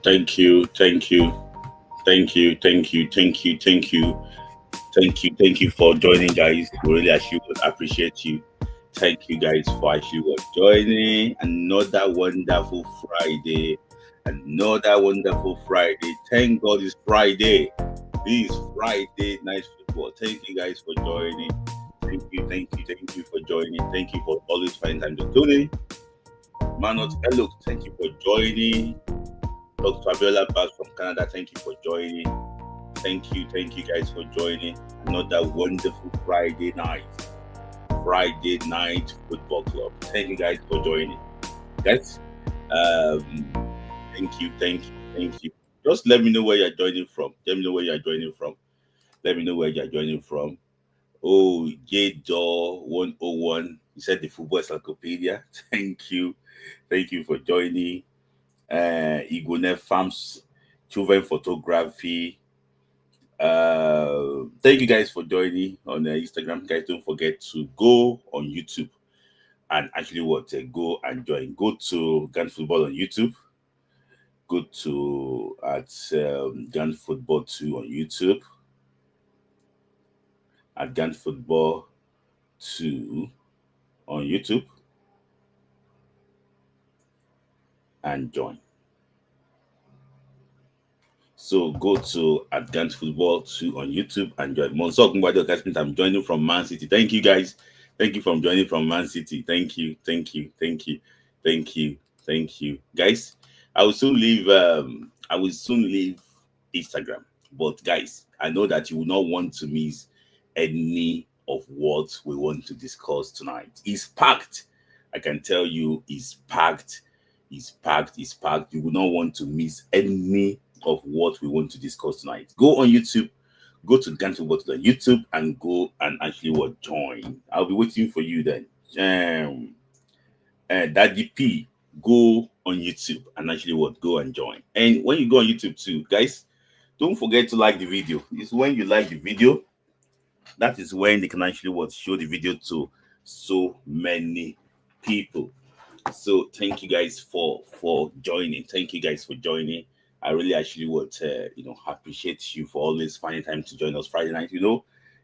Thank you, thank you, thank you, thank you, thank you, thank you, thank you for joining, guys. We really actually would appreciate you. Thank you, guys, for actually joining another wonderful Friday. Another wonderful Friday. Thank God it's Friday. This is Friday night football. Thank you, guys, for joining. Thank you for joining. Thank you for always finding time to tune in. Manot, hello. Thank you for joining. Dr. Abiola back from Canada. Thank you for joining. Thank you guys for joining another wonderful Friday night football club. Thank you guys for joining, guys. Um, thank you. Just let me know where you're joining from. Let me know where you're joining from. Let me know where you're joining from. Oh, J Door 101. You said the football encyclopedia. Thank you for joining. Igone Farms, Children Photography. Thank you guys for joining on Instagram. Guys, don't forget to go on YouTube and actually go and join. Go to Gun Football on YouTube. Go to at Gun Football 2 on YouTube. At Gun Football 2 on YouTube and join. So go to Advanced Football 2 on YouTube and join. I'm joining from Man City. Thank you, guys. Thank you for joining from Man City. Thank you. Guys, I will soon leave Instagram. But guys, I know that you will not want to miss any of what we want to discuss tonight. It's packed. I can tell you it's packed. It's packed. You will not want to miss any of what we want to discuss tonight. Go on YouTube, go to Gantu Bottle on YouTube and go and actually join. I'll be waiting for you then. Daddy P, go on YouTube and actually go and join. And when you go on YouTube too, guys, don't forget to like the video. It's when you like the video, that is when they can actually show the video to so many people. So thank you guys for joining. Thank you guys for joining. I really actually appreciate you for always finding time to join us Friday night.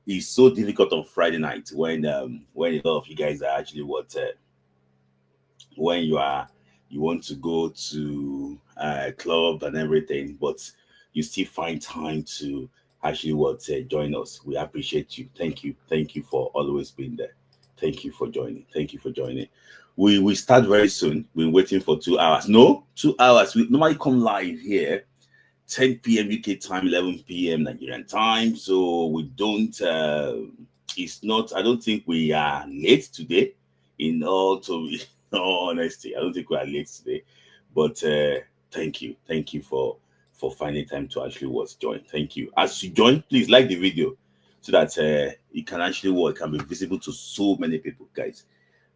It's so difficult on Friday night when a lot of you guys are actually when you want to go to a club and everything, but you still find time to actually join us. We appreciate you. Thank you for always being there. Thank you for joining. We start very soon. We're waiting for 2 hours. No, 2 hours. We normally come live here 10 p.m. UK time, 11 p.m. Nigerian time. So we don't it's not, I don't think we are late today. In all honesty, I don't think we are late today. But thank you for finding time to actually join. Thank you. As you join, please like the video so that it can actually can be visible to so many people, guys.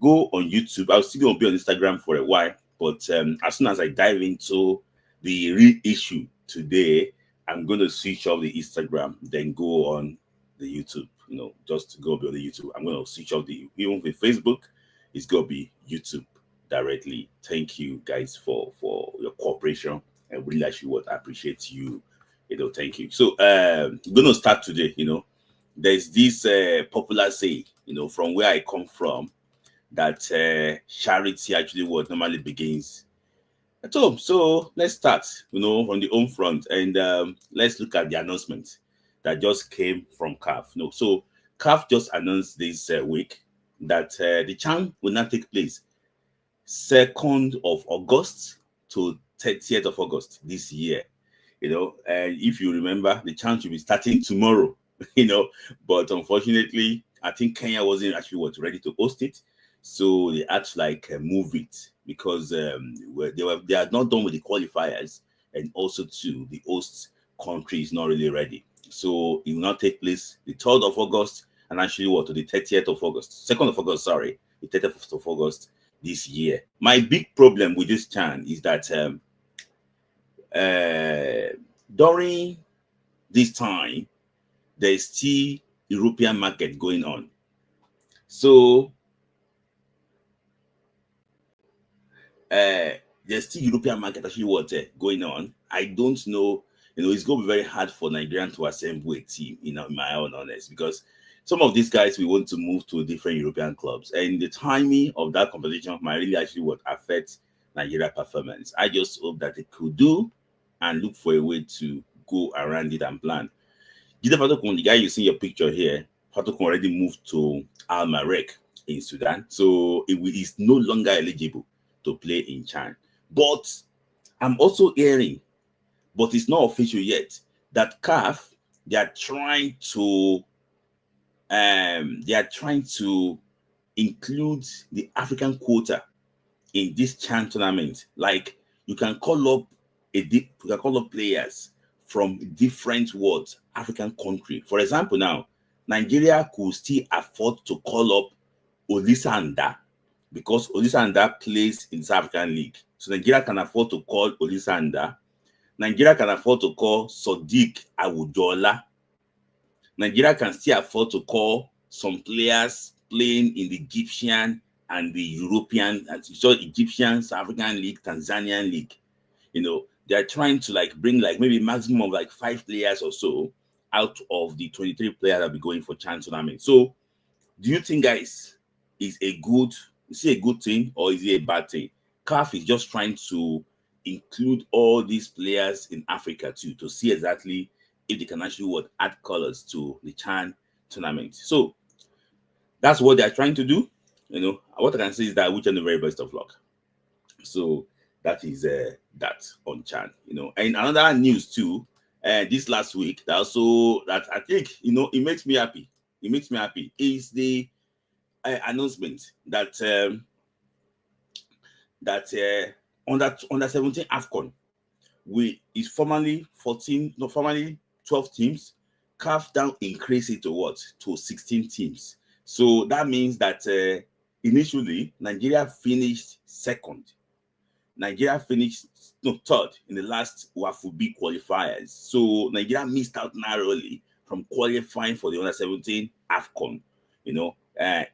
Go on YouTube. I'll still gonna be on Instagram for a while, but as soon as I dive into the real issue today, I'm gonna switch off the Instagram, then go on the YouTube. Just go be on the YouTube. I'm gonna switch off even with Facebook. It's gonna be YouTube directly. Thank you guys for your cooperation. I really actually appreciate you. Thank you. So I'm gonna start today. There's this popular saying, from where I come from, that charity actually normally begins at home. So let's start, on the home front, and let's look at the announcement that just came from CAF. So CAF just announced this week that the CHAN will not take place 2nd of August to 30th of August this year. And if you remember, the CHAN should be starting tomorrow. But unfortunately, I think Kenya wasn't actually ready to host it. So they had to move it because they are not done with the qualifiers, and also too the host country is not really ready. So it will not take place the 3rd of August and actually to the 30th of August, 2nd of August, sorry, the 30th of August this year. My big problem with this CHAN is that during this time there is still European market going on. So there's still European market actually going on, I don't know. It's going to be very hard for Nigerian to assemble a team. In my own honest, because some of these guys we want to move to different European clubs, and the timing of that competition might really actually what affect Nigeria performance. I just hope that they could do and look for a way to go around it and plan. Gita Fatokun, the guy you see in your picture here, Fatokun already moved to Al Marek in Sudan, so is no longer eligible to play in Chan. But I'm also hearing, but it's not official yet, that CAF they are trying to include the African quota in this Chan tournament. Like you can call up players from different worlds, African country. For example, now Nigeria could still afford to call up Olisanda because Olisanda plays in the South African League. So Nigeria can afford to call Olisanda. Nigeria can afford to call Sodiq Awudola. Nigeria can still afford to call some players playing in the Egyptian and the European, so Egyptian, South African League, Tanzanian League. They are trying to bring maybe maximum of 5 players or so out of the 23 players that will be going for Chan tournament. So, do you think, guys, is it a good thing or is it a bad thing? CAF is just trying to include all these players in Africa too, to see exactly if they can actually add colors to the Chan tournament. So that's what they're trying to do. What I can say is that I wish them the very best of luck. So that is that on Chan. And another news too, this last week that I think it makes me happy. It makes me happy is the announcement that under 17 AFCON is formerly 12 teams. CAF down increase it to 16 teams. So that means that initially Nigeria finished second. Nigeria finished third in the last WAFU qualifiers. So Nigeria missed out narrowly from qualifying for the under 17 AFCON,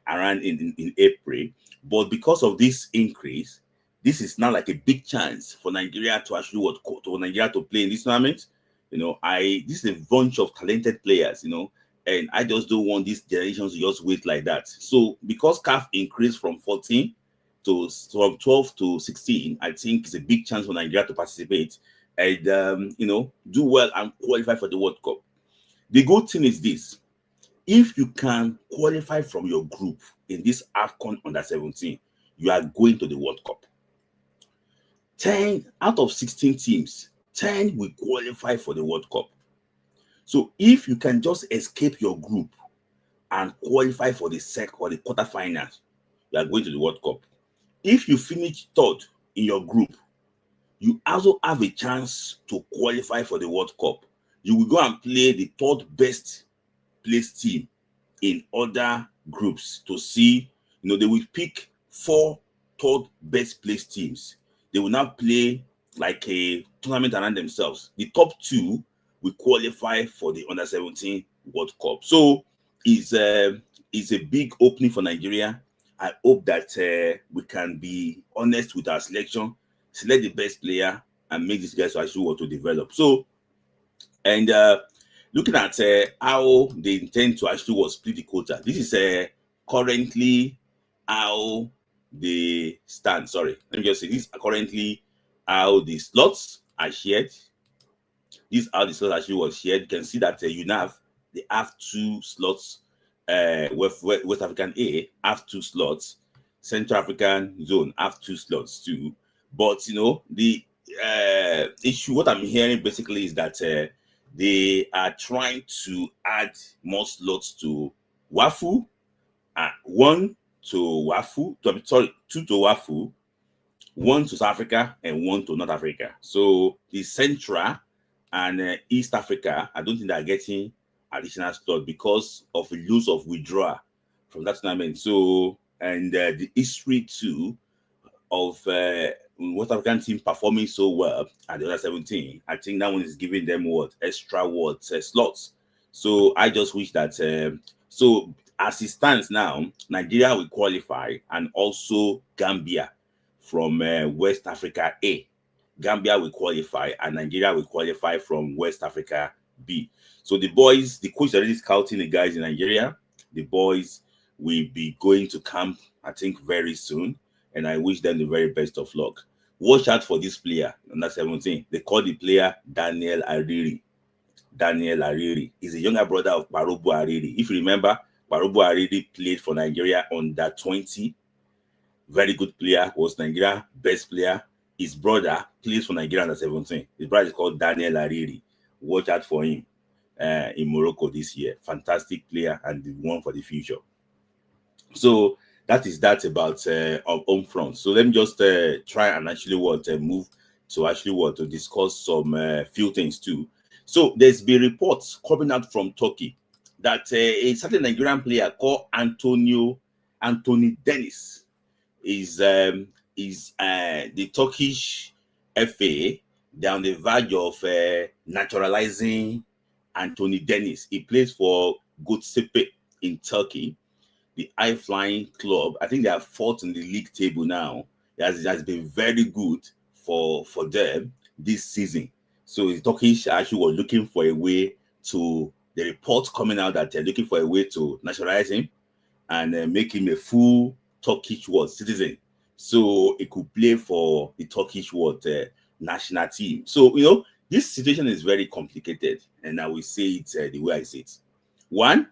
around in April. But because of this increase, this is now like a big chance for Nigeria to actually to play in this tournament. This is a bunch of talented players, and I just don't want these generations to just wait like that. So because CAF increased from 14 from 12 to 16, I think it's a big chance for Nigeria to participate and do well and qualify for the World Cup. The good thing is this: if you can qualify from your group in this AFCON under 17, you are going to the World Cup. 10 out of 16 teams, 10 will qualify for the World Cup. So if you can just escape your group and qualify for the quarterfinals, you are going to the World Cup. If you finish third in your group, you also have a chance to qualify for the World Cup. You will go and play the third best placed team in other groups to see, they will pick 4 third best placed teams. They will now play like a tournament around themselves. The top 2 will qualify for the under 17 World Cup. So it's a big opening for Nigeria. I hope that we can be honest with our selection, select the best player, and make these guys actually want to develop. So, and looking at how they intend to actually split the quota, this is currently how they stand. Sorry, let me just say this: currently how the slots are shared. This is how the slots actually was shared. You can see that UNAV, they have 2 slots. West African A have 2 slots. Central African Zone have 2 slots too. But the issue, what I'm hearing basically is that they are trying to add more slots to WAFU, 1 to WAFU, 2 to WAFU, 1 to South Africa, and 1 to North Africa. So the Central and East Africa, I don't think they're getting additional slot because of the loss of withdrawal from that tournament. So, and the history too of West African team performing so well at the under 17, I think that one is giving them extra slots. So I just wish that so as it stands now, Nigeria will qualify, and also Gambia from West Africa A. Gambia will qualify, and Nigeria will qualify from West Africa B. So the boys, the coach already scouting the guys in Nigeria. The boys will be going to camp, I think, very soon, and I wish them the very best of luck. Watch out for this player, under 17. They call the player Daniel Ariri. Daniel Ariri is a younger brother of Barobu Ariri. If you remember, Barobu Ariri played for Nigeria under 20. Very good player, was Nigeria best player. His brother plays for Nigeria under 17. His brother is called Daniel Ariri. Watch out for him in Morocco this year. Fantastic player and the one for the future. So that is that about home front. So let me just try and actually move to actually to discuss some few things too. So there's been reports coming out from Turkey that a certain Nigerian player called Anthony Dennis is the Turkish FA. They're on the verge of naturalizing Anthony Dennis. He plays for Göztepe in Turkey, the high-flying club. I think they are fourth in the league table now. It has been very good for them this season. So the Turkish actually were looking for a way to, the report coming out that they're looking for a way to nationalize him and make him a full Turkish citizen. So it could play for the Turkish national team. So, you know, this situation is very complicated, and I will say it the way I say it. One,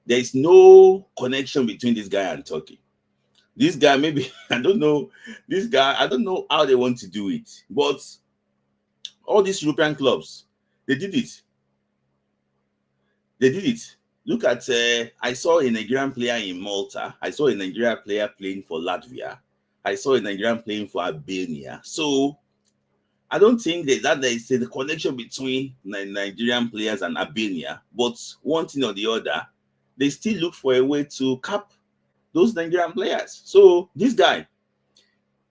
there is no connection between this guy and Turkey. This guy, maybe, I don't know, I don't know how they want to do it, but all these European clubs, they did it. They did it. Look at, I saw a Nigerian player in Malta. I saw a Nigerian player playing for Latvia. I saw a Nigerian playing for Albania. So I don't think that there is a connection between Nigerian players and Albania, but one thing or the other, they still look for a way to cap those Nigerian players. So this guy,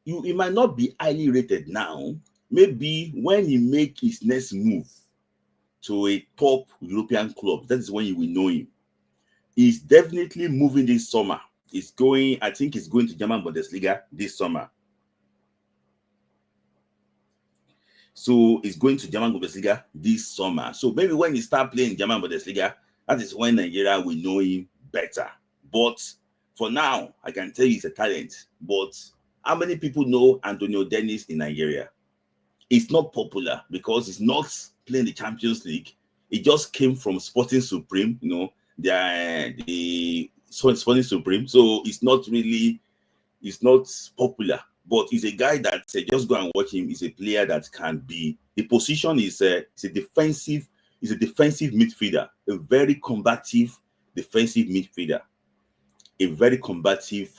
he might not be highly rated now. Maybe when he make his next move to a top European club, that is when you will know him. He's definitely moving this summer. He's going, I think he's going to German Bundesliga this summer. So he's going to German Bundesliga this summer. So maybe when he start playing German Bundesliga, that is when Nigeria will know him better. But for now, I can tell you he's a talent. But how many people know Antonio Dennis in Nigeria? It's not popular because he's not playing the Champions League. He just came from Sporting Supreme, you know, the Sporting Supreme. So it's not popular. But he's a guy that just go and watch him. He's a player that can be. The position is a defensive. He's a defensive midfielder, a very combative defensive midfielder, a very combative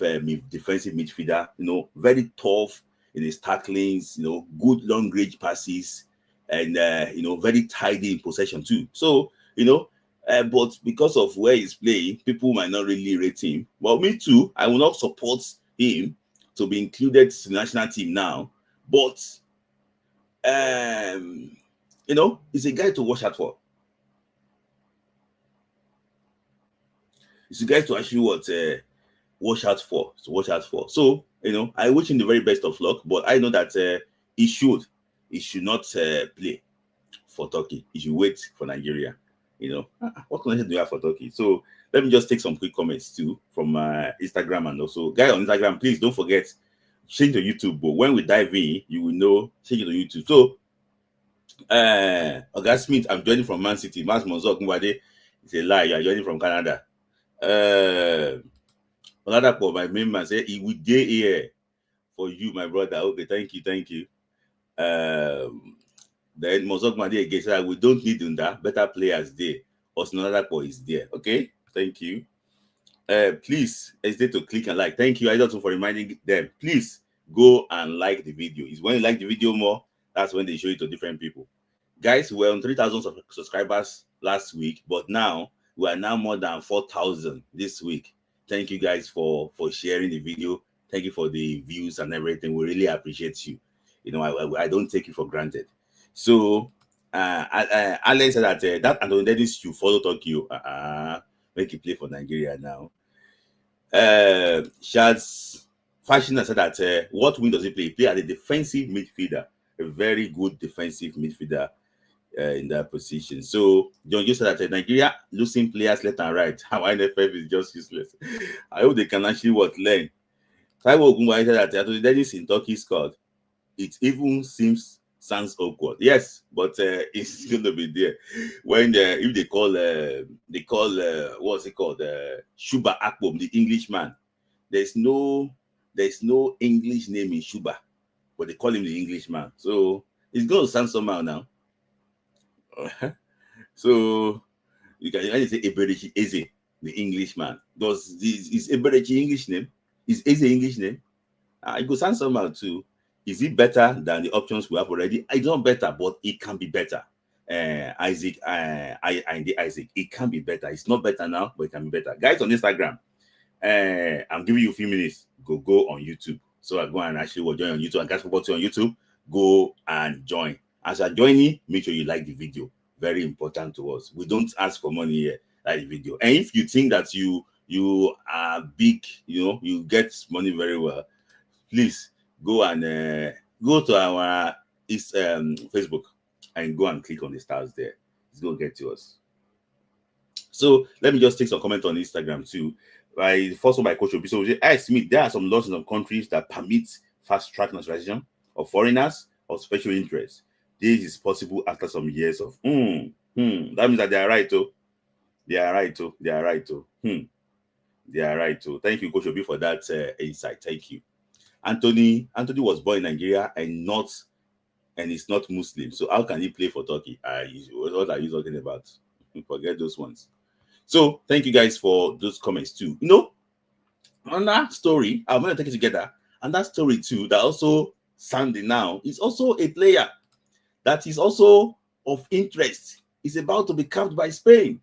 defensive midfielder. You know, very tough in his tacklings. You know, good long range passes, and you know, very tidy in possession too. So you know, but because of where he's playing, people might not really rate him. Well, me too. I will not support him to be included to the national team now, but you know, he's a guy to watch out for. He's a guy to actually watch out for. So you know, I wish him the very best of luck, but I know that he should not play for Turkey. He should wait for Nigeria. You know, what connection do you have for Turkey? So let me just take some quick comments too from Instagram, and also guy on Instagram. Please don't forget, change to YouTube. But when we dive in, you will know change it to YouTube. So, August Smith, I'm joining from Man City. Mas Monzok Mwade, it's a lie. You are joining from Canada. Another for my main man say he will get here for you, my brother. Okay, thank you. Then Monzok Mwade again said we don't need Dunda, better players there. Also, another boy is there. Okay, thank you. Please hesitate to click and like. Thank you, I also for reminding them. Please go and like the video. It's when you like the video more, that's when they show it to different people. Guys, we were on 3,000 subscribers last week, but now we are now more than 4,000 this week. Thank you guys for sharing the video. Thank you for the views and everything. We really appreciate you. You know, I don't take you for granted. So Alex said that Anthony Dennis should follow Tokyo. Make it play for Nigeria now. Shaz Fashion said that what wing does he play? He play as a defensive midfielder. a very good defensive midfielder in that position. So John, you said that Nigeria losing players left and right. How NFF is just useless. I hope they can actually learn. Taiwo Ogunwa said that Dennis in Turkey scored. It even sounds awkward. Yes, but it's going to be there when if they call what's it called Shuba Akpom, the Englishman. There's no English name in Shuba, but they call him the Englishman. So it's going to sound somehow now. So you can say Eberechi Eze, the Englishman. Is Eberechi English name? Is Eze English name? It could sound somehow too. Is it better than the options we have already? It's not better, but it can be better. Isaac, Isaac, it can be better. It's not better now, but it can be better. Guys on Instagram, I'm giving you a few minutes. Go on YouTube. So I go and actually join on YouTube. And guys, football on YouTube, go and join. As you're joining, make sure you like the video. Very important to us. We don't ask for money here. Like the video. And if you think that you are big, you get money very well, please go and go to our Facebook and go and click on the stars there. It's going to get to us. So let me just take some comment on Instagram too. First one by Coach Obi. So I Smith, there are some laws in some countries that permit fast track naturalization of foreigners of special interest. This is possible after some years of that means that they are right too. They are right too. They are right too. They are right too. Thank you, Coach Obi, for that insight. Thank you. Anthony was born in Nigeria and is not Muslim. So how can he play for Turkey? What are you talking about? Forget those ones. So thank you guys for those comments too. On that story, I'm going to take it together. And that story too, that also Sandy now is also a player that is also of interest. Is about to be capped by Spain.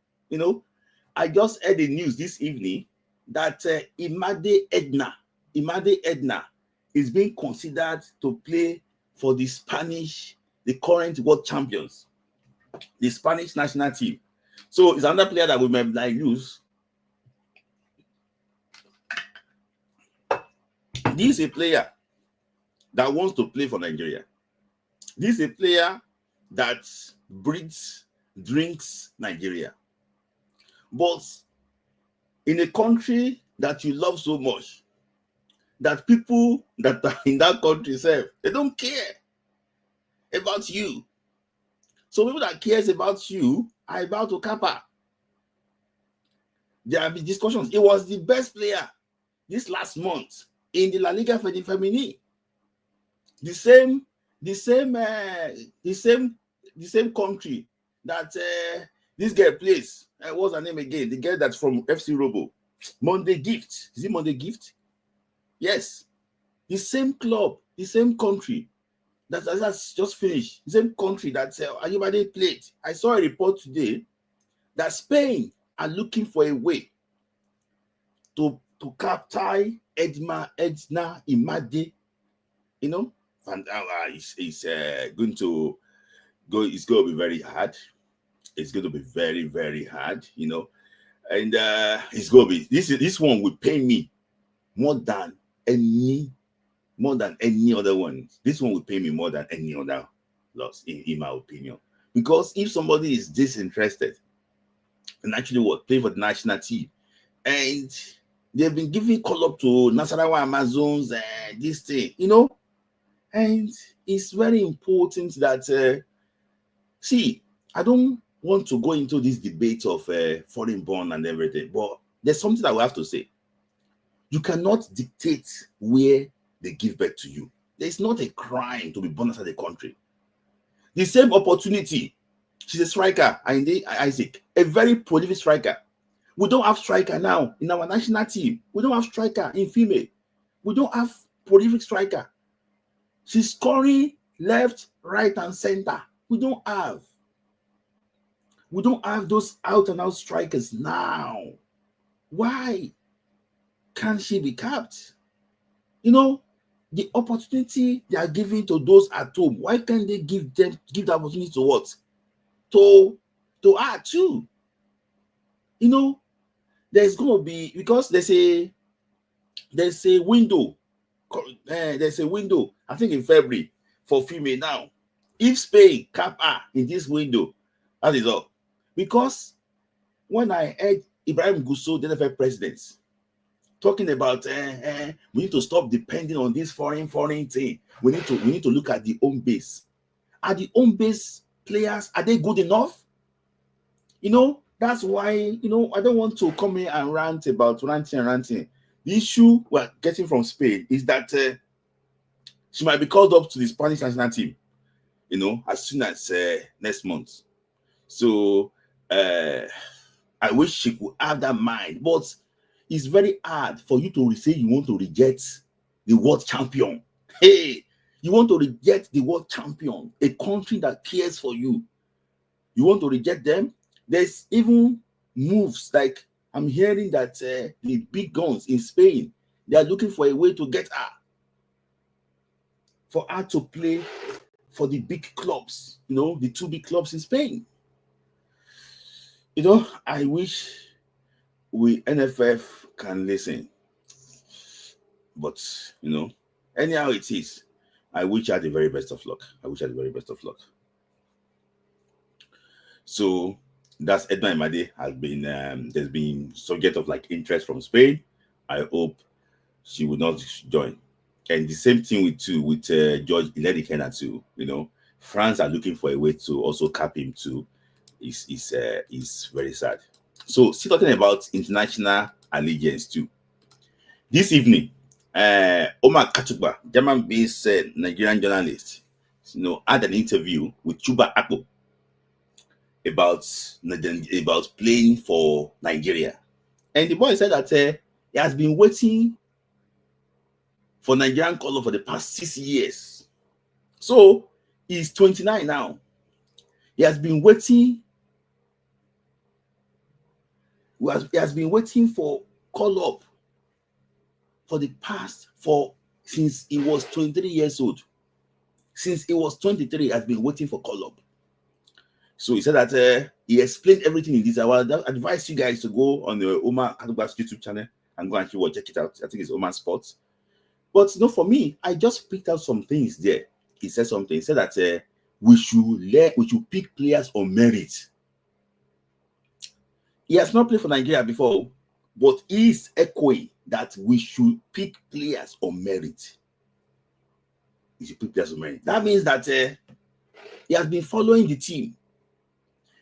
I just heard the news this evening that Imade Edna is being considered to play for the current world champions, the Spanish national team. So it's another player that we might use. This is a player that wants to play for Nigeria. This is a player that drinks Nigeria. But in a country that you love so much, that people that are in that country they don't care about you. So people that cares about you are about to kappa. There have been discussions. It was the best player this last month in the La Liga Femenina. The same country that this girl plays. What's her name again? The girl that's from FC Robo. Monday Gift. Is it Monday Gift? Yes. The same club, the same country that's just finished. The same country that Ayubade played. I saw a report today that Spain are looking for a way to capture Edna Imade. And it's going to go. It's going to be very hard. It's going to be very, very hard. And it's going to be this one will pay me more than any other one. This one will pay me more than any other loss, in my opinion. Because if somebody is disinterested and actually play for the national team, and they've been giving call up to Nasarawa Amazons and this thing, and it's very important that I don't want to go into this debate of foreign born and everything, but there's something that we have to say. You cannot dictate where they give birth to you. There's not a crime to be born outside the country. The same opportunity. She's a striker, Isaac, a very prolific striker. We don't have striker now in our national team. We don't have striker in female. We don't have prolific striker. She's scoring left, right, and center. We don't have those out and out strikers now. Why can't she be capped? The opportunity they are giving to those at home. Why can't they give the opportunity to what? To her too. There's going to be, because there's a window. There's a window, I think in February, for female now. If Spain cap her in this window, that is all. Because when I heard Ibrahim Gusso, the NFL president, talking about we need to stop depending on this foreign thing. We need to look at the home base. Are the home base players, are they good enough? That's why I don't want to come here and rant about ranting. The issue we're getting from Spain is that she might be called up to the Spanish national team, as soon as next month. So I wish she could have that mind, but it's very hard for you to say you want to reject the world champion. Hey, you want to reject the world champion, a country that cares for you. You want to reject them? There's even moves like I'm hearing that the big guns in Spain, they are looking for a way to get her, for her to play for the big clubs, the two big clubs in Spain. I wish we NFF can listen, but anyhow it is, I wish her the very best of luck. So that's Edna Imade has been there's been subject of like interest from Spain. I hope she will not join. And the same thing with George Iledikena too. France are looking for a way to also cap him too. Is very sad. So still talking about international allegiance too. This evening, Omar Kachukba, German-based Nigerian journalist, had an interview with Chuba Akpo about playing for Nigeria, and the boy said that he has been waiting for Nigerian color for the past 6 years. So he's 29 now. He has been waiting. He has been waiting for call up since he was 23 years old. Since he was 23, he has been waiting for call up. So he said that he explained everything in this. I would advise you guys to go on the Omar Katugba's YouTube channel and go and check it out. I think it's Omar Sports. But for me, I just picked out some things there. He said something. He said that we should pick players on merit. He has not played for Nigeria before, but he is echoing that we should pick players on merit. We should pick players on merit. That means that he has been following the team.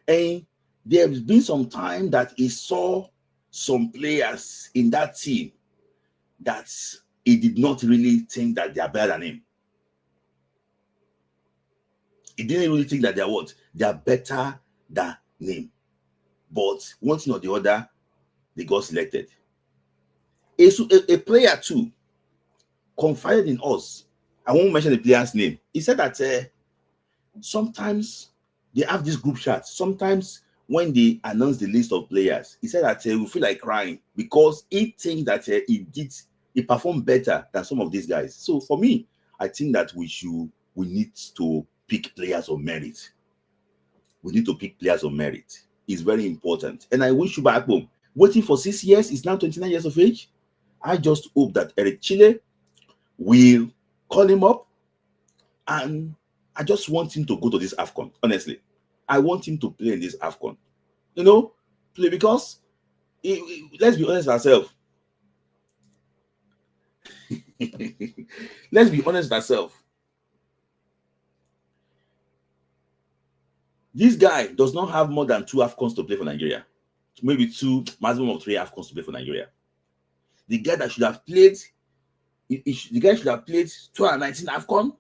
And there's been some time that he saw some players in that team that he did not really think that they are better than him. He didn't really think that they are better than him. But one thing or the other, they got selected. A player too confided in us. I won't mention the player's name. He said that sometimes they have this group chat. Sometimes when they announce the list of players, he said that we feel like crying because he thinks that he performed better than some of these guys. So for me, I think that we need to pick players of merit. We need to pick players of merit. It's very important. And I wish you back home. Waiting for 6 years, is now 29 years of age. I just hope that Eric Chile will call him up, and I just want him to go to this AFCON. Honestly, I want him to play in this AFCON. Play because let's be honest ourselves. Let's be honest ourselves. This guy does not have more than 2 AFCONs to play for Nigeria. Maybe 2, maximum of 3 AFCONs to play for Nigeria. The guy that should have played, the guy should have played 2019 AFCON,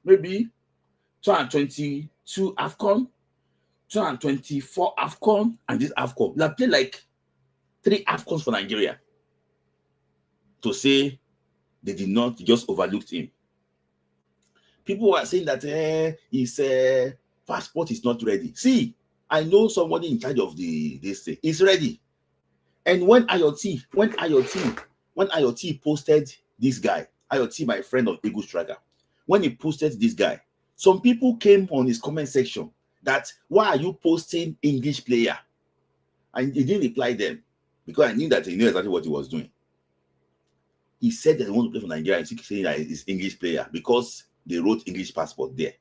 maybe 2022 AFCON, 2024 AFCON, and this AFCON. He have played like 3 AFCONs for Nigeria. To say they did not, just overlooked him. People are saying that his passport is not ready. See, I know somebody in charge of this thing. It's ready. And when IoT posted this guy, IoT, my friend of Eagle Striker, when he posted this guy, some people came on his comment section that, why are you posting English player? And he didn't reply them because I knew that he knew exactly what he was doing. He said that he wants to play for Nigeria. He's saying that he's English player because they wrote English passport there.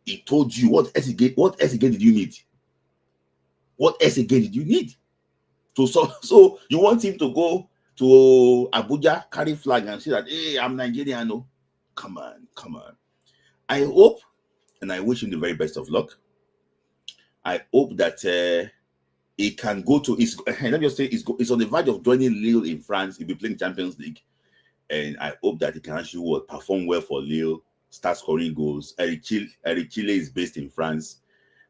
He told you what else again did you need? What else again did you need? So you want him to go to Abuja, carry flag and say that, hey, I'm Nigerian. No, come on. I hope and I wish him the very best of luck. I hope that he can go to his. Let me just say, he's on the verge of joining Lille in France. He'll be playing Champions League, and I hope that he can actually perform well for Lille, start scoring goals. Eric Chile is based in France,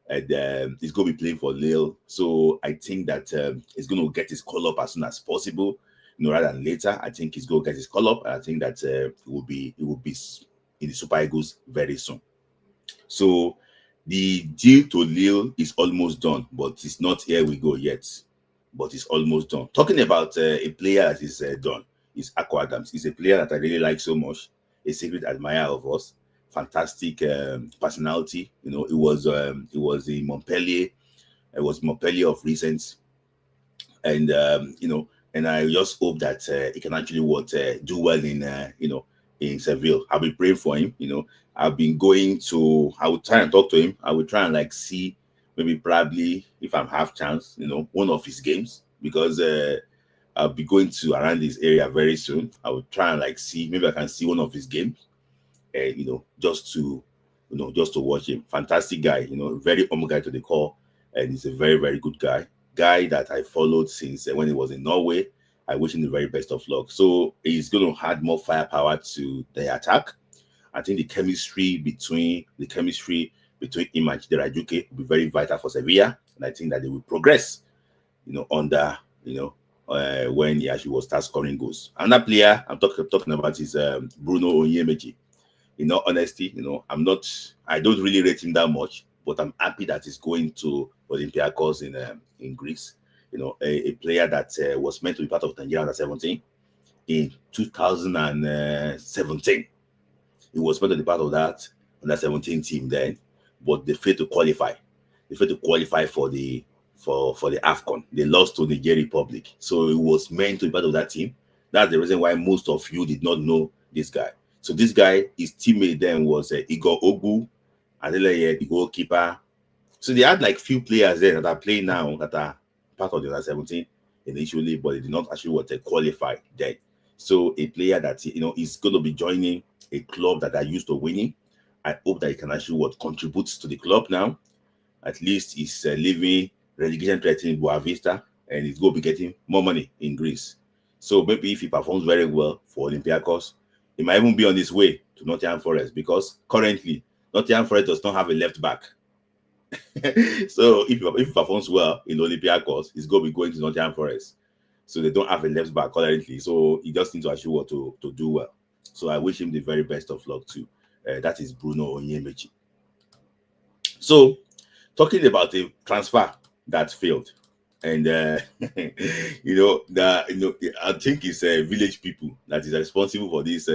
and he's going to be playing for Lille. So I think that he's going to get his call up as soon as possible, rather than later. I think he's going to get his call up, and I think that it will be in the Super Eagles very soon. So the deal to Lille is almost done, but it's not here we go yet. But it's almost done. Talking about a player that is done is Akko Adams. He's a player that I really like so much. A secret admirer of us. Fantastic personality. It was in Montpellier. It was Montpellier of recent, and and I just hope that he can actually do well in Seville. I'll be praying for him. I've been going to. I will try and talk to him. I will try and see probably if I have chance, one of his games, because I'll be going to around this area very soon. I will try and see, maybe I can see one of his games, just to watch him. Fantastic guy, very humble guy to the core, and he's a very, very good guy that I followed since when he was in Norway. I wish him the very best of luck. So he's going to add more firepower to the attack. I think the chemistry between him and Chidera will be very vital for Sevilla, and I think that they will progress, under when he actually will start scoring goals. Another player I'm talking about is Bruno Onyemaechi. In all honesty, I don't really rate him that much, but I'm happy that he's going to Olympiacos in Greece. A player that was meant to be part of Nigeria under 17 in 2017. He was meant to be part of that under 17 team then, but they failed to qualify. They failed to qualify for the AFCON. They lost to Nigeria Republic. So he was meant to be part of that team. That's the reason why most of you did not know this guy. So this guy, his teammate then was Igor Ogu, Adeleye, the goalkeeper. So they had few players there that are playing now that are part of the under 17 initially, but they did not actually qualify then. So a player that is going to be joining a club that are used to winning. I hope that he can actually contribute to the club now. At least he's leaving relegation threat in Boa Vista, and he's going to be getting more money in Greece. So maybe if he performs very well for Olympiacos, he might even be on his way to Nottingham Forest, because currently Nottingham Forest does not have a left back. So if he performs well in Olympiacos, he's going to be going to Nottingham Forest. So they don't have a left back currently. So he just needs to actually to do well. So I wish him the very best of luck too. That is Bruno Onyemaechi. So talking about a transfer that failed, and I think it's village people that is responsible for this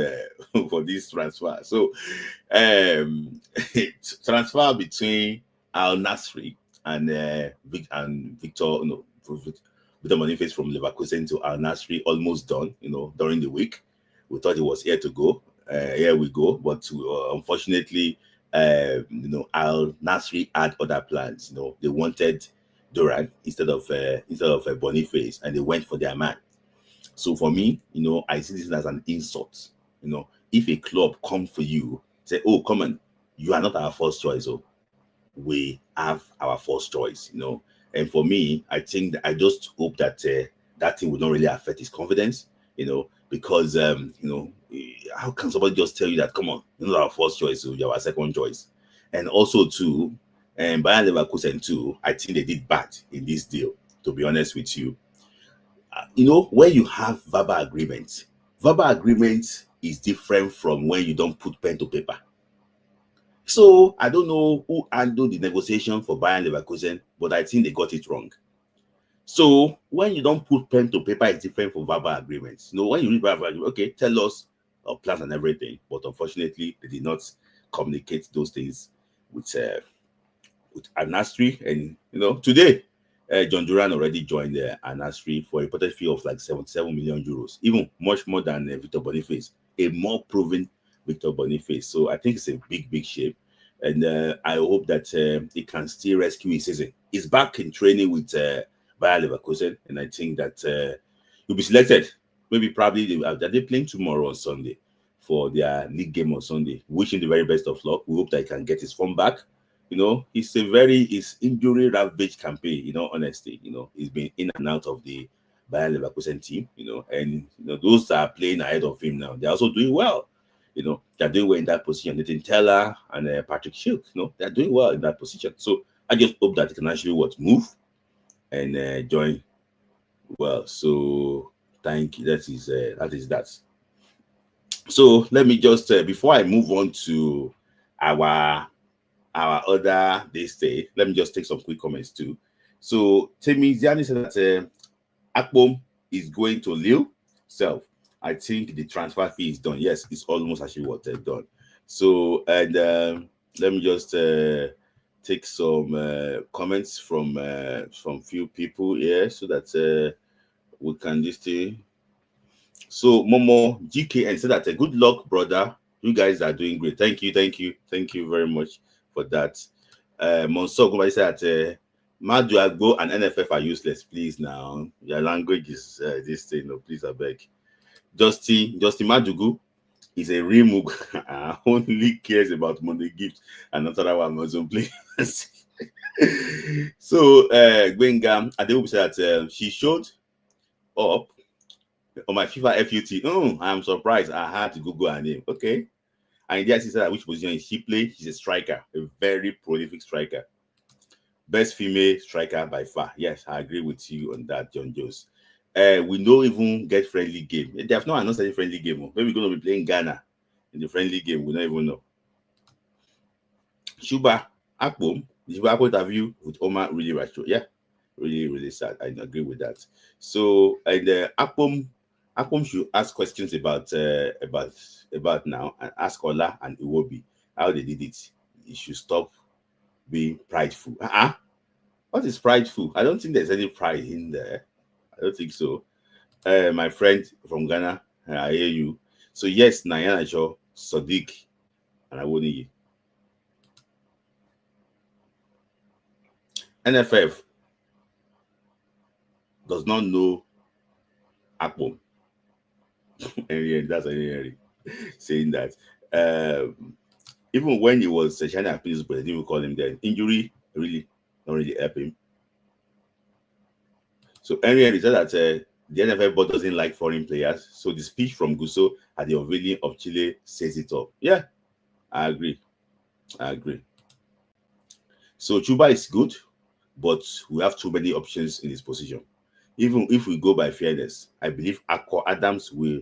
for this transfer. So transfer between Al Nasri and Victor Boniface from Leverkusen to Al Nasri almost done. During the week, we thought it was here to go. Here we go, but unfortunately, Al Nasri had other plans. They wanted Duran instead of Boniface, and they went for their man. So for me, I see this as an insult. If a club come for you, say, "Oh, come on, you are not our first choice. Oh, we have our first choice." And for me, I think that I just hope that that thing would not really affect his confidence. Because how can somebody just tell you that, come on, you're not our first choice, so you're our second choice? And also too, and Bayern Leverkusen too, I think they did bad in this deal, to be honest with you. When you have verbal agreement is different from when you don't put pen to paper. So I don't know who handled the negotiation for Bayern Leverkusen, but I think they got it wrong. So when you don't put pen to paper, it's different from verbal agreements. When you read verbal agreement, okay, tell us our plans and everything. But unfortunately, they did not communicate those things with Al Nasri. And today, John Duran already joined Al Nasri for a reported fee of 77 million euros, even much more than Victor Boniface, a more proven Victor Boniface. So I think it's a big shape. And I hope that he can still rescue his season. He's back in training with Bayer Leverkusen, and I think that he'll be selected. Maybe probably they playing tomorrow on Sunday for their league game on Sunday. Wishing the very best of luck. We hope that he can get his form back. It's injury ravaged campaign. Honestly, he's been in and out of the Bayer Leverkusen team. And those that are playing ahead of him now, they're also doing well. They're doing well in that position. Tella and Patrick Schick, they're doing well in that position. So I just hope that he can actually move and join well. So thank you. That is that. So let me just before I move on to our other day, let me just take some quick comments too. So Temi Ziani said that Akpom is going to Lille. I think the transfer fee is done. Yes, it's almost actually done. So, and let me just take some comments from few people here so that we can just So Momo GKN said that good luck, brother. You guys are doing great. Thank you very much for that. Monso Gumba said that Madu Agbo and NFF are useless. Please now, your language is this thing. No, please, I beg. Justin Madugu is a real Mug. Only cares about Monday gifts and not other Amazon players. So Gwenga Adewu said that she showed up on my FIFA FUT. I'm surprised. I had to Google her name. Okay. And yes, she said which position is she play? She's a striker, a very prolific striker. Best female striker by far. Yes, I agree with you on that, John Jones. We don't even get friendly game. They have not announced any friendly game. Maybe we're going to be playing Ghana in the friendly game. We don't even know. Shuba Akpom, the Shuba interview with Omar really right. Yeah, really sad. I agree with that. So and Akpom should ask questions about now and ask Ola and Iwobi how they did it. He should stop being prideful. What is prideful? I don't think there's any pride in there. I don't think so. My friend from Ghana, I hear you. So yes, Nayana Shaw, Sadiq, and Awoniyi. NFF does not know Akpom. That's Henry saying that. Even when he was shining at Petersburg, but they didn't call him then. Injury really not really help him. So Henry said that the NFL board doesn't like foreign players. So the speech from Gusso at the unveiling of Chile says it all. Yeah, I agree. So Chuba is good, but we have too many options in this position. Even if we go by fairness, I believe Akko Adams will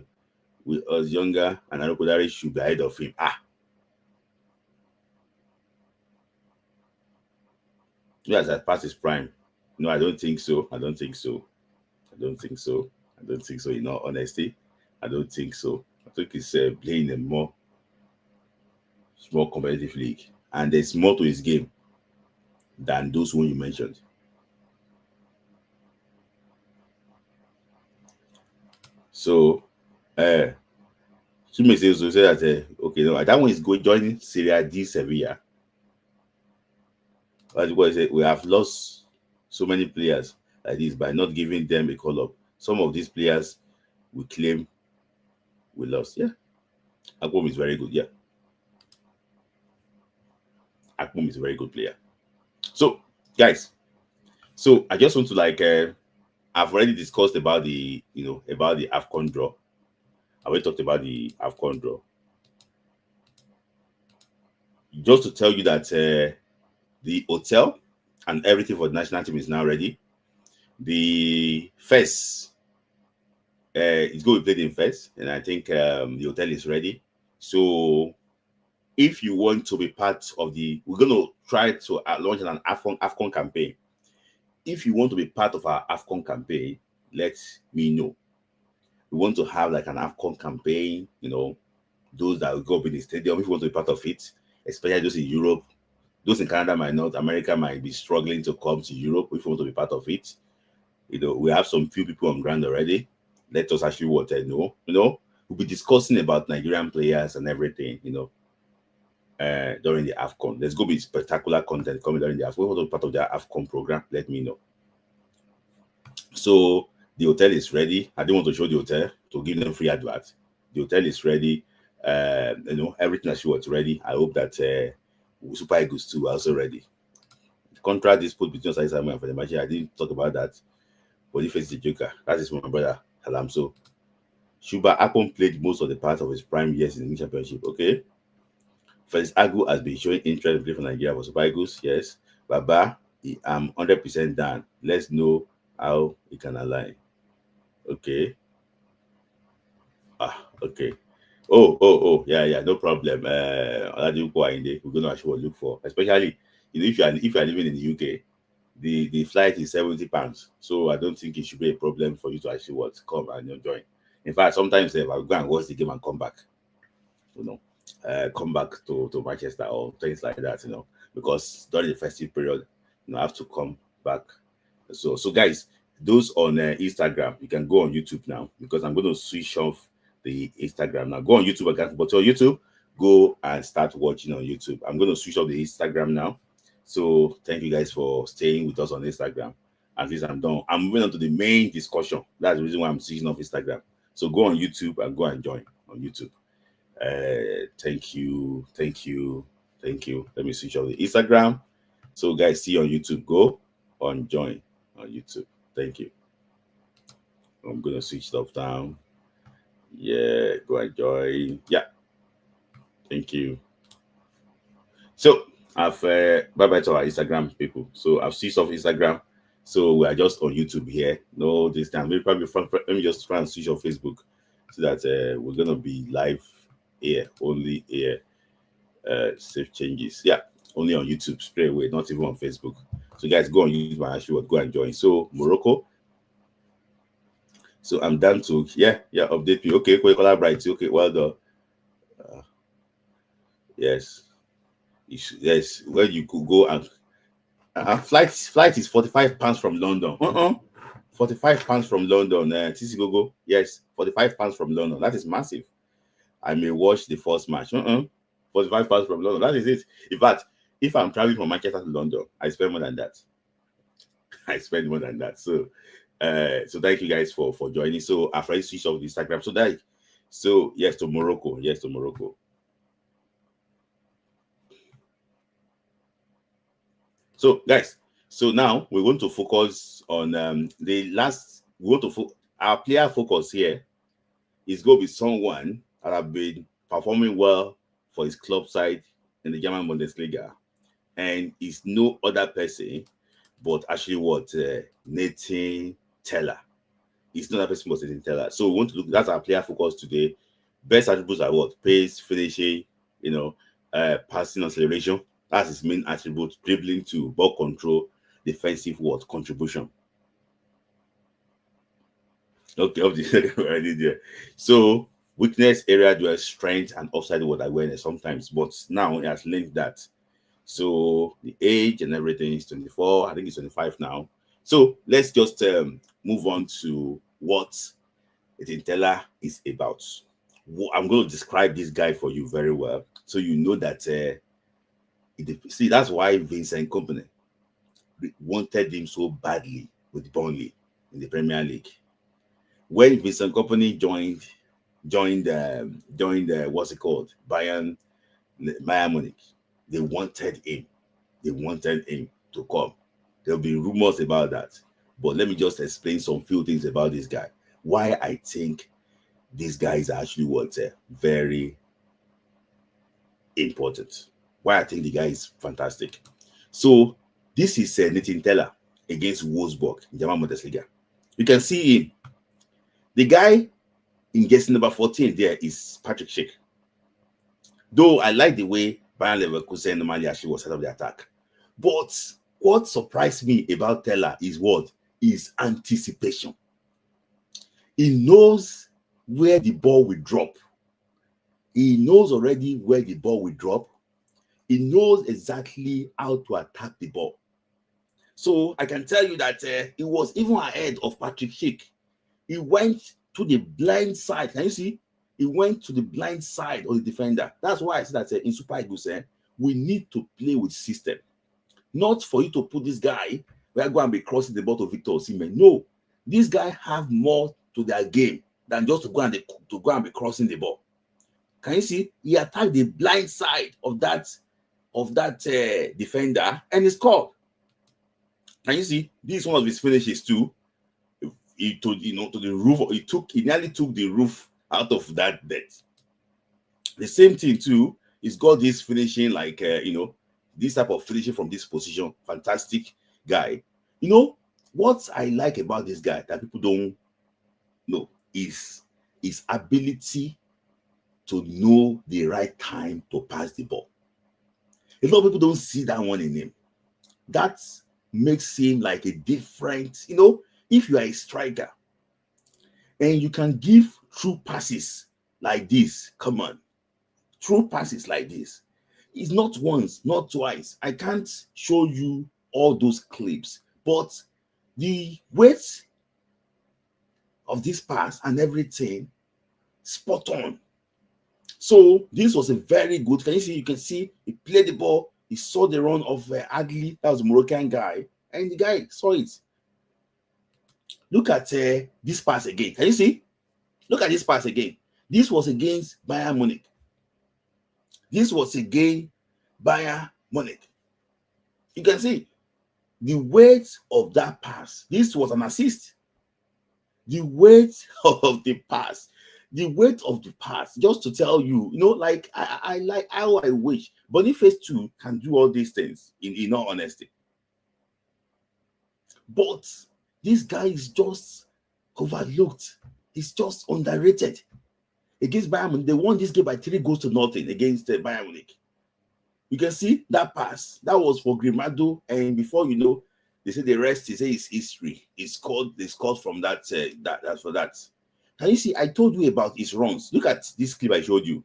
us younger and Arokodare should be ahead of him. Yes, I passed his prime. No, I don't think so. In all honesty, I don't think so. I think he's playing a more competitive league, and there's more to his game than those who you mentioned. So, Sume says that okay, no, that one is going joining Serie D Sevilla. That's what I said. We have lost so many players like this by not giving them a call up. Some of these players we claim we lost. Yeah, Akpom is very good. Yeah, Akpom is a very good player. So, guys, so I just want to I've already discussed about the AFCON draw. I already talked about the AFCON draw. Just to tell you that the hotel and everything for the national team is now ready. The first it's going to be played in first, and I think the hotel is ready. So if you want to be part of we're going to try to launch an AFCON campaign. If you want to be part of our AFCON campaign, let me know. We want to have like an AFCON campaign, those that will go up in the stadium. If you want to be part of it, especially those in Europe, those in Canada might not, America might be struggling to come to Europe. If you want to be part of it, we have some few people on ground already. Let us actually know. we'll be discussing about Nigerian players and everything, during the AFCON. There's going to be spectacular content coming during the AFCON. What part of the AFCON program? Let me know. So the hotel is ready. I don't want to show the hotel to give them free advert. The hotel is ready. Everything that she was ready. I hope that Super Eagles too are also ready. The contract is put between Osai Samuel and for the match. I didn't talk about that. But if it's the Joker, that is my brother Halamso. Shuba Akon played most of the part of his prime years in the championship. Okay. Felix Agu has been showing interest in playing for Nigeria for Super Eagles. Yes. Baba, I'm 100% done. Let's know how he can align. Okay. Okay. Yeah, no problem. We're gonna actually look for, especially if you are living in the UK, the flight is £70. So I don't think it should be a problem for you to actually come and join. In fact, sometimes I'll go and watch the game and come back. Come back to Manchester or things like that, because during the festive period, I have to come back. So guys, those on Instagram, you can go on YouTube now, because I'm going to switch off the Instagram now. Go on YouTube again, but on YouTube, go and start watching on YouTube. I'm going to switch off the Instagram now. So thank you guys for staying with us on Instagram. At least I'm done. I'm moving on to the main discussion. That's the reason why I'm switching off Instagram. So go on YouTube and go and join on YouTube. Thank you. Let me switch off the Instagram. So guys, see you on YouTube. Go on join on YouTube. Thank you. I'm gonna switch stuff down. Yeah, go and join. Yeah. Thank you. So I've bye-bye to our Instagram people. So I've switched off Instagram. So we are just on YouTube here. No, this time maybe probably let me just try and switch off Facebook so that we're gonna be live here, only here. Save changes. Yeah, only on YouTube straight away, not even on Facebook. So guys, go on YouTube and actually go and join. So Morocco. So I'm done to update me. Okay, collaborate. Okay, well done. Yes. Yes, where you could go and flight is £45 from London. 45 pounds from London. TC Gogo. Yes, 45 pounds from London. That is massive. I may watch the first match. 45 pounds from London. That is it. In fact, if I'm traveling from Manchester to London, I spend more than that. So thank you guys for joining. So I've already switched off the Instagram. So yes to Morocco. Yes to Morocco. So guys, so now we want to focus on our player focus here is going to be someone that have been performing well for his club side in the German Bundesliga, and is no other person but actually Nathan Tella. It's not that person but Nathan Tella. So we want to look. That's our player focus today. Best attributes are pace, finishing, passing, acceleration. That's his main attribute. Dribbling to ball control, defensive contribution. Okay, already there. So weakness area, there strength and offside awareness sometimes, but now he has linked that. So the age and everything is 24. I think it's 25 now. So let's just move on to what Tella is about. I'm going to describe this guy for you very well, so you know that. See, that's why Vincent Kompany wanted him so badly with Burnley in the Premier League. When Vincent Kompany joined what's it called, Bayern Munich, they wanted him to come. There'll be rumors about that, but let me just explain some few things about this guy. Why I think this guy is actually very important. Why I think the guy is fantastic. So this is Nathan Tella against Wolfsburg in German Bundesliga. You can see him. The guy in guessing number 14 there is Patrick Schick. Though I like the way Bayern Leverkusen normally actually was set up the attack. But what surprised me about Tella is is anticipation. He knows where the ball will drop. He knows already where the ball will drop. He knows exactly how to attack the ball. So I can tell you that he was even ahead of Patrick Schick. He went to the blind side. Can you see? He went to the blind side of the defender. That's why I said that in Super Eagles, we need to play with system. Not for you to put this guy where go and be crossing the ball to Victor Osimhen. No, this guy have more to their game than just to go and be crossing the ball. Can you see? He attacked the blind side of that defender and he scored. Can you see? This is one of his finishes too. He to the roof. He nearly took the roof out of that net. The same thing too. He's got this finishing like this type of finishing from this position. Fantastic guy. You know what I like about this guy that people don't know is his ability to know the right time to pass the ball. A lot of people don't see that one in him. That makes him like a different, if you are a striker and you can give true passes like this, come on, true passes like this. It's not once, not twice. I can't show you all those clips, but the weight of this pass and everything, spot on. So this was a very good. You can see he played the ball. He saw the run of Adli, that was a Moroccan guy, and the guy saw it. Look at this pass again. Can you see? Look at this pass again. This was against Bayern Munich. This was against Bayern Munich. You can see the weight of that pass. This was an assist. The weight of the pass. The weight of the pass, just to tell you, like I like how I wish Boniface too can do all these things in all honesty. But this guy is just overlooked. He's just underrated. Against Bayern Munich, they won this game by 3-0 against Bayern Munich. You can see that pass. That was for Grimado, and before you know, they say the rest is history. They scored from that. That's for that. Can you see? I told you about his runs. Look at this clip I showed you.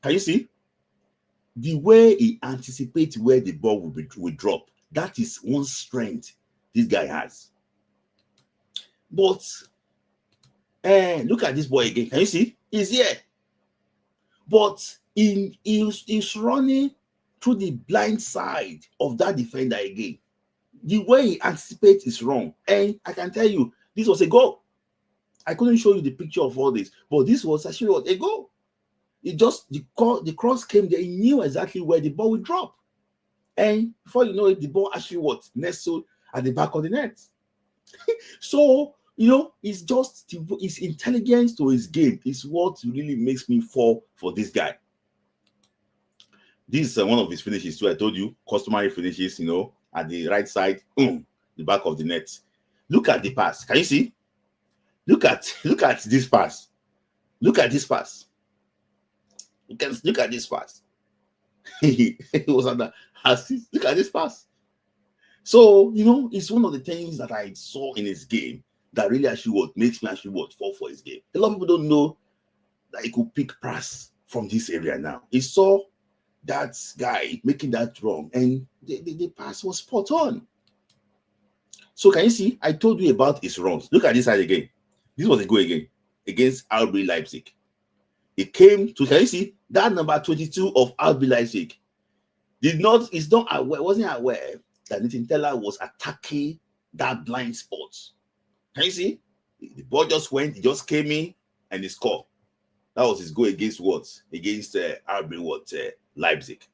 Can you see? The way he anticipates where the ball will drop. That is one strength this guy has. But look at this boy again. Can you see? He's here. But he's running through the blind side of that defender again. The way he anticipates is wrong. And I can tell you, this was a goal. I couldn't show you the picture of all this, but this was actually a goal. It just the cross came there. He knew exactly where the ball would drop, and before you know it, the ball actually nestled at the back of the net. So it's just his intelligence to his game is what really makes me fall for this guy. This is one of his finishes too. I told you, customary finishes. At the right side, the back of the net. Look at the pass. Can you see? Look at this pass. Look at this pass. You can look at this pass. It was under assist. Look at this pass. So it's one of the things that I saw in his game that really actually makes me fall for his game. A lot of people don't know that he could pick pass from this area now. He saw that guy making that wrong, and the pass was spot on. So can you see? I told you about his runs. Look at this side again. This was a goal again against RB Leipzig. It came to, can you see that number 22 of RB Leipzig? Wasn't aware that Tella was attacking that blind spot. Can you see? The ball just went, it just came in, and he scored. That was his goal against what? Against RB Leipzig.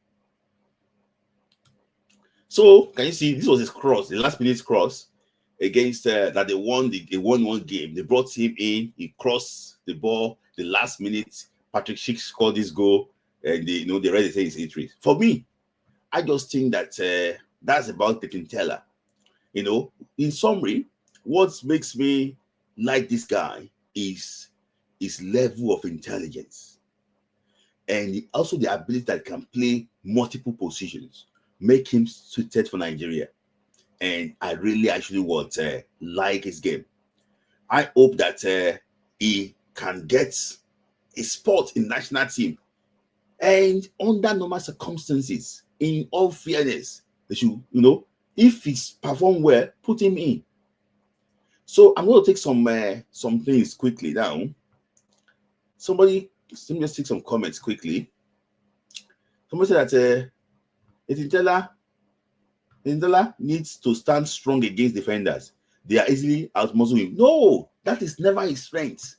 So can you see? This was his cross, the last minute's cross. Against that they won one game. They brought him in. He crossed the ball the last minute. Patrick Schick scored this goal, and the rest say his entries. For me, I just think that that's about Tella. In summary, what makes me like this guy is his level of intelligence, and also the ability that can play multiple positions, make him suited for Nigeria. And I really actually like his game. I hope that he can get a spot in national team. And under normal circumstances, in all fairness, they should, if he's performed well, put him in. So I'm going to take some things quickly down. Somebody, let me just take some comments quickly. Somebody said that Tella needs to stand strong against defenders. They are easily outmuscle him. No, that is never his strength.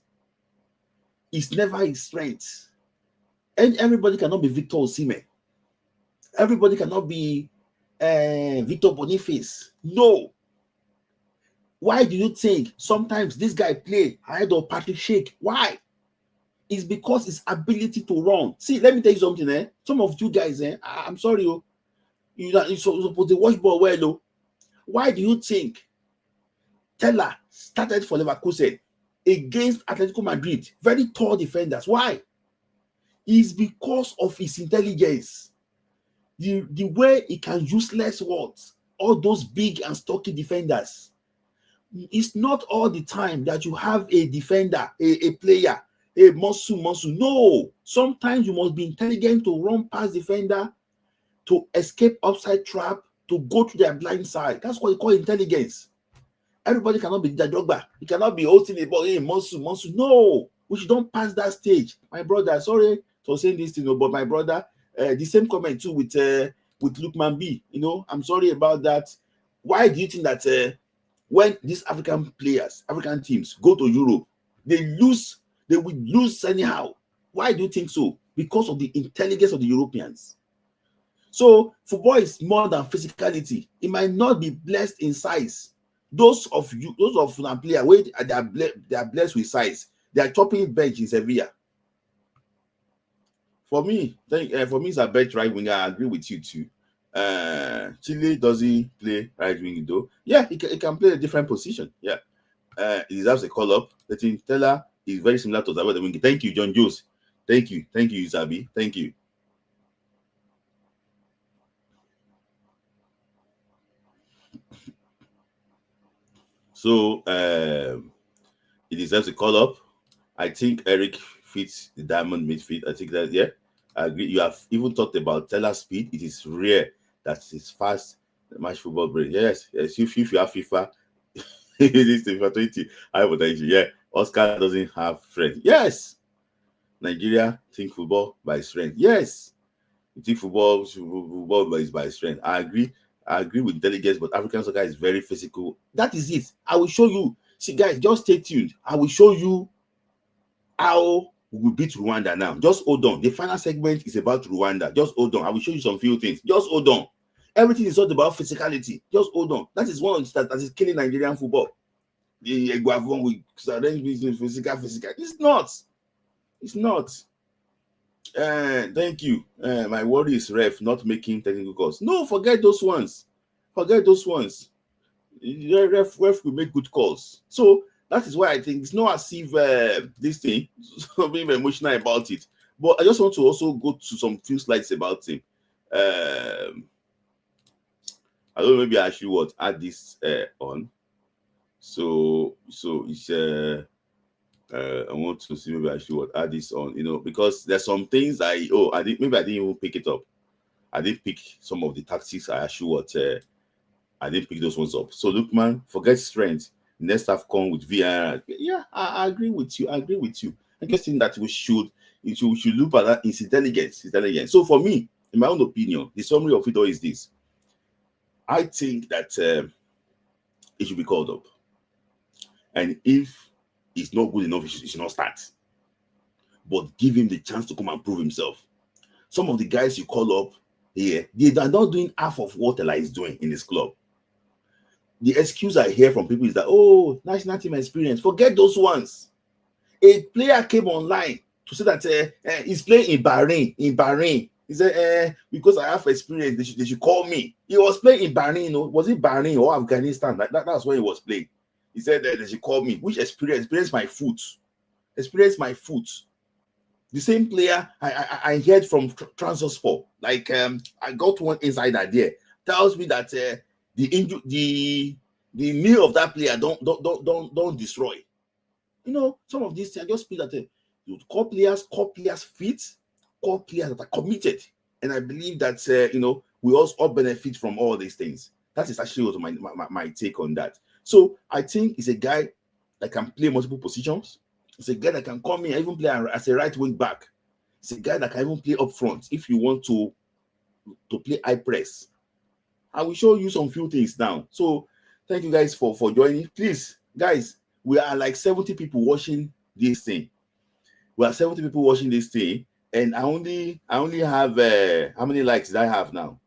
It's never his strength. And everybody cannot be Victor Osimhen. Everybody cannot be Victor Boniface. No. Why do you think sometimes this guy play ahead of Patrick Schick? Why? It's because his ability to run. See, let me tell you something. Some of you guys, I'm sorry, you're supposed to watch ball well. Why do you think Tella started for Leverkusen against Atletico Madrid? Very tall defenders. Why? It's because of his intelligence. The way he can useless words, all those big and stocky defenders. It's not all the time that you have a defender, a player, a muscle. No, sometimes you must be intelligent to run past defender, to escape upside trap, to go to their blind side. That's what you call intelligence. Everybody cannot be the Drogba. You cannot be hosting a ball, hey, muscle. No, we should don't pass that stage. My brother, sorry for saying this thing, but my brother, the same comment too with Lukman B. I'm sorry about that. Why do you think that when these African players, African teams go to Europe, they will lose anyhow? Why do you think so? Because of the intelligence of the Europeans. So football is more than physicality. It might not be blessed in size. Those of the player where they are blessed with size, they are chopping bench in Sevilla. For me, it's a bench right winger. I agree with you too. Chile doesn't play right wing though. Yeah, he can play a different position. Yeah, he deserves a call up. The thing Tella is very similar to the wing. Thank you, John Jones. Thank you, Isabi. Thank you. So he deserves a call up. I think Eric fits the diamond midfield. I think that, yeah, I agree. You have even talked about Tella's speed. It is rare that it's fast match football brain. Yes. If you have FIFA, it is FIFA 20 high potential. Yeah, Oscar doesn't have strength. Yes, Nigeria think football by strength. Yes, you think football is by strength. I agree with delegates, but African soccer is very physical. That is it. I will show you. See, guys, just stay tuned. I will show you how we will beat Rwanda now. Just hold on. The final segment is about Rwanda. Just hold on. I will show you some few things. Just hold on. Everything is not about physicality. Just hold on. That is one that is killing Nigerian football. The Eguavon with physical. It's not. It's not. Thank you. My worry is ref not making technical calls. No, forget those ones. Ref will make good calls. So that is why I think it's not as if this thing, I'm being emotional about it. But I just want to also go to some few slides about him. I don't know, maybe I should add this on. So it's I want to see, maybe I should add this on, because there's some things I didn't even pick it up. I didn't pick some of the tactics. I didn't pick those ones up. So look, man, forget strength. Next AFCON with VR. Yeah, I agree with you. I just think that we should look at that. It's intelligence. So for me, in my own opinion, the summary of it all is this. I think that it should be called up. And if it's not good enough, it should not start. But give him the chance to come and prove himself. Some of the guys you call up here, they are not doing half of what Tella is doing in this club. The excuse I hear from people is that, national team experience. Forget those ones. A player came online to say that he's playing in Bahrain. He said, because I have experience, they should call me. He was playing in Bahrain, was it Bahrain or Afghanistan? That's where he was playing. He said that they should call me. Which experience? Experience my foot. The same player I heard from Transport. Like I got one insider there. Tells me that the knee of that player don't destroy. Some of these things I just feel that you call players fit, call players that are committed, and I believe that we also all benefit from all these things. That is actually also my take on that. So I think he's a guy that can play multiple positions. It's a guy that can come in and even play as a right wing back. It's a guy that can even play up front if you want to play high press. I will show you some few things now. So thank you guys for joining. Please, guys, we are like 70 people watching this thing. We are 70 people watching this thing, and I only have how many likes did I have now?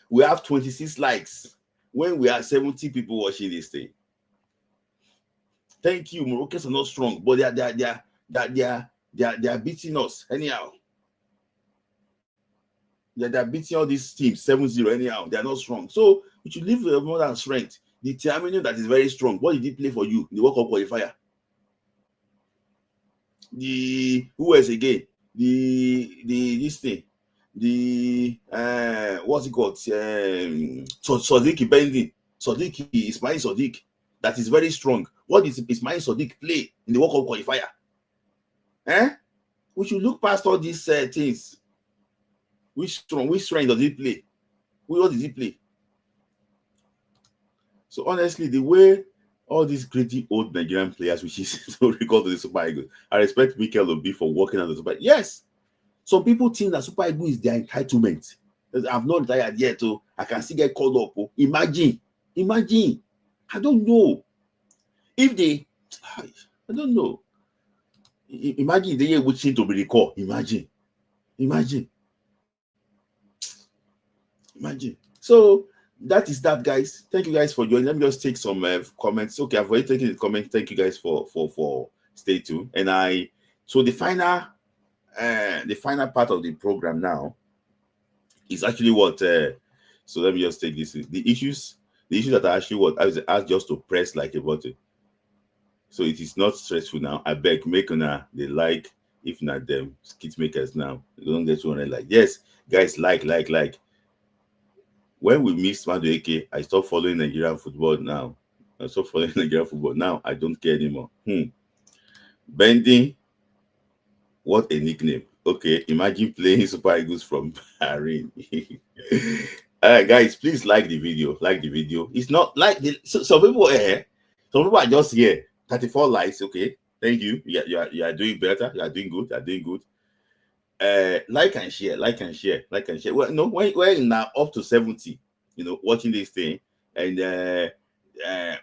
We have 26 likes when we are 70 people watching this thing. Thank you. Moroccans are not strong, but they are beating us anyhow. They're beating all these teams 7-0 anyhow. They are not strong. So we should leave more than strength. The Tiamino that is very strong. What did he play for you in the World Cup qualifier? Who else again? This thing. What's it called? Sadiq Bending. Sadiq Ismail Sadiq. That is very strong. What did Ismail Sadiq play in the World Cup qualifier? We should look past all these things. Which strength does he play? What did he play? So honestly, the way all these gritty old Nigerian players, which is to record to the Super Eagles, I respect Mikel Obi for working on the Super. Yes, some people think that Super Eagles is their entitlement. I've not retired yet, so I can still get called up. Oh. Imagine. I don't know if they. I don't know. Imagine they are wishing to be recalled. Imagine. So that is that, guys. Thank you guys for joining. Let me just take some comments. Okay, I've already taken the comments. Thank you guys for stay tuned. And so the final part of the program now is actually what. So let me just take this. The issues that are actually what I was asked just to press like a button. So it is not stressful now. I beg, make the like. If not them, skit makers now. You don't get 200 like. Yes, guys, like. When we missed Madueke, I stopped following Nigerian football now. I don't care anymore. Bending, what a nickname. Okay, imagine playing Super Eagles from Bahrain. Guys, please like the video. It's not like some people are just here. 34 likes. Okay, thank you. You are doing better. You are doing good. Like and share. Well, no, we're now up to 70, watching this thing, and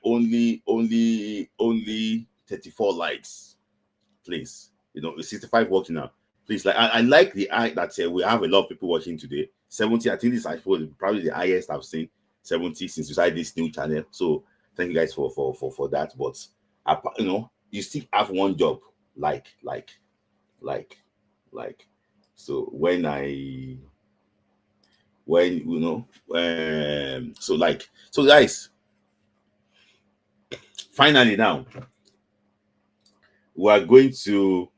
only 34 likes. Please, 65 watching now. Please, like I like the eye that we have a lot of people watching today. 70, I think this is probably the highest I've seen. 70 since we started this new channel. So thank you guys for that. But you still have one job, like. So so guys, finally now we are going to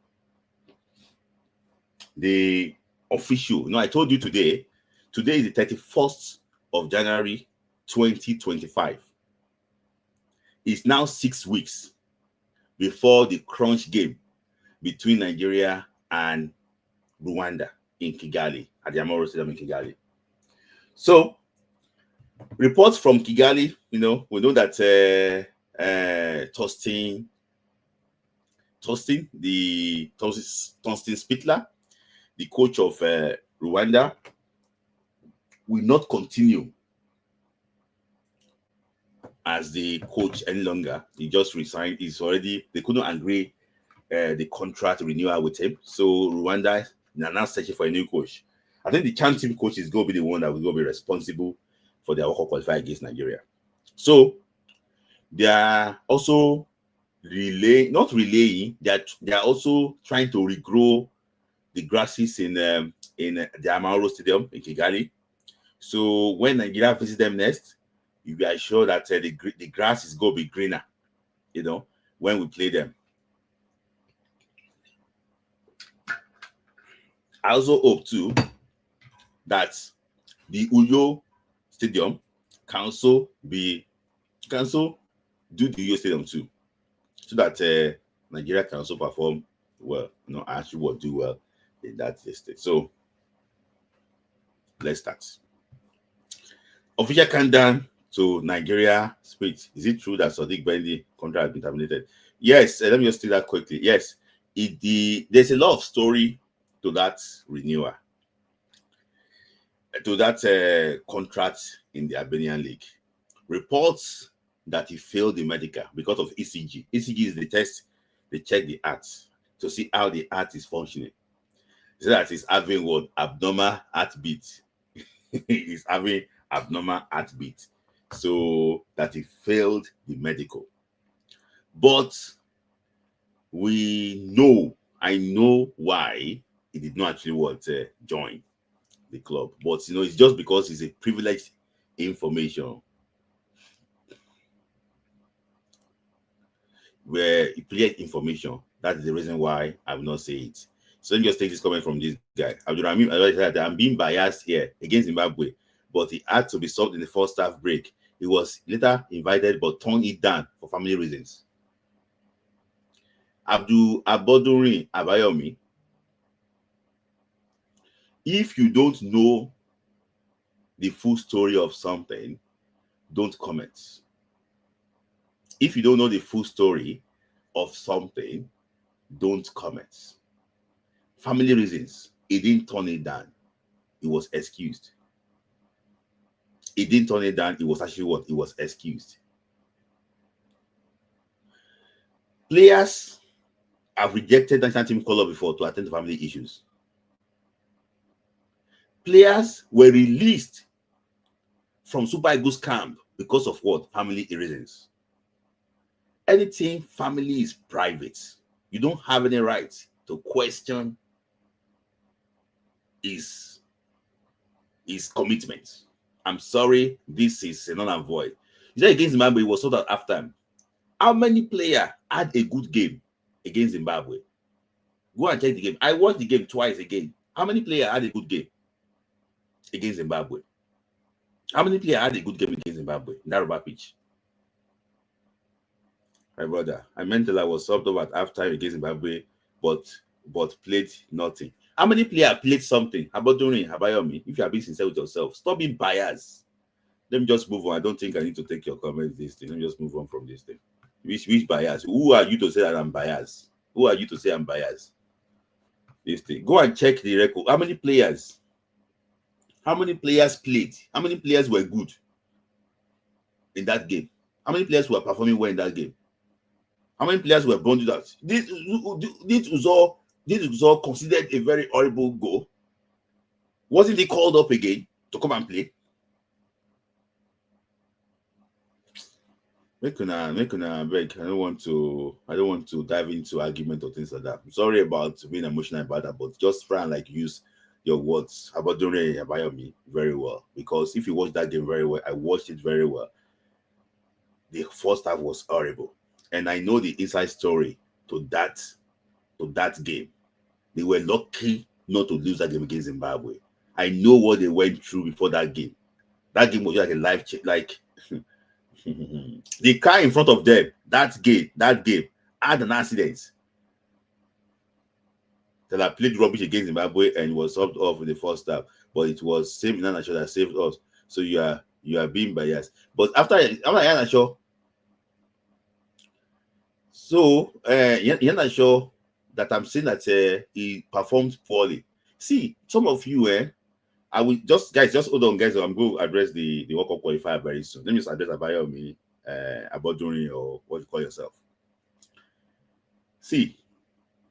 the official. I told you today is the 31st of January 2025. It's now 6 weeks before the crunch game between Nigeria and Rwanda in Kigali, at the Amahoro Stadium in Kigali. So, reports from Kigali, we know that Torsten Spittler, the coach of Rwanda, will not continue as the coach any longer. He just resigned. They couldn't agree the contract renewal with him. So Rwanda is now searching for a new coach. I think the CHAN team coach is going to be the one that will go be responsible for their World Cup qualifier against Nigeria. So they are also not relaying. They are also trying to regrow the grasses in the Amahoro Stadium in Kigali. So when Nigeria visits them next, you are sure that the grass is going to be greener. When we play them. I also hope too that the Uyo Stadium can also do the Uyo Stadium too, so that Nigeria can also perform well. Actually will do well in that state. So let's start. Official countdown to Nigeria split. Is it true that Sadiq Bendy contract has been terminated? Yes, let me just do that quickly. Yes, there's a lot of story to that renewal, to that contract in the Albanian league. Reports that he failed the medical because of ECG. ECG is the test they check the heart to see how the heart is functioning. So that he's having what? Abnormal heartbeat. He's having abnormal heartbeat. So that he failed the medical. But I know why he did not actually want to join the club. But it's just because it's a privileged information where he played information. That is the reason why I will not say it. So let me just take this comment from this guy. I'm being biased here against Zimbabwe, but he had to be solved in the first half break. He was later invited but turned it down for family reasons. Abdul Abodurin Abayomi, if you don't know the full story of something, don't comment. If you don't know the full story of something, don't comment. Family reasons. He didn't turn it down. He was excused. He didn't turn it down. It was actually what? He was excused. Players have rejected national team call-up before to attend to family issues. Players were released from Super Eagles camp because of what? Family reasons. Anything family is private. You don't have any right to question his commitment. I'm sorry, this is a null and void. You said against Zimbabwe, it was sold out after. How many players had a good game against Zimbabwe? Go and check the game. I watched the game twice again. How many players had a good game against Zimbabwe? How many players had a good game against Zimbabwe in that rubber pitch? My brother, I meant Tella was subbed over at halftime against Zimbabwe, but played nothing. How many players played something? How about doing Abayomi? If you are being sincere with yourself, stop being biased. Let me just move on. I don't think I need to take your comments this thing. Let me just move on from this thing. Which bias? Who are you to say that I'm biased? Who are you to say I'm biased? This thing. Go and check the record. How many players? How many players played? How many players were good in that game? How many players were performing well in that game? How many players were bonded out? This was all considered a very horrible goal. Wasn't he called up again to come and play? Make una beg. I don't want to dive into argument or things like that. I'm sorry about being emotional about that, but just try and use your words about doing Abayomi very well. Because if you watch that game very well, I watched it very well. The first half was horrible. And I know the inside story to that game. They were lucky not to lose that game against Zimbabwe. I know what they went through before that game. That game was like a life check. The car in front of them, that game had an accident. Tella played rubbish against Zimbabwe and was subbed off in the first half. But it was same Iheanacho that saved us. So you are being biased. But after Iheanacho, so Iheanacho, that I'm saying that he performed poorly. See, some of you, I will just hold on, guys. I'm going to address the World Cup qualifier very soon. Let me just address Abayomi, about doing or what you call yourself. See,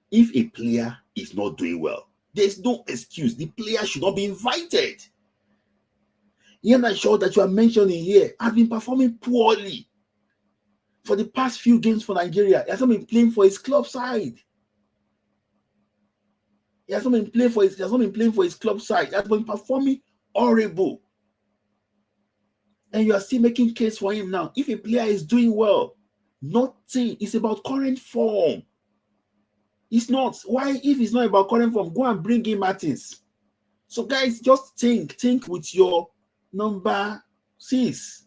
if a player is not doing well, there's no excuse. The player should not be invited. Iheanacho that you are mentioning here has been performing poorly for the past few games for Nigeria. He has not been playing for his club side. He has not been playing for his club side. He has been performing horrible. And you are still making case for him now. If a player is doing well, nothing. It's about current form. It's not. Why, if it's not about current form, go and bring in Martins. So guys, just think with your number 6.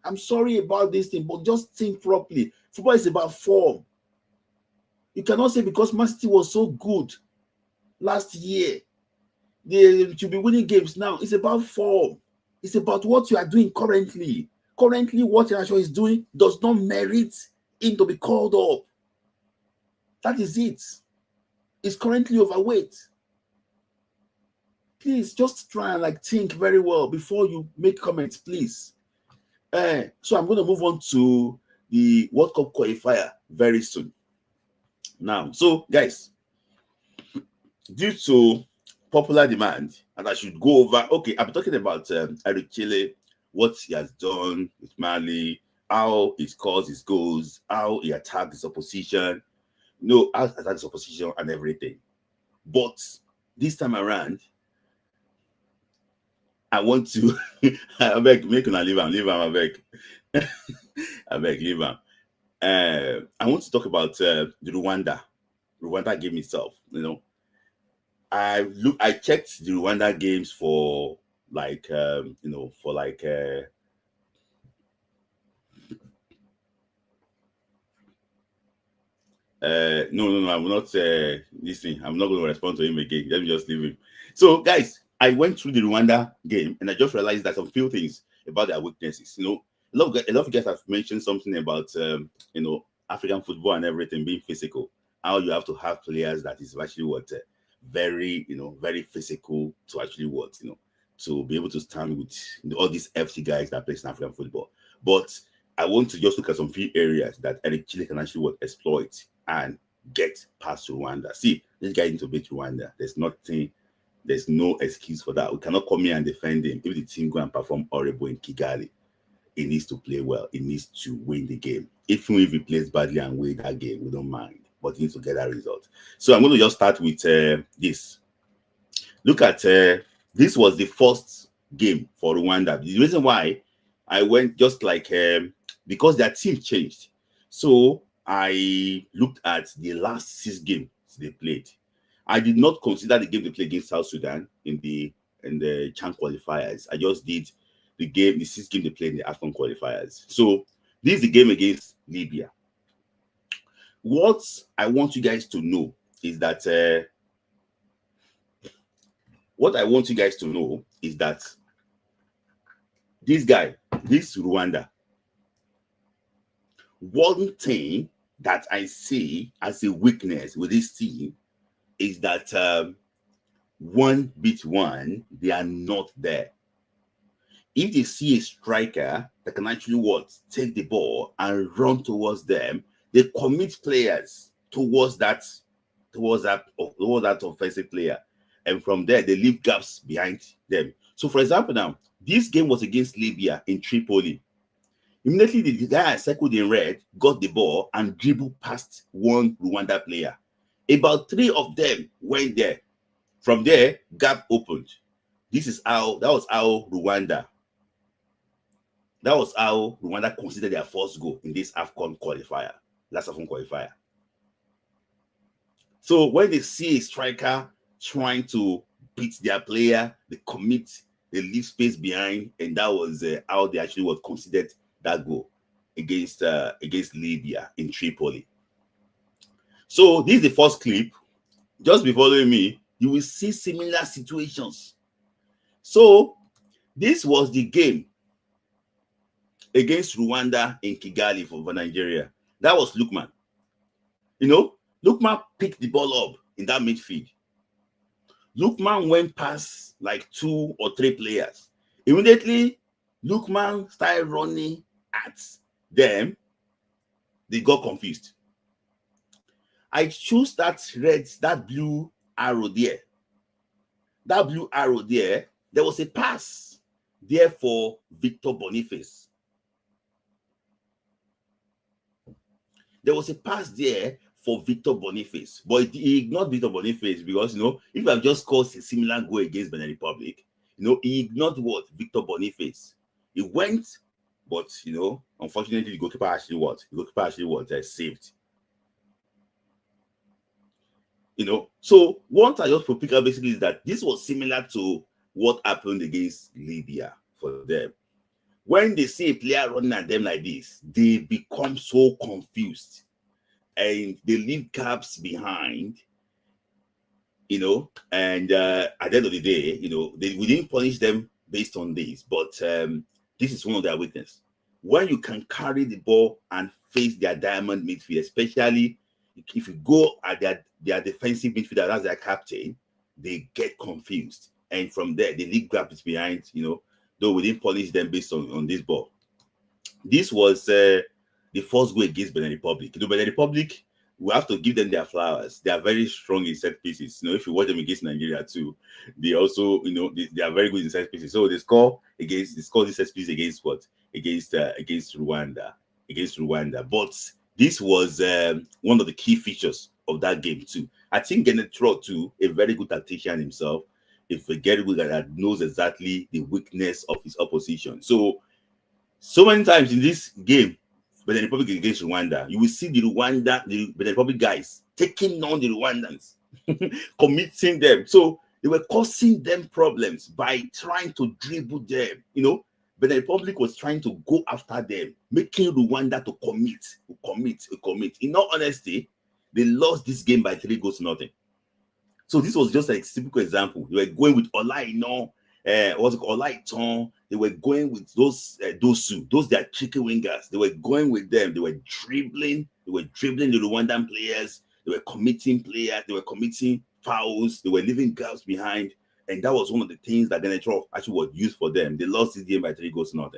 I'm sorry about this thing, but just think properly. Football is about form. You cannot say because Man City was so good last year, they should be winning games now. It's about form. It's about what you are doing currently. Currently, what Iheanacho is doing does not merit him to be called up. That is it. He's currently overweight. Please just try and like think very well before you make comments, please. So I'm going to move on to the World Cup qualifier very soon. Now, so guys, due to popular demand, and I should go over. Okay, I'm talking about Eric Chile, what he has done with Mali, how he scores his goals, how he attacks his opposition, how he attacks his opposition and everything. But this time around, I want to I beg, make him leave him, I beg. I beg, leave him. I want to talk about the Rwanda game itself. I checked the Rwanda games for like no, I'm not listening. I'm not going to respond to him again. Let me just leave him. So, guys, I went through the Rwanda game and I just realized that some few things about their weaknesses. A lot of guys have mentioned something about African football and everything being physical. How you have to have players that is actually very very physical to actually to be able to stand with all these FC guys that play in African football. But I want to just look at some few areas that Eric Chile can actually exploit and get past Rwanda. See, this guy need to beat Rwanda. There's no excuse for that. We cannot come here and defend him. If the team go and perform horrible in Kigali, he needs to play well. He needs to win the game. Even if he plays badly and win that game, we don't mind. But he needs to get that result. So I'm going to just start with this. Look at this was the first game for Rwanda. The reason why I went just like because their team changed. So I looked at the last 6 games they played. I did not consider the game they played against South Sudan in the CHAN qualifiers. I just did the 6 games they played in the AFCON qualifiers. So this is the game against Libya. What I want you guys to know is that this Rwanda, one thing that I see as a weakness with this team is that 1v1, they are not there. If they see a striker that can actually take the ball and run towards them, they commit players towards that offensive player, and from there they leave gaps behind them. So, for example, now this game was against Libya in Tripoli. Immediately, the guy circled in red got the ball and dribbled past one Rwanda player. About 3 of them went there. From there, gap opened. That was how Rwanda considered their first goal in this AFCON qualifier, last AFCON qualifier. So when they see a striker trying to beat their player, they leave space behind, and that was how they actually considered that goal against Libya in Tripoli. So this is the first clip. Just be following me. You will see similar situations. So this was the game against Rwanda in Kigali for Nigeria. That was Lookman. Lookman picked the ball up in that midfield. Lookman went past like 2 or 3 players. Immediately, Lookman started running at them. They got confused. I chose that blue arrow there. That blue arrow there, there was a pass there for Victor Boniface. There was a pass there for Victor Boniface, but he ignored Victor Boniface because, if I just caused a similar goal against Benin Republic, he ignored Victor Boniface. He went, but, unfortunately, the goalkeeper actually saved. So what I just pick up basically is that this was similar to what happened against Libya for them. When they see a player running at them like this, they become so confused and they leave gaps behind, and at the end of the day, we didn't punish them based on this, but this is one of their weaknesses. When you can carry the ball and face their diamond midfield, especially if you go at their defensive midfielder, that's their captain, they get confused. And from there, the league grab is behind, though we didn't polish them based on this ball. This was the first goal against Benin Republic. Benin Republic, we have to give them their flowers. They are very strong in set pieces. If you watch them against Nigeria too, they also, they are very good in set pieces. So they score this set piece against what? Against Rwanda. But this was one of the key features of that game too. I think Genetro too, a very good tactician himself, if a very good that knows exactly the weakness of his opposition. So many times in this game, Benin Republic against Rwanda, you will see the Benin Republic guys taking on the Rwandans, committing them. So they were causing them problems by trying to dribble them. Benin Republic was trying to go after them, making Rwanda to commit. In all honesty, they lost this game by 3-0. So this was just a typical example. They were going with Olaiton. Olaiton. They were going with those they are tricky wingers. They were going with them. They were dribbling the Rwandan players. They were committing players. They were committing fouls. They were leaving gaps behind. And that was one of the things that Genetro actually was used for them. They lost this game by 3-0.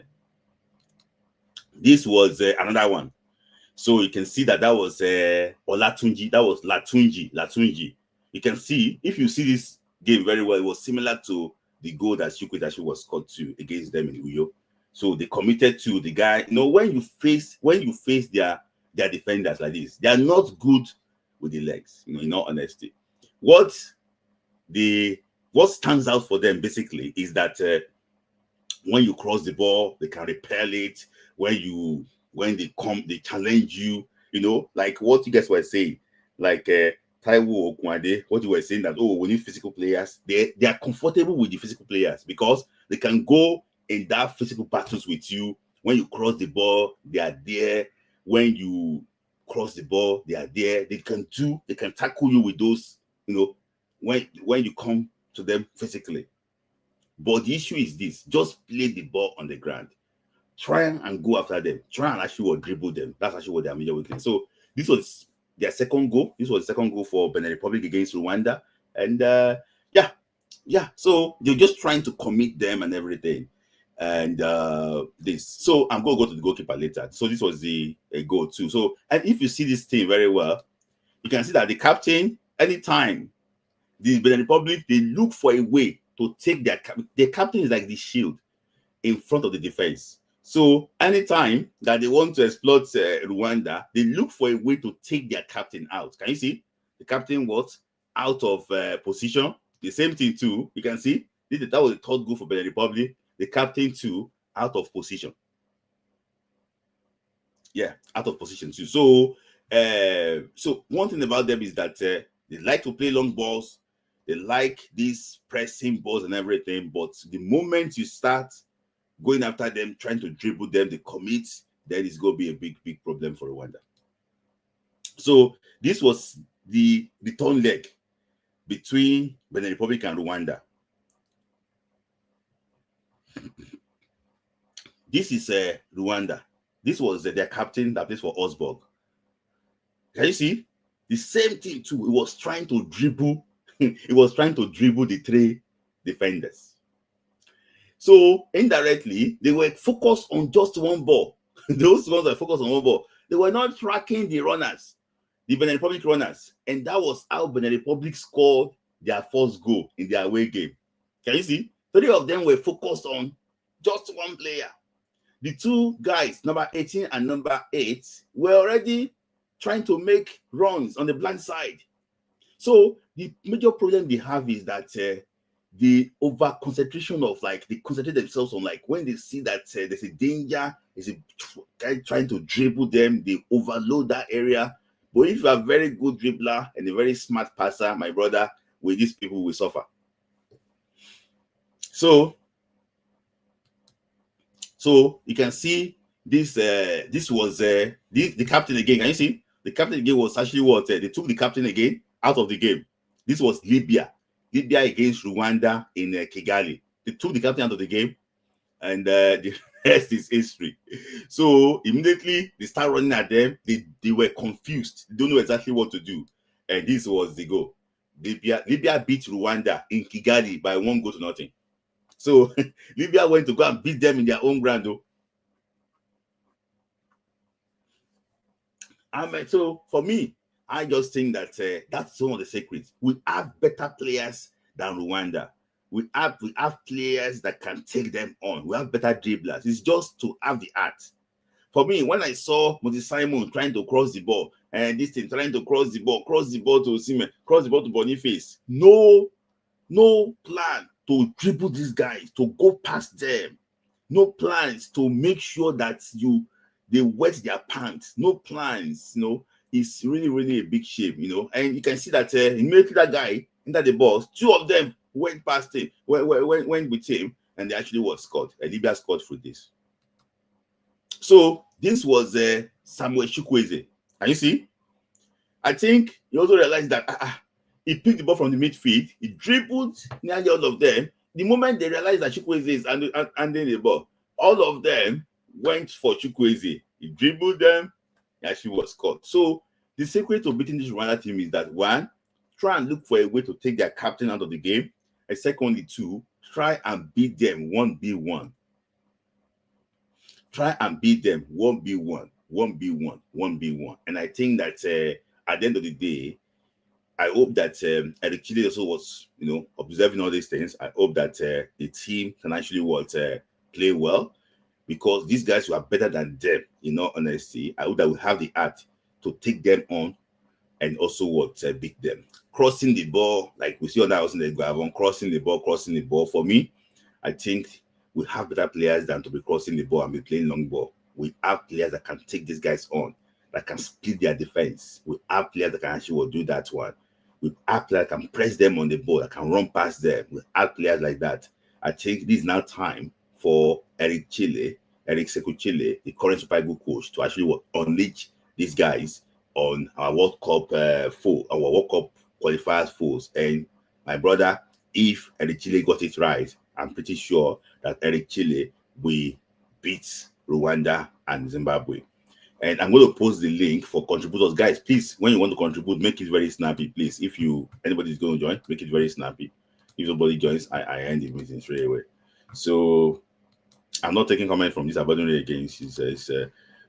This was another one. So you can see that was Olatunji. That was Latunji. You can see, if you see this game very well, it was similar to the goal that Chukwueze was scored to against them in Uyo. So they committed to the guy. When you face their defenders like this, they are not good with the legs. In all honesty, what stands out for them basically is that when you cross the ball, they can repel it. When they come, they challenge you. Like what you guys were saying, like Taiwo Okwade, what you were saying that, we need physical players. They are comfortable with the physical players because they can go in that physical battles with you. When you cross the ball, they are there. When you cross the ball, they are there. They can tackle you with those, when you come to them physically. But the issue is this: just play the ball on the ground. Try and go after them. Try and actually dribble them. That's actually what their major weakness. So this was their second goal. This was the second goal for Benin Republic against Rwanda. And so they're just trying to commit them and everything. And this. So I'm going to go to the goalkeeper later. So this was the goal too. So, and if you see this team very well, you can see that the captain, anytime the Benin Republic, they look for a way to take their captain is like the shield in front of the defense. So anytime that they want to exploit Rwanda, they look for a way to take their captain out. Can you see? The captain was out of position. The same thing too. You can see that was the third goal for Benin Republic. The captain too out of position. Yeah, out of position too. So, so one thing about them is that they like to play long balls. They like these pressing balls and everything. But the moment you start going after them, trying to dribble them, they commit, then it's going to be a big problem for Rwanda. So this was the return leg between Benin Republic and Rwanda. This is Rwanda. This was their captain that plays for Augsburg. Can you see? The same thing too. It was trying to dribble. It was trying to dribble the three defenders. So indirectly, they were focused on just one ball. Those ones were focused on one ball. They were not tracking the runners, the Benin Republic runners. And that was how Benin Republic scored their first goal in their away game. Can you see? 3 of them were focused on just one player. The 2 guys, number 18 and number 8, were already trying to make runs on the blind side. So the major problem they have is that the over concentration of they concentrate themselves on when they see that there's a danger, there's a guy trying to dribble them, they overload that area. But if you are a very good dribbler and a very smart passer, my brother, with these people will suffer. So you can see this. This was the captain again. Can you see? The captain again was actually what they took the captain again out of the game. This was Libya against Rwanda in Kigali. They took the captain out of the game, and rest is history. So immediately they start running at them. They were confused. They don't know exactly what to do. And this was the goal. Libya beat Rwanda in Kigali by 1-0. So Libya went to go and beat them in their own ground. Though. So for me, I just think that that's some of the secrets. We have better players than Rwanda. We have players that can take them on. We have better dribblers. It's just to have the art. For me, when I saw Simon trying to cross the ball, and this thing trying to cross the ball to Osimhen, cross the ball to Boniface, no plan to dribble these guys, to go past them, no plans to make sure that they wet their pants, no plans, it's really, really a big shame, and you can see that immediately that guy entered the box, two of them went past him, went with him, and they actually was scored. Libya scored through this. So this was Samuel Chukwueze. And you see, I think he also realized that he picked the ball from the midfield, he dribbled nearly all of them. The moment they realized that Chukwueze is handing the ball, all of them went for Chukwueze. He dribbled them, he actually was caught. So the secret to beating this Rwanda team is that, one, try and look for a way to take their captain out of the game. And secondly, two, try and beat them 1v1. Try and beat them 1v1, 1v1, 1v1. And I think that at the end of the day, I hope that Eric Chile also was, observing all these things. I hope that the team can actually play well, because these guys who are better than them, in all honesty. I hope that we have the art to take them on and also beat them. Crossing the ball, like we see on that house in the Gavon, crossing the ball. For me, I think we have better players than to be crossing the ball and be playing long ball. We have players that can take these guys on, that can split their defense. We have players that can actually do that one. We have players that can press them on the ball, that can run past them. We have players like that. I think this is now time for Eric Sekou Chile, the current Super Eagles coach, to actually unleash these guys on our World Cup our World Cup qualifiers foes. And my brother, if Eric Chile got it right, I'm pretty sure that Eric Chile will beat Rwanda and Zimbabwe. And I'm going to post the link for contributors. Guys, please, when you want to contribute, make it very snappy, please. If anybody is going to join, make it very snappy. If nobody joins, I end the meeting straight away. So I'm not taking comment from this abandoned again. She says,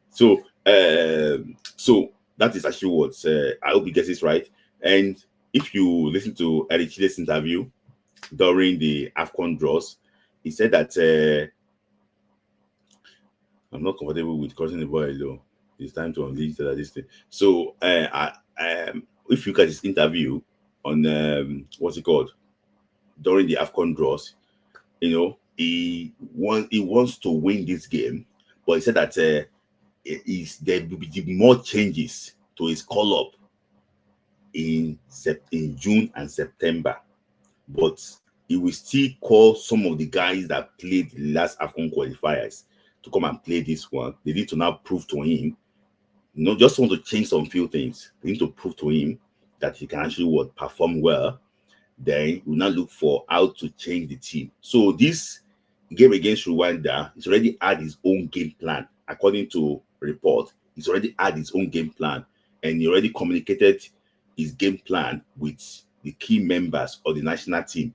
so that is actually what I hope he gets this right. And if you listen to Eric Chile's interview during the AFCON draws, he said that I'm not comfortable with crossing the ball alone. It's time to unleash this thing. So if you look at his interview on what's it called during the AFCON draws, he wants to win this game, but he said that there will be more changes to his call up in June and September, but he will still call some of the guys that played the last AFCON qualifiers to come and play this one. They need to now prove to him, just want to change some few things. They need to prove to him that he can actually perform well. Then we'll now look for how to change the team. So this game against Rwanda, he's already had his own game plan. According to report, he's already had his own game plan, and he already communicated his game plan with the key members of the national team.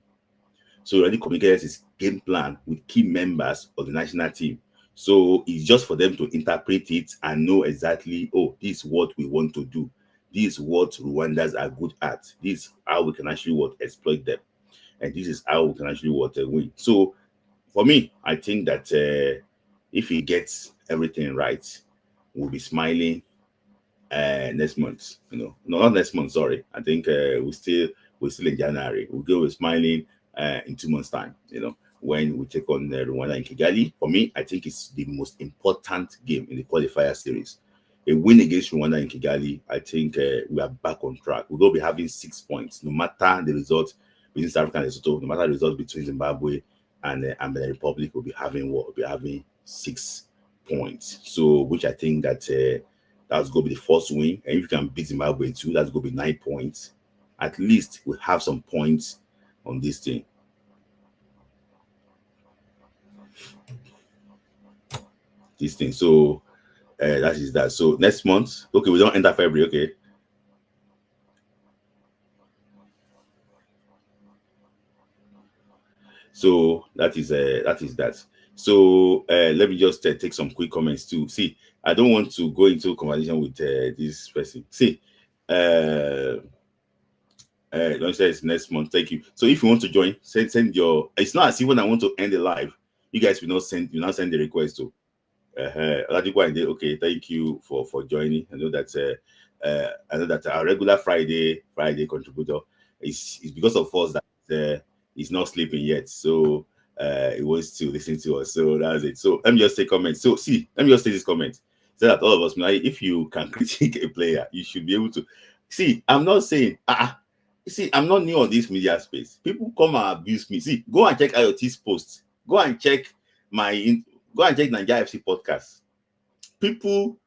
So he already communicated his game plan with key members of the national team. So it's just for them to interpret it and know exactly, this is what we want to do. This is what Rwandans are good at. This is how we can actually exploit them. And this is how we can actually win. So for me, I think that if he gets everything right, we'll be smiling next month. No, not next month, sorry. I think we're still in January. We'll go with smiling in 2 months' time, when we take on Rwanda in Kigali. For me, I think it's the most important game in the qualifier series. A win against Rwanda in Kigali, I think we are back on track. We're going to be having 6 points, no matter the result between South Africa and Lesotho, no matter the result between Zimbabwe and the Republic, we'll be having 6 points. So, which I think that that's going to be the first win. And if you can beat Zimbabwe too, that's going to be 9 points. At least we have some points on this thing. this thing. So that is that. So next month, okay, we don't enter February. Okay, so that is that. So let me just take some quick comments too. See, I don't want to go into conversation with this person. See, uh, don't say it's next month. Thank you. So if you want to join, send your. It's not as if when I want to end the live, you guys will not send. You not send the request to. Okay, thank you for joining. I know that our regular Friday contributor is because of us that he's not sleeping yet, so he wants to listen to us. So that's it. So let me just take comments. So see, let me just say this comment so that all of us, if you can critique a player, you should be able to see. I'm not saying see, I'm not new on this media space. People come and abuse me. See, go and check IoT's post. Go and check my Go and check Nigeria FC podcast. People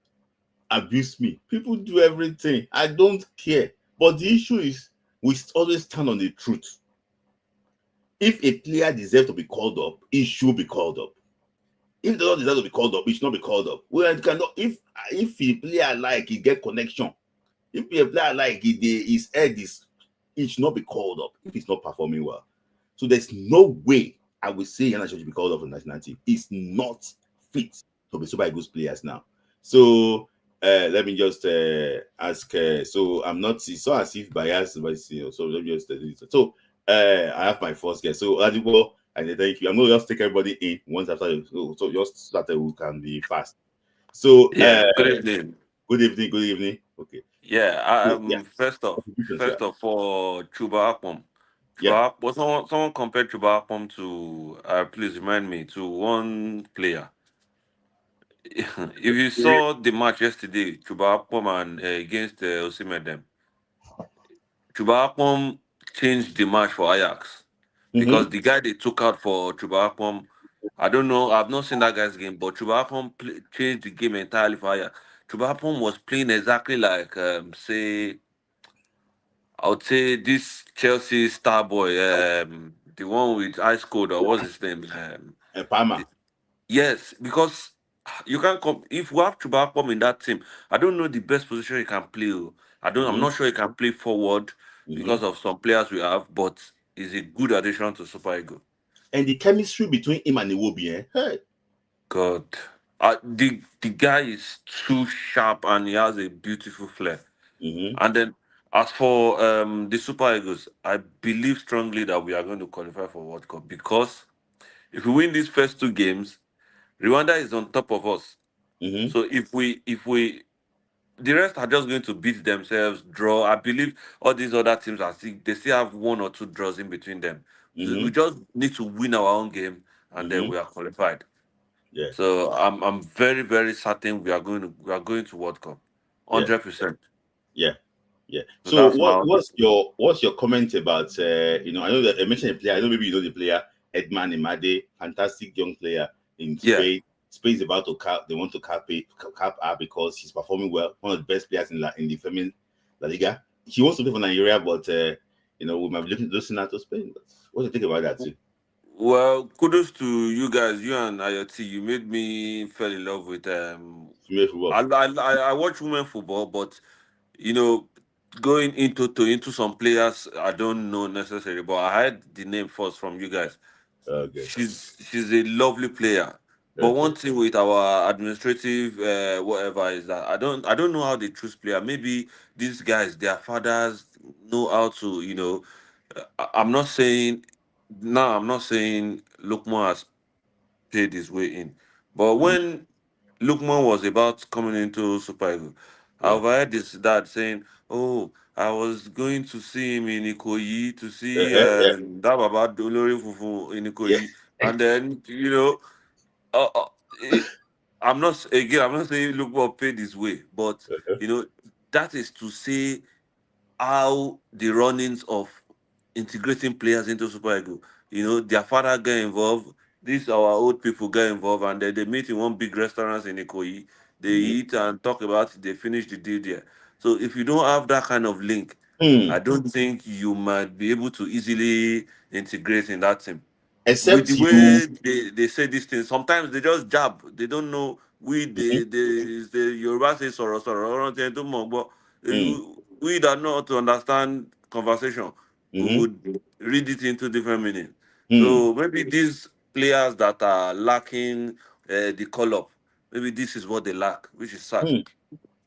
abuse me. People do everything. I don't care. But the issue is we always stand on the truth. If a player deserves to be called up, he should be called up. If they don't deserve to be called up, he should not be called up. Well, cannot if a player like he get connection, if a player like his head is, he should not be called up if he's not performing well. So there's no way I would say Yana should be called up for the national team. He's not fit to be Super Eagles players now. So let me just ask. So I'm not so as if biased, but so let me just so I have my first guest. So Adibo, and thank you. I'm going to just take everybody in once after. So just so that we can be fast. So Yeah, good evening. good evening. Good evening. Okay. Yeah, So, yeah. Contributions, yeah. first off for Chuba Akpom. Yeah. Was someone compared Chuba Akpom to please remind me to one player. If you saw the match yesterday, Chuba Akpom and against Osimhen them, Chuba Akpom changed the match for Ajax because Mm-hmm. the guy they took out for Chuba Akpom, I don't know, I've not seen that guy's game, but Chuba Akpom changed the game entirely for Ajax. Chuba Akpom was playing exactly like say I would say this Chelsea star boy, the one with ice cold or what's his name? And Palmer. Yes, because you can't come if we have Chubakpom in that team. I don't know the best position he can play. Oh. I'm Mm-hmm. not sure he can play forward Mm-hmm. because of some players we have, but he's a good addition to Super Eagle. And the chemistry between him and Iwobi, hey. God, the guy is too sharp and he has a beautiful flair. Mm-hmm. And then as for the Super Eagles, I believe strongly that we are going to qualify for World Cup because if we win these first two games, Rwanda is on top of us. Mm-hmm. So if we the rest are just going to beat themselves, draw. I believe all these other teams are still they still have one or two draws in between them. So we Mm-hmm. just need to win our own game and then Mm-hmm. we are qualified. Yeah. So I'm very, very certain we are going to World Cup. Yeah. 100%. Yeah. Yeah. So So that's my own. what's your comment about I know that I mentioned a player, I know maybe you know the player, Edman Imade, fantastic young player in Yeah. Spain. Spain is about to cap they want to cap her because she's performing well, one of the best players in the feminine La Liga. She wants to play for Nigeria, but we might be looking out to Spain. But what do you think about that too? Well, kudos to you guys, you and IoT. You made me fell in love with Female football. I watch women football, but you know, going into some players I don't know necessarily, but I heard the name first from you guys. Okay. She's a lovely player. But Okay. one thing with our administrative whatever is that I don't know how they choose player. Maybe these guys, their fathers know how to, I'm not saying I'm not saying Lukman has paid his way in. But Mhm. when Lukman was about coming into Super Eagles, I Yeah. overheard his dad saying, "Oh, I was going to see him in Ikoyi to see Yeah. that Baba Dolori Fufu in Yeah. Ikoyi," and then uh, uh, eh, I'm not saying Lukman paid his way, but you know that is to say how the runnings of integrating players into Super Eagles. Their father get involved. These our old people get involved, and then they meet in one big restaurant in Ikoyi. They Mhm. eat and talk about it. They finish the deal there. So if you don't have that kind of link, I Hmm. don't think you might be able to easily integrate in that team. With Except the you. way they say these things, sometimes they just jab. They don't know we the Yoruba say sorrow, but Mm. we that know how to understand conversation, we Mm-hmm. would read it into different meanings. Mm. So maybe these players that are lacking the call up, maybe this is what they lack, which is sad. Mm.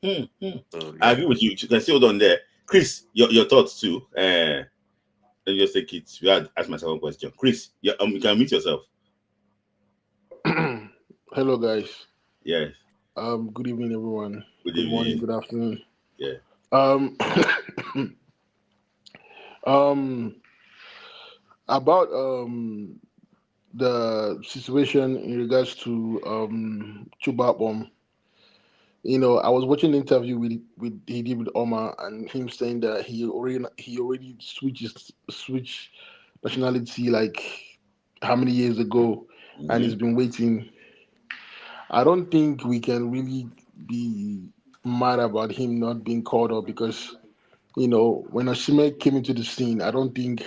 Mm. Mm. So I yeah. agree with you. You can see hold on there. Chris, your thoughts too. Let me just take it. We had ask myself one question. Chris, you can meet yourself. Hello, guys. Yes. Good evening, everyone. Good Good morning. evening. Good afternoon. Yeah. Um, um, about the situation in regards to Chubabom. I was watching an interview with he did with Omar, and him saying that he already switched nationality like how many years ago, and Mm-hmm. he's been waiting. I don't think we can really be mad about him not being called up because when Osimhen came into the scene, I don't think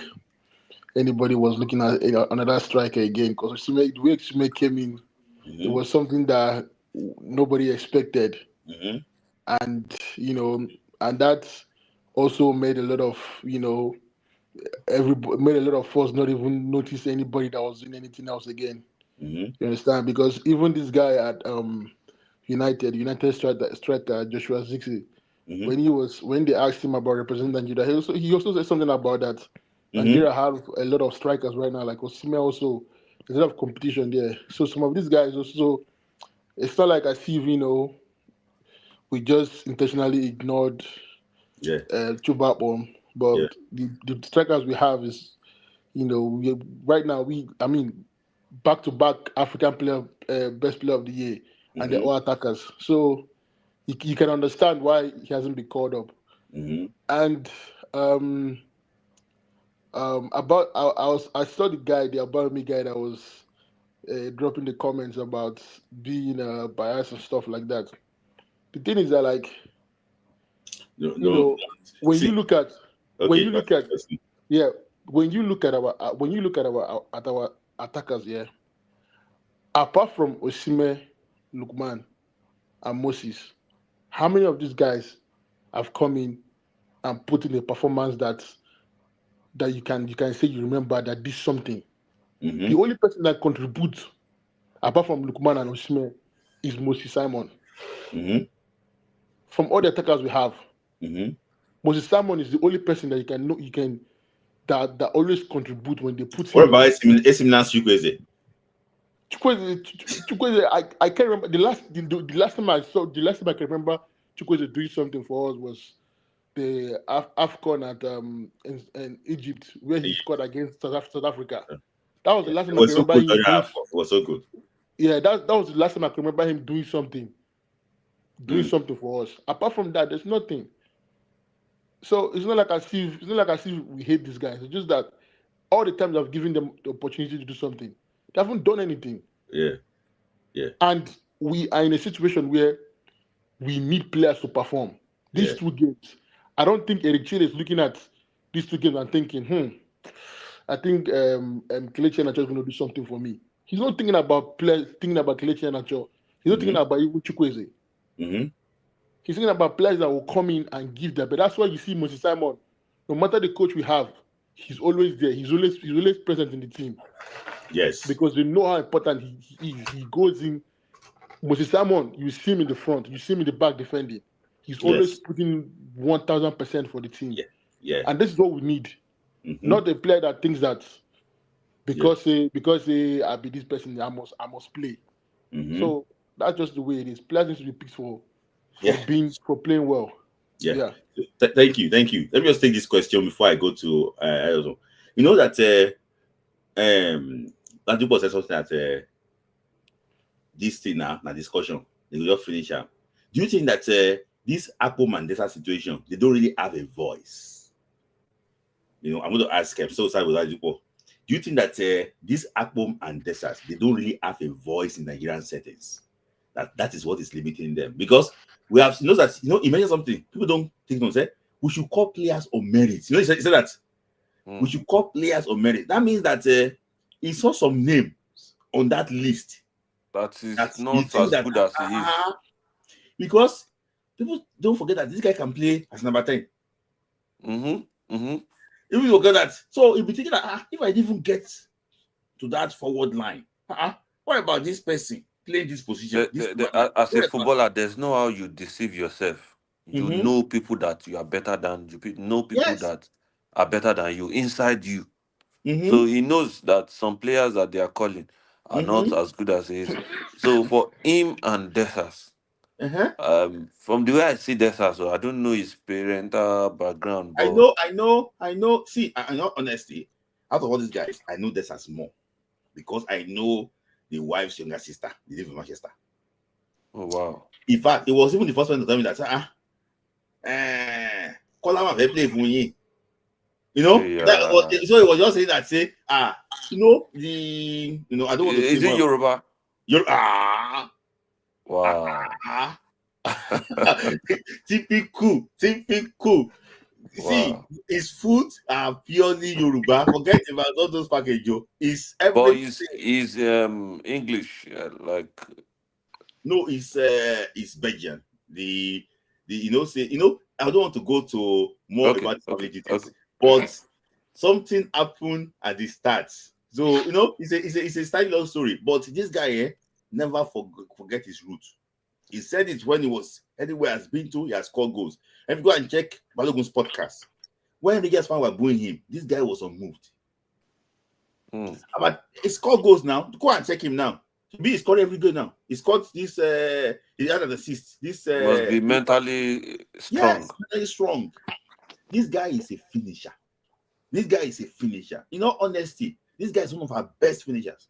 anybody was looking at another striker again because the way Osimhen came in, it Mm-hmm. was something that nobody expected, Mm-hmm. and and that also made a lot of everybody made a lot of us not even notice anybody that was doing anything else again. Mm-hmm. You understand? Because even this guy at United striker Joshua Zixi, Mm-hmm. when they asked him about representing Nigeria, he also said something about that. Mm-hmm. Nigeria have a lot of strikers right now, like Osimhen also. There's a lot of competition there. So some of these guys also, it's not like as if we just intentionally ignored Yeah. Chubabom, Yeah. but the strikers we have is right now I mean back to back African player best player of the year, and they're Mm-hmm. all attackers. So you can understand why he hasn't been called up. Mm-hmm. And about I saw the about me guy that was dropping the comments about being biased and stuff like that. The thing is that like No, you no. know when you See. look at when Okay. you look at yeah when you look at our attackers, yeah, apart from Osimhen, Lukman, and Moses, how many of these guys have come in and put in a performance that you can say you remember that did something? The Mm-hmm. only person that contributes apart from Lukman and Osimhen is Moses Simon. Mm-hmm. From all the attackers we have, Mm-hmm. Moses Simon is the only person that you can know you can that always contribute when they put What him about in. AC Milan Chukwueze? Chukwueze, I can't remember the last time I saw the last time I can remember Chukwueze doing something for us was the AFCON at in Egypt where he scored against South Africa. That was Yeah. the last time It I was can so remember good him during our doing. It was so good. Yeah, that was the last time I can remember him doing Mm. something for us. Apart from that, there's nothing. So it's not like as if we hate these guys. It's just that all the times I've given them the opportunity to do something, they haven't done anything. Yeah. Yeah. And we are in a situation where we need players to perform. Yeah. These two games, I don't think Eric Chile is looking at these two games and thinking, I think Kelechi Iheanacho is going to do something for me. He's not thinking about players, thinking about Kelechi Iheanacho. He's not Mm-hmm. thinking about even Chukwueze. Mm-hmm. He's thinking about players that will come in and give that. But that's why you see Moses Simon, no matter the coach we have, he's always there. He's always present in the team Yes. because they know how important he is. He goes in. Moses Simon, you see him in the front, you see him in the back defending. He's always Yes. putting 1,000% for the team, Yeah. Yeah. and this is what we need. Mm-hmm. Not a player that thinks that Yeah. because I be this person, I must play. Mm-hmm. So that's just the way it is. Players need to be picked for Yeah. playing well. Yeah. Yeah. Thank you. Thank you. Let me just take this question before I go to Elzo. You know that Ladipo said something that this thing now discussion, they will just finish up. Do you think that this Apple Mandela situation, they don't really have a voice? I'm going to ask him. So sorry with Ladipo. Do you think that these Apple and Desas, they don't really have a voice in Nigerian settings? That is what is limiting them. Because we have that he mentioned something. People don't take note. Say we should call players on merit. He said that we should call players on merit. That means that he saw some names on that list That is That you not think as that good as he is. because people don't forget that this guy can play as number 10. If you forget that, so you'll be thinking that if I didn't even get to that forward line, what about this person playing this position? As a footballer, there's no how you deceive yourself. You Mm-hmm. know people that you are better than. You know people Yes. that are better than you inside you. Mm-hmm. So he knows that some players that they are calling are not as good as he is. So for him and Dessas, from the way I see Dessas, so I don't know his parental background, I but know. See, I know honestly, out of all these guys, I know this as more because I know the wife's younger sister. They live in Manchester. oh wow. In fact, it was even the first one to tell me that Kola play for you. You know, Yeah. so it was just saying that I don't want to say Is it more. Yoruba? You're Wow. typical. See, Wow. his food are purely Yoruba. Forget about all those packages. It's But everything. he's English, like No, it's Belgian. The I don't want to go to more okay, about the family okay, okay. details, but something happened at the start. So it's a slightly long story, but this guy never forget his roots. He said it when he was anywhere has been to, he has scored goals. If you go and check Balogun's podcast, when the guys fans were booing him, this guy was unmoved. But he scored goals now. Go and check him now. He scored every goal now. He scored this. He had an assist. This. Must be mentally strong. Yes, very strong. This guy is a finisher. In all honesty, this guy is one of our best finishers.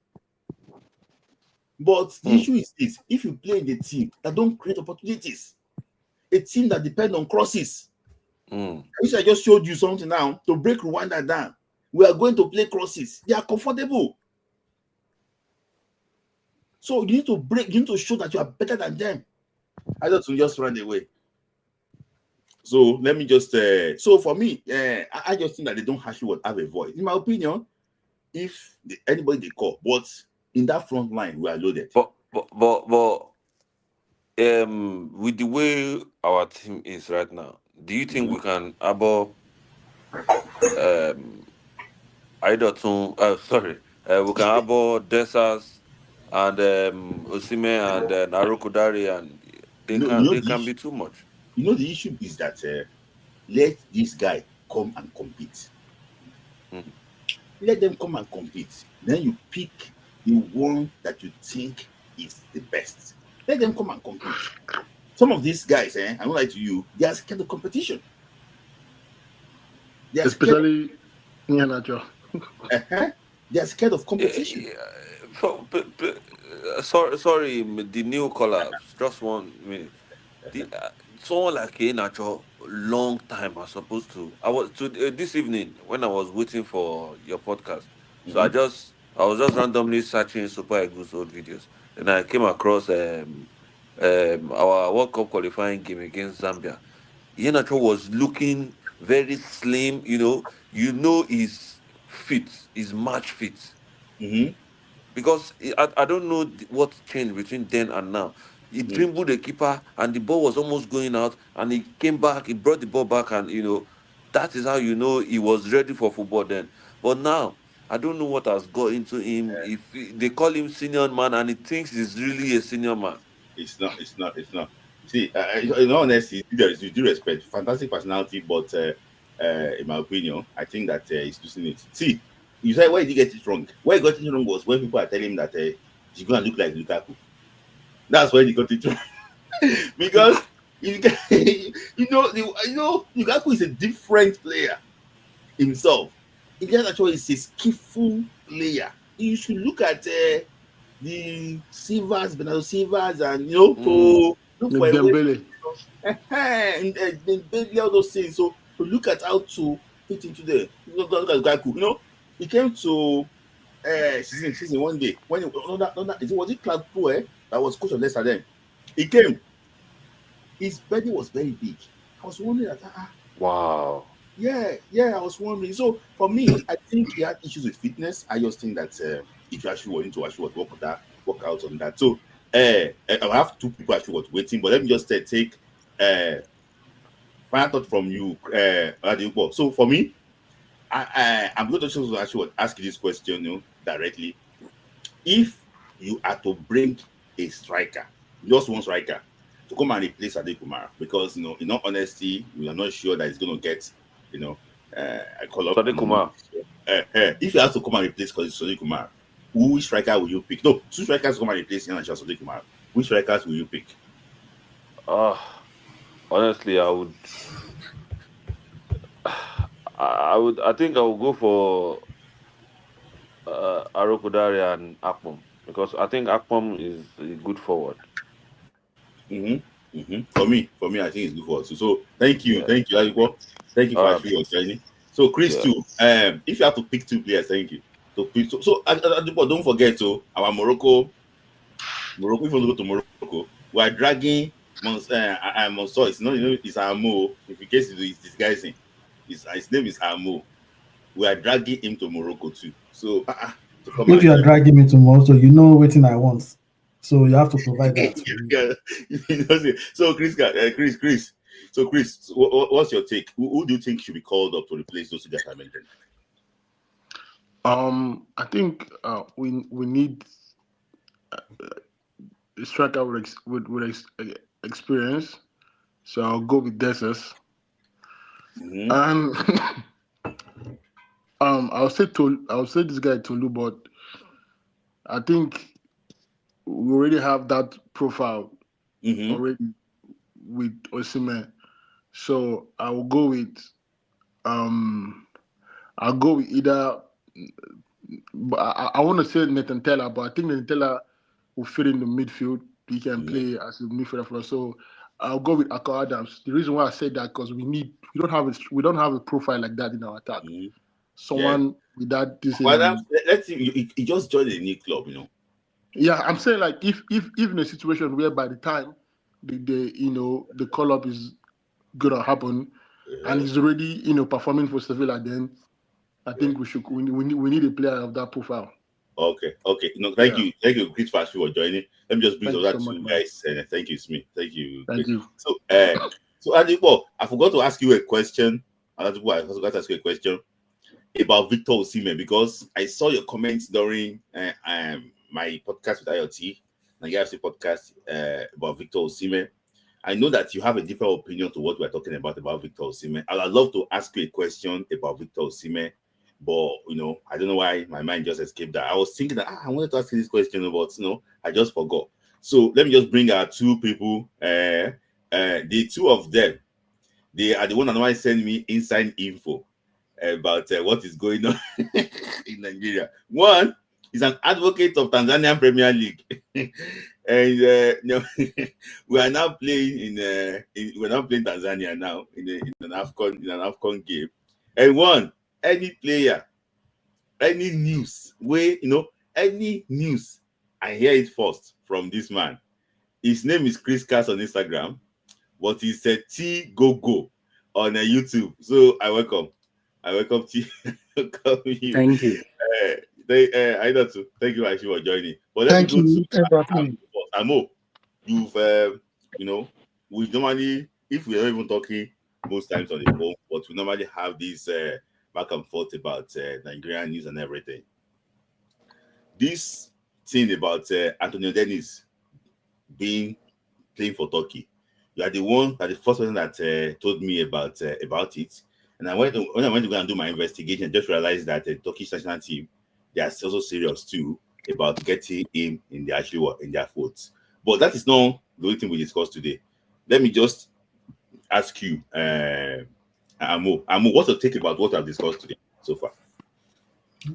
But the issue is this: if you play in the team that don't create opportunities, a team that depend on crosses. I wish I just showed you something now to break Rwanda down. We are going to play crosses. They are comfortable. So you need to show that you are better than them. I just run away. So let me just so for me, I just think that they don't actually have a voice. In my opinion, if anybody they call, but in that front line, we are loaded. But with the way our team is right now, do you think we can abo we can abo Desas and Osimhen and Narukudari and they can be too much. The issue is that let this guy come and compete. Let them come and compete. Then you pick the one that you think is the best. Let them come and compete. Some of these guys, I don't lie to you, they are scared of competition. They are especially Iheanacho. They are scared of competition. Sorry, the new collapse. Just 1 minute. Someone like Nacho, long time I supposed to. I was this evening when I was waiting for your podcast. So I was just randomly searching Super Eagles old videos, and I came across our World Cup qualifying game against Zambia. Nacho was looking very slim. He's fit. He's match fit because I don't know what changed between then and now. He dribbled the keeper and the ball was almost going out, and he came back. He brought the ball back, and that is how he was ready for football then. But now I don't know what has got into him. If they call him senior man, and he thinks he's really a senior man. It's not. See, in all honesty, with due respect, fantastic personality, but in my opinion, I think that he's losing it. See, you said where did he get it wrong? Where he got it wrong was when people are telling him that he's going to look like Lukaku. That's where he got it wrong. Because Lukaku is a different player himself. Iheanacho is a skillful player. You should look at the Silvers, Bernardo Silvers, and to look for a way Dembele. and Bailey, all those things. So to look at how to fit into look at Lukaku. He came to season one day when was it Clark Poe that was coach of Leicester then? He came. His belly was very big. I was wondering that Wow. yeah, I was wondering. So for me, I think he had issues with fitness. I just think that if you actually wanted to work on that, work out on that. So I have two people actually waiting, but let me just take final thought from you, Oladipo. So for me, I'm going to actually ask you this question, directly. If you are to bring a striker, just one striker, to come and replace Sadiq Kumar, because in all honesty, we are not sure that he's going to get, a call up. Sadiq Kumar. If you have to come and replace Sadiq Kumar, which striker will you pick? No, two strikers come and replace Sadiq Kumar. Which strikers will you pick? Honestly, I would. I think I would go for Arokodare and Akpom, because I think Akpom is a good forward. For me, I think it's good for us. So thank you, Yeah. Adepo. Thank you for actually your journey. So Chris Yeah. too. If you have to pick two players, thank you. So Adepo, don't forget our Morocco. If you go to Morocco, we are dragging Monso. It's not, it's Amo. If you guess he's disguising, his name is Amo. We are dragging him to Morocco too. So to come If you are dragging me to Morocco, you know waiting I want. So you have to provide that. So Chris. So Chris, what's your take? Who do you think should be called up to replace those two guys I mentioned? I think we need a striker with experience. So I'll go with Desus. And I'll say this guy Tolu, but I think we already have that profile already with Osimhen. So I will go with either. But I want to say Nathan Tella, but I think Nathan Tella will fit in the midfield. He can play as a midfielder for us. So I'll go with Akko Adams. The reason why I said that, because we don't have a profile like that in our attack. Someone with that. Let's see. He just joined a new club, Yeah, I'm saying, like, if in a situation where by the time the call up is gonna happen, and he's already performing for Sevilla, then I think we need a player of that profile. Okay. No, thank you, Chris, for joining. Let me just bring those two guys. Thank you, Smith. Thank you. Thank you. So, Adipo, I forgot to ask you a question. I forgot to ask you a question about Victor Osimhen, because I saw your comments during my podcast with IoT, Nigeria FC podcast, about Victor Osimhen. I know that you have a different opinion to what we're talking about Victor Osimhen. I'd love to ask you a question about Victor Osimhen, but I don't know why my mind just escaped that. I was thinking that I wanted to ask you this question, but I just forgot. So let me just bring our two people. The two of them, they are the one that might send me inside info about what is going on in Nigeria. One is an advocate of Tanzanian Premier League, and we are now playing Tanzania now in an AFCON game. And one, any player, any news, any news, I hear it first from this man. His name is Chris Cass on Instagram, but he's a T Go on YouTube. So I welcome to you. Thank you. I know too. Thank you actually for joining. But Thank you, everyone. Amo, you've we normally, if we are even talking most times on the phone, but we normally have this back and forth about Nigerian news and everything. This thing about Antonio Dennis playing for Turkey, you are the first person that told me about it. And when I went to go and do my investigation, I just realized that the Turkish national team, they are also serious too about getting him in their fold. But that is not the only thing we discussed today. Let me just ask you, Amo, what's your take about what I've discussed today so far?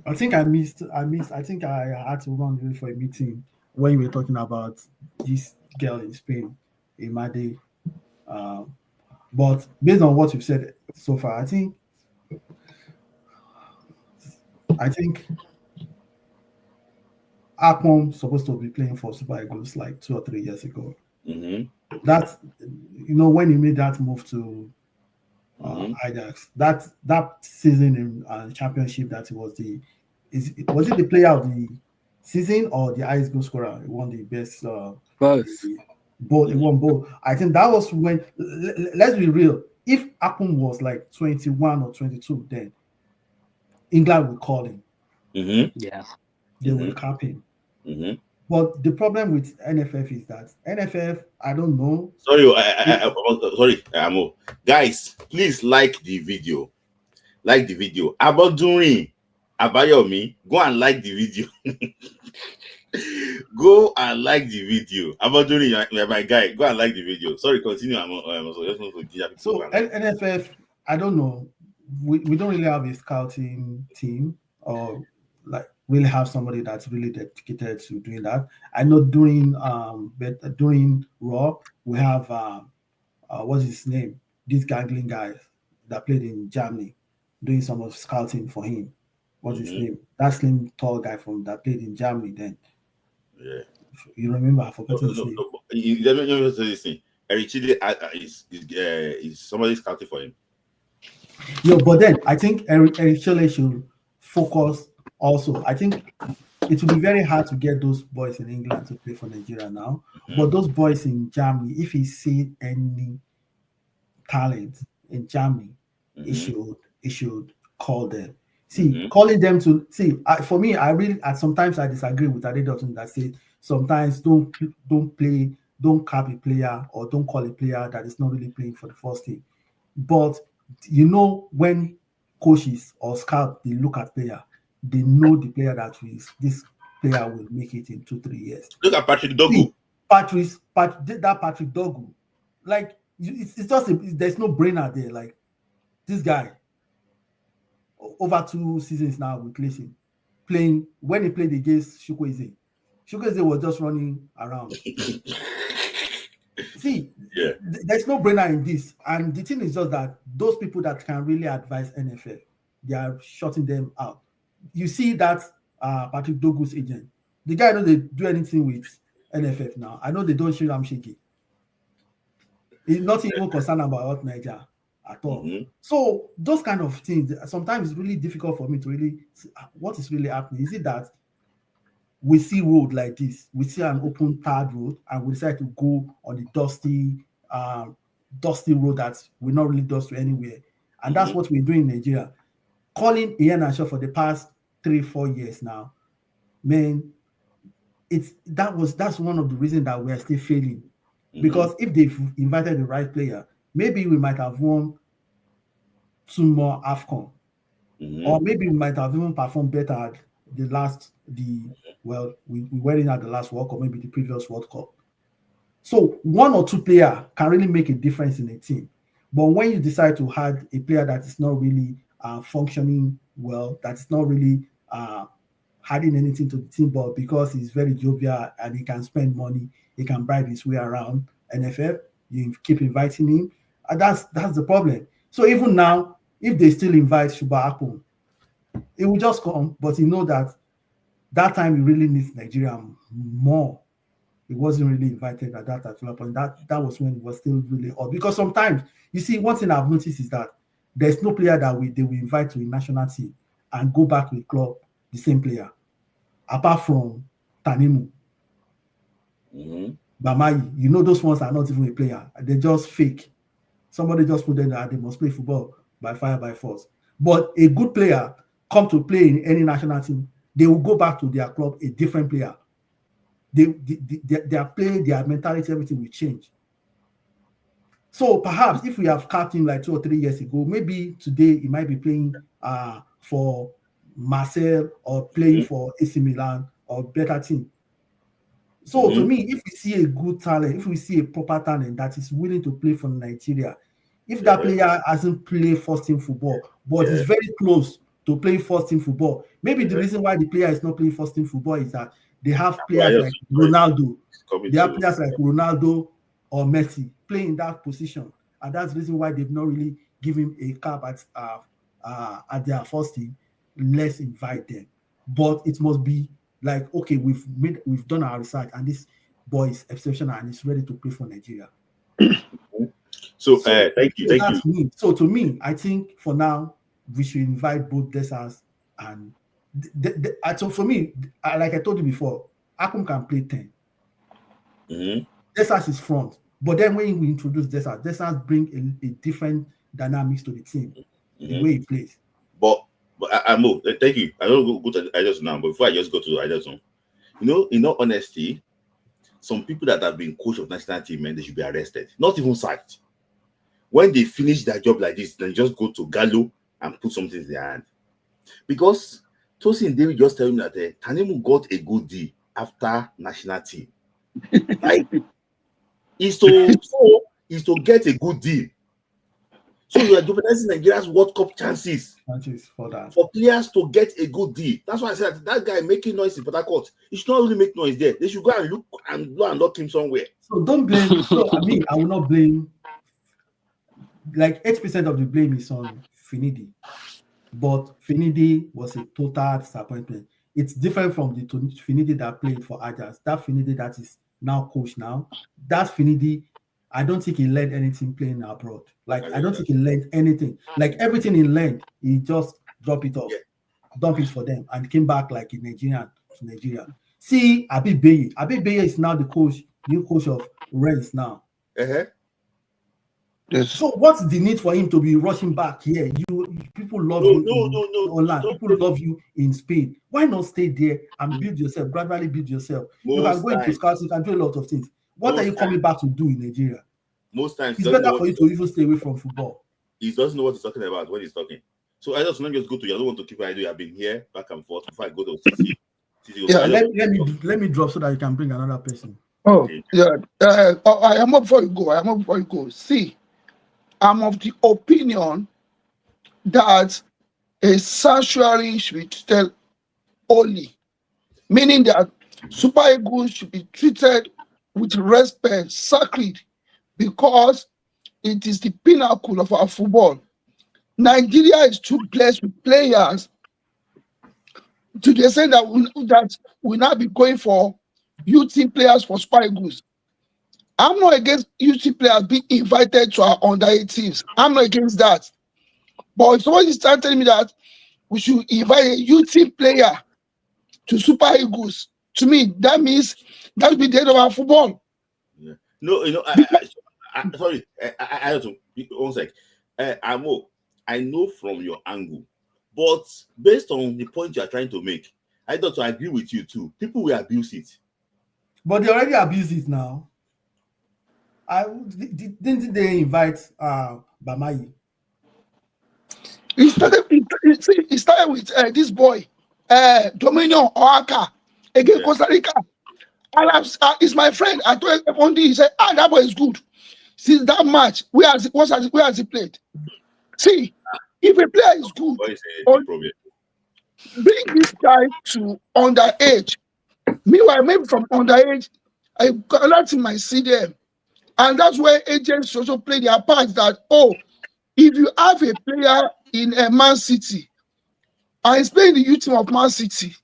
I think I missed. I think I had to run away for a meeting when you were talking about this girl in Spain, Imade. But based on what you've said so far, I think Akpom supposed to be playing for Super Eagles like 2 or 3 years ago. That's when he made that move to Ajax, that season in championship, that he was was it the player of the season or the highest goal scorer. He won the best. Both. Both. He won both. I think that was when. Let's be real. If Akpom was like 21 or 22, then England would call him. Yeah. They will cap him. Mm-hmm. But the problem with NFF is that NFF, I don't know. Sorry, sorry, Amo. Guys, please like the video. Like the video. About doing Abayomi, go and like the video. Go and like the video. About doing my guy, go and like the video. Sorry, continue. So NFF, I don't know. We don't really have a scouting team or like really have somebody that's really dedicated to doing that. I know during Raw we have what's his name? This gangling guy that played in Germany doing some of scouting for him. What's his name? That slim tall guy from that played in Germany then. Yeah. You remember? I forgot his name. Let me say this thing. Erichide is somebody scouting for him. Yeah, but then I think Eric Chile should focus also. I think it will be very hard to get those boys in England to play for Nigeria now. But those boys in Germany, if he see any talent in Germany, he should call them. See, calling them to see. For me, I really sometimes I disagree with Adedosun that say sometimes don't cap a player or don't call a player that is not really playing for the first team. But you know, when coaches or scouts they look at player, they know the player that this player will make it in 2-3 years. Look at Patrick Dogu. That Patrick Dogu, like it's just there's no brainer there. Like this guy, over 2 seasons now with Clayton, playing when he played against Chukwueze was just running around. See, there's no brainer in this. And the thing is just that those people that can really advise NFF, they are shutting them out. You see that Patrick Dogu's agent, the guy knows they do anything with NFF now. I know they don't show him shaky. He's not even concerned about Niger at all. So those kind of things, sometimes it's really difficult for me to really see what is really happening. Is it that we see road like this, we see an open tarred road, and we decide to go on the dusty road that we're not really dust to anywhere. And that's what we're doing in Nigeria. Calling Ian Asho for the past 3-4 years now, man, that's one of the reasons that we are still failing. Because if they've invited the right player, maybe we might have won 2 more AFCON. Or maybe we might have even performed better at we were in at the last World Cup, maybe the previous World Cup. So 1 or 2 players can really make a difference in a team. But when you decide to have a player that is not really functioning well, that's not really adding anything to the team, but because he's very jovial and he can spend money, he can bribe his way around NFF, you keep inviting him. And that's the problem. So even now, if they still invite Shuba Akpom, it will just come, but you know that time he really needs Nigeria more. He wasn't really invited at that particular point. That was when it was still really odd. Because sometimes, you see, one thing I've noticed is that there's no player that they will invite to a national team and go back to the club, the same player, apart from Tanimu. Bamayi, you know those ones are not even a player. They're just fake. Somebody just put them there, they must play football by fire, by force. But a good player come to play in any national team, they will go back to their club a different player. Their play, their mentality, everything will change. So perhaps if we have capped him like 2 or 3 years ago, maybe today he might be playing for Marseille or playing for AC Milan or better team. So to me, if we see a good talent, if we see a proper talent that is willing to play for Nigeria, if that player hasn't played first team football, but is very close to playing first team football, maybe the reason why the player is not playing first team football is that they have players like Ronaldo. They have players like Ronaldo or Messi playing in that position, and that's the reason why they've not really given him a cap at their first team. Let's invite them, but it must be like, okay, we've done our research, and this boy is exceptional and is ready to play for Nigeria. So thank you. Me. So to me, I think for now we should invite both Dessers and So for me, like I told you before, AFCON can play 10. Desas is front. But then when we introduce Desas bring a different dynamics to the team, the way he plays. But I move. Thank you. I don't go to Idason now, but before I just go to Idason, in all honesty, some people that have been coach of national team, man, they should be arrested, not even sacked. When they finish their job like this, then just go to Gallo and put something in their hand. Because Tosin David just telling me that Tanimu got a good deal after national team. Like, is to get a good deal. So you are jeopardizing Nigeria's World Cup chances for players to get a good deal. That's why I said that guy making noise in Port Harcourt, he should not really make noise there. They should go and look and lock him somewhere. So don't blame. So I mean, I will not blame. Like 8% of the blame is on Finidi, but Finidi was a total disappointment. It's different from the Finidi that played for Ajax. That Finidi that is now coach now. That Finidi, I don't think he learned anything playing abroad. Like, I don't think he learned anything. Like, everything he learned, he just dropped it off, dump it for them, and came back like a Nigerian to Nigeria. See, Abi Beye is now the new coach of Rennes now. Yes. So what's the need for him to be rushing back here? People love you in Holland. People love you in Spain. Why not stay there and build yourself, gradually build yourself? You can go into scouts, you can do a lot of things. What are you coming back to do in Nigeria? Most times it's better for you to even stay away from football. He doesn't know what he's talking about when he's talking. So I just want to go to you. I don't want to keep an idea. I've been here back and forth before I go to CC. Yeah, let me drop so that you can bring another person. Oh, yeah. I am up before you go. See, I'm of the opinion that a sanctuary should be treated only, meaning that Super Eagles should be treated with respect, sacred, because it is the pinnacle of our football. Nigeria is too blessed with players to the extent that we now be going for youth team players for Super Eagles. I'm not against youth team players being invited to our under-8 teams. I'm not against that. But if somebody start telling me that we should invite a youth team player to Super Eagles, to me, that means that will be the end of our football. Yeah. No, sorry, I have to, 1 sec. I know from your angle, but based on the point you are trying to make, I thought I agree with you too. People will abuse it. But they already abuse it now. Didn't they invite Bamayi? It started with this boy, Dominion Oaka, against Costa Rica. And it's my friend. I told him, he said, that boy is good. Since that match, where has he played? See, if a player is good, bring this guy to underage. Meanwhile, maybe from underage, I got a lot in my CDM. And that's where agents also play their part that, if you have a player in Man City and he's playing the youth team of Man City,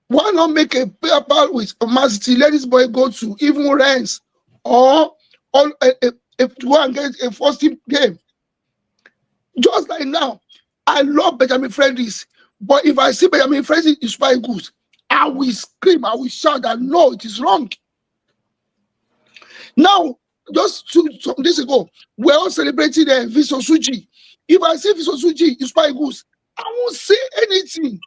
why not make a player part with Man City? Let this boy go to even Rennes or go and get a first team game. Just like now, I love Benjamin Fredericks, but if I see Benjamin Fredericks in Super Eagles, I will scream, I will shout that no, it is wrong. Now, just some days ago, we're all celebrating Viso Suji. If I see Viso Suji in Super Eagles, I won't say anything.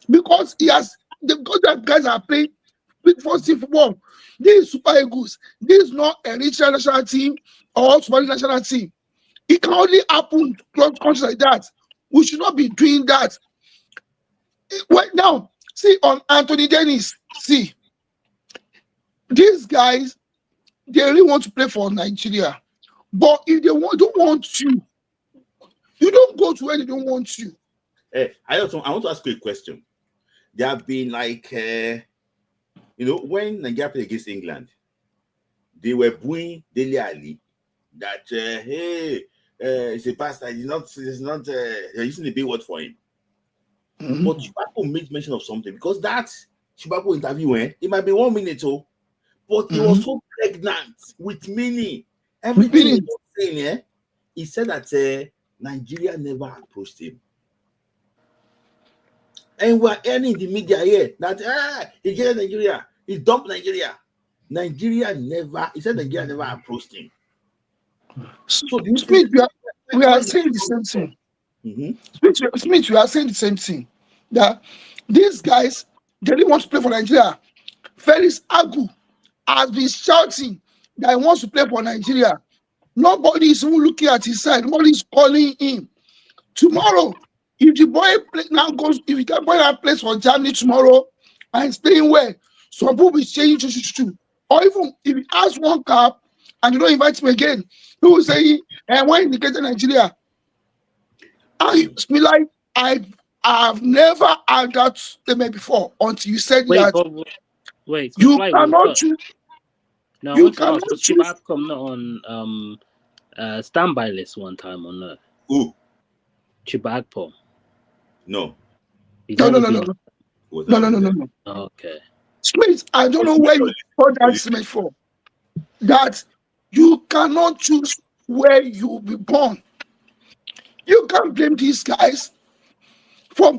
Because the guys are playing with first team football. This is Super Eagles. This is not a regional national team or Somali national team. It can only happen to countries like that. We should not be doing that. Right now, see on Anthony Dennis, see, these guys, they really want to play for Nigeria. But if they don't want you, you don't go to where they don't want you. I want to ask you a question. There have been like, when Nigeria played against England, they were booing Dele Alli that, it's a pastor. It's not they're using the big word for him. Mm-hmm. But Shibako made mention of something because that Shibako interview, it might be 1 minute, but he was so pregnant with meaning. Everything he was saying, he said that Nigeria never approached him. And we're earning the media here that he get Nigeria, he dumped Nigeria. Nigeria never, he said Nigeria never approached him. So Smith, we are saying the same thing. Smith, we are saying the same thing. That these guys, they really want to play for Nigeria. Felix Agu has been shouting that he wants to play for Nigeria. Nobody is even looking at his side. Nobody is calling him. Tomorrow, if the boy now goes, if the boy now plays for Germany tomorrow and is playing well, some people will say to. Or even if he has one cap and you don't invite him again, he will say, and when he gets to Nigeria, it's me like I've never had that statement before until you said that. Wait, you cannot choose. No, you cannot choose. AFCON not on standby list one time or no? Who? Chibagpo. No. No. Okay. Smith, I don't know where you got that statement for. That you cannot choose where you will be born. You can't blame these guys for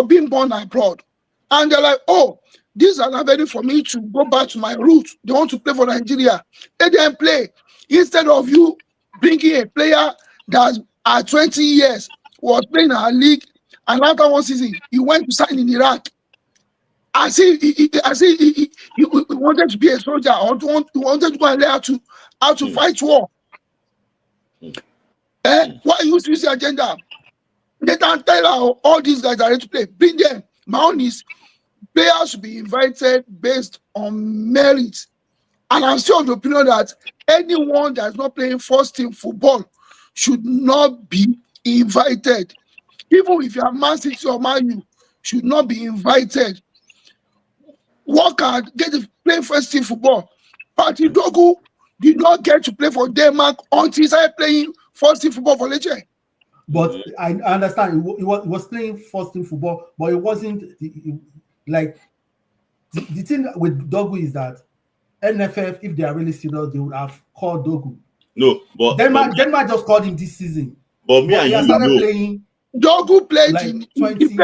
being born abroad. And they're like, oh, these are not ready for me to go back to my roots. They want to play for Nigeria. They didn't play. Instead of you bringing a player that at 20 years was playing our league, and after one season, he went to sign in Iraq. I see he wanted to be a soldier, or he wanted to go and learn how to fight war. Why use this agenda? They can tell all these guys are ready to play. Bring them. My own is players should be invited based on merit. And I'm still of the opinion that anyone that's not playing first team football should not be invited. Even if you are Man City or Man U, should not be invited. Work hard, get to play first team football. Patrick Dogu did not get to play for Denmark until he started playing first team football for Lecce. But I understand he was playing first team football, but it wasn't like the thing with Dogu is that NFF, if they are really serious, they would have called Dogu. No, but Denmark just called him this season. But me and he started playing. Dogu played like in 20, he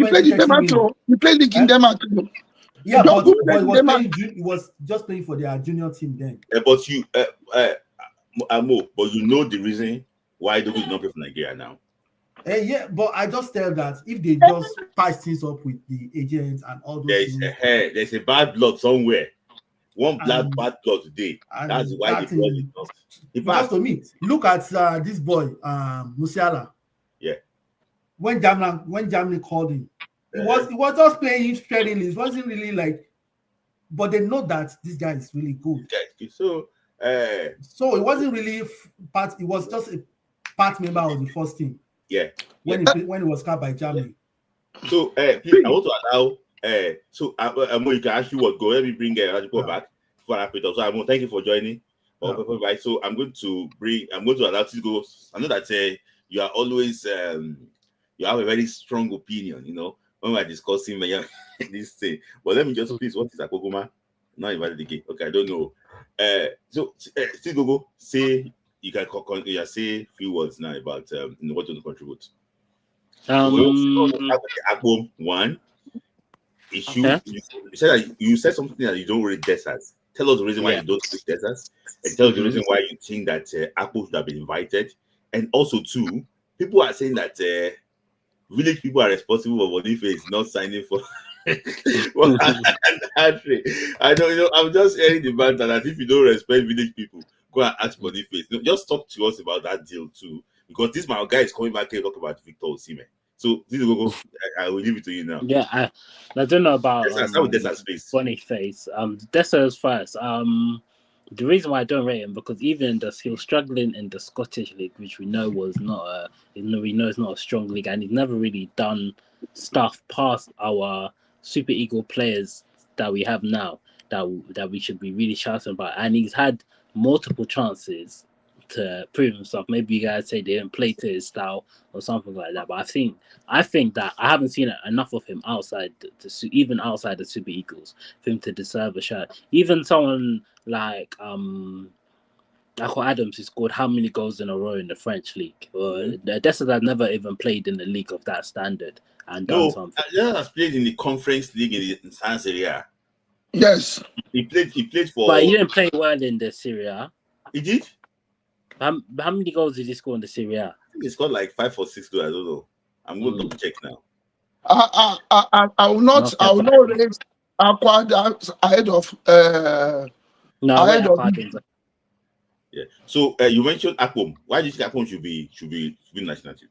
played in Denmark. He played league in Denmark. Yeah, but he was just playing for their junior team then. But you, Amo, but you know the reason why Dogu is not play for Nigeria now. Yeah, but I just tell that if they just patch things up with the agents and all those things, there's a bad blood somewhere. One bad blood today. That's why the blood is not. Just to me, look at this boy, Musiala. Yeah. When Germany called him, he was just playing sparingly. It wasn't really like, but they know that this guy is really good. So it wasn't really part. It was just a part member of the first team. Yeah. When he was called by Germany. So please, I want to allow. You can actually go. Let me bring Rajiko back for that. So Amo, thank you for joining. Right. So I'm going to allow you to go. I know that you are always you have a very strong opinion, you know, when we're discussing this thing. But let me just please, what is Akogoma? Not invited again. Okay, I don't know. So still go say you can say a few words now about what you want to contribute. One issue. Okay. You said something that you don't rate deserts. Tell us the reason why you don't rate deserts, and tell us the reason why you think that Akpo should have been invited. And also, two, people are saying that village people are responsible for Boniface not signing for. I don't. I'm just hearing the banter that if you don't respect village people, go and ask Boniface. Just talk to us about that deal too, because this my guy is coming back here to talk about Victor Osimhen. So this will go. I will leave it to you now. Yeah, I don't know about Boniface. Dessa's first. The reason why I don't rate him because even he was struggling in the Scottish league, which we know was not is not a strong league, and he's never really done stuff past our Super Eagle players that we have now that we should be really shouting about. And he's had multiple chances to prove himself. Maybe you guys say they didn't play to his style or something like that. But I think that I haven't seen enough of him even outside the Super Eagles for him to deserve a shot. Even someone like Akko Adams, who scored how many goals in a row in the French league? Dessers had never even played in a league of that standard and done something. Dessers has played in the Conference League in San Serie. Yes. He played for. But he didn't play well in the Serie A. He did. How many goals did he score in the Serie A? I think he scored like 5 or 6 goals. I don't know. I'm going to double check now. I will not. I will not rate Akko Adams ahead of. No, ahead of. Yeah. So you mentioned Akpom. Why do you think Akpom should be national team?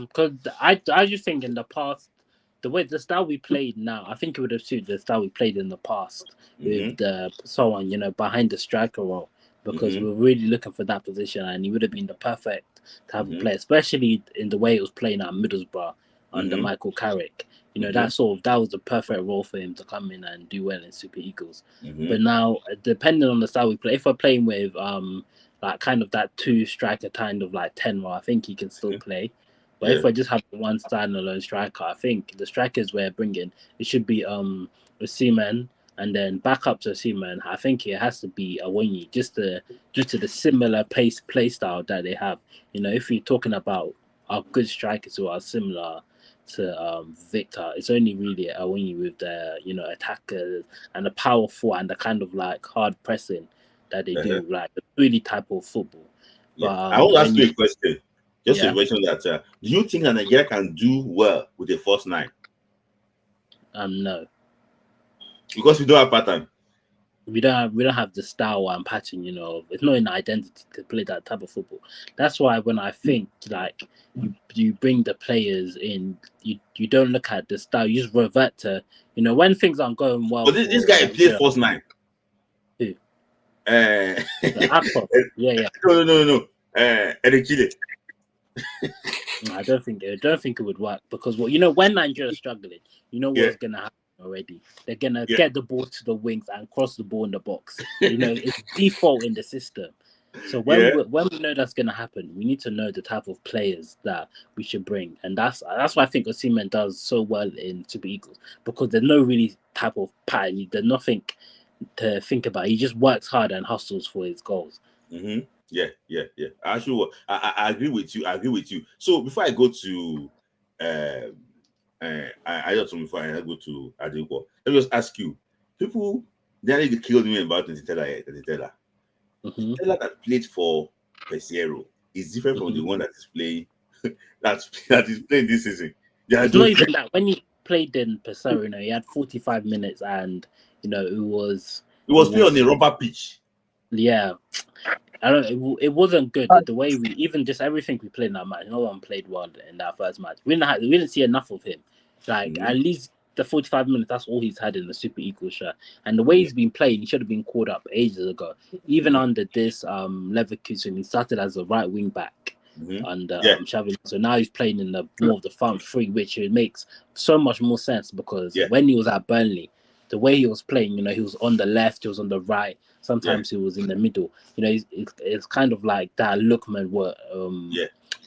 Because I just think in the past, the style we played now, I think it would have suited the style we played in the past with someone behind the striker role, because we were really looking for that position, and he would have been the perfect type of player, especially in the way it was playing at Middlesbrough under Michael Carrick. That was the perfect role for him to come in and do well in Super Eagles. But now, depending on the style we play, if we're playing with like kind of that 2 striker kind of like 10 role, I think he can still play. But if we just have one standalone striker, I think the strikers we're bringing, it should be Osimhen, and then back up to Osimhen. I think it has to be Awoniyi, just due to the similar play style that they have. If you're talking about our good strikers who are similar to Victor, it's only really Awoniyi with the attackers and the powerful and the kind of like hard pressing that they do, like the really type of football. Yeah. I will ask you a question. Just to mention that, do you think that Nigeria can do well with the first 9? No. Because we don't have pattern. We don't have the style and pattern, it's not an identity to play that type of football. That's why when I think like you bring the players in, you don't look at the style, you just revert to when things aren't going well. But this guy plays first 9. Who? Yeah. No. Eric Chile. I don't think it would work, because when Nigeria's struggling, what's gonna happen already. They're gonna get the ball to the wings and cross the ball in the box. It's default in the system. So when we know that's gonna happen, we need to know the type of players that we should bring, and that's why I think Osimhen does so well in Super Eagles, because there's no really type of pattern. There's nothing to think about. He just works hard and hustles for his goals. Yeah. Actually, I agree with you. So before I go to I just before I go to Adequo, let me just ask you, people they killed me about Tella. Tella that played for Pesero is different from the one that is playing that is playing this season. It's not even that. When he played in Pesero, he had 45 minutes, and it was playing on a rubber pitch. Yeah. I don't. It wasn't good. The way we even just everything we played in that match. No one played well in that first match. We didn't see enough of him. Like at least the 45 minutes. That's all he's had in the Super Eagles shirt. And the way he's been playing, he should have been called up ages ago. Even under this Leverkusen, he started as a right wing back under Xavi. So now he's playing in the more of the front 3, which it makes so much more sense, because when he was at Burnley, the way he was playing, he was on the left, he was on the right. Sometimes he was in the middle. It's kind of like that Lookman what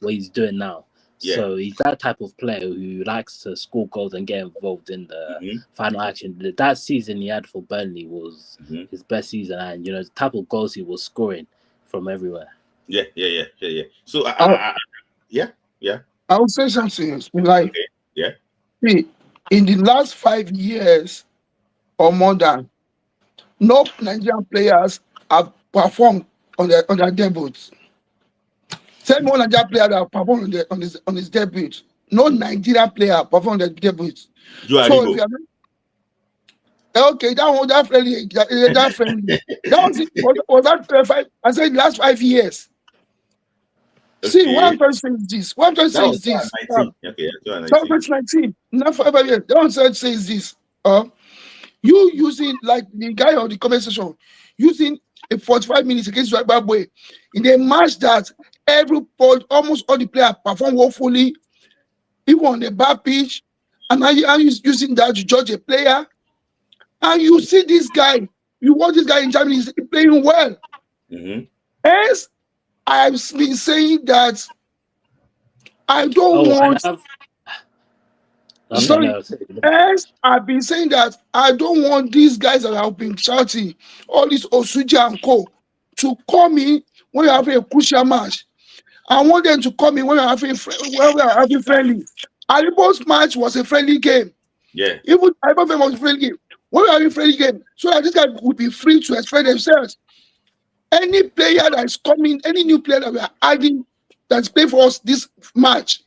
he's doing now. So he's that type of player who likes to score goals and get involved in the final action. That season he had for Burnley was his best season, and the type of goals he was scoring from everywhere. Yeah. So I would say something like in the last 5 years or more than, no Nigerian players have performed on their debuts. Tell me one Nigerian player that have performed on his debut. No Nigerian player performed on their debut. So if you are okay, that friendly. That was that 5. I said last 5 years. Okay. See, what I'm trying to say is this. What I'm trying to say is this. 2019. Not for 5 years. What I'm trying to say is this. You using, like the guy on the comment section, using a 45 minutes against Zimbabwe in a match that almost all the players perform woefully, even on the back pitch, and now you're using that to judge a player. And you see this guy, you watch this guy in Germany, he's playing well. As I've been saying that I don't want. Sorry, as I've been saying that I don't want these guys that have been shouting, all this Osuja and Co, to call me when you're having a crucial match. I want them to call me when we're having friendly. Aribo's match was a friendly game. Yeah. Even Aribo was a friendly game. When we're having friendly game, so that this guy would be free to express themselves. Any player that is coming, any new player that we are adding that's playing for us this match,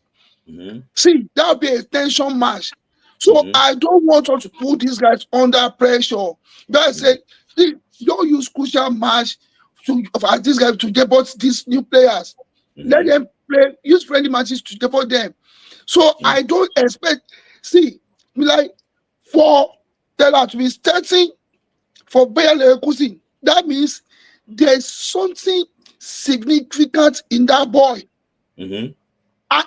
see, that will be a tension match. So I don't want us to put these guys under pressure. That's said, see, don't use crucial match for these guys to deport these new players. Let them play, use friendly matches to deport them. So I don't expect, see, like for Tella to be starting for Bayer Leverkusen, that means there's something significant in that boy. And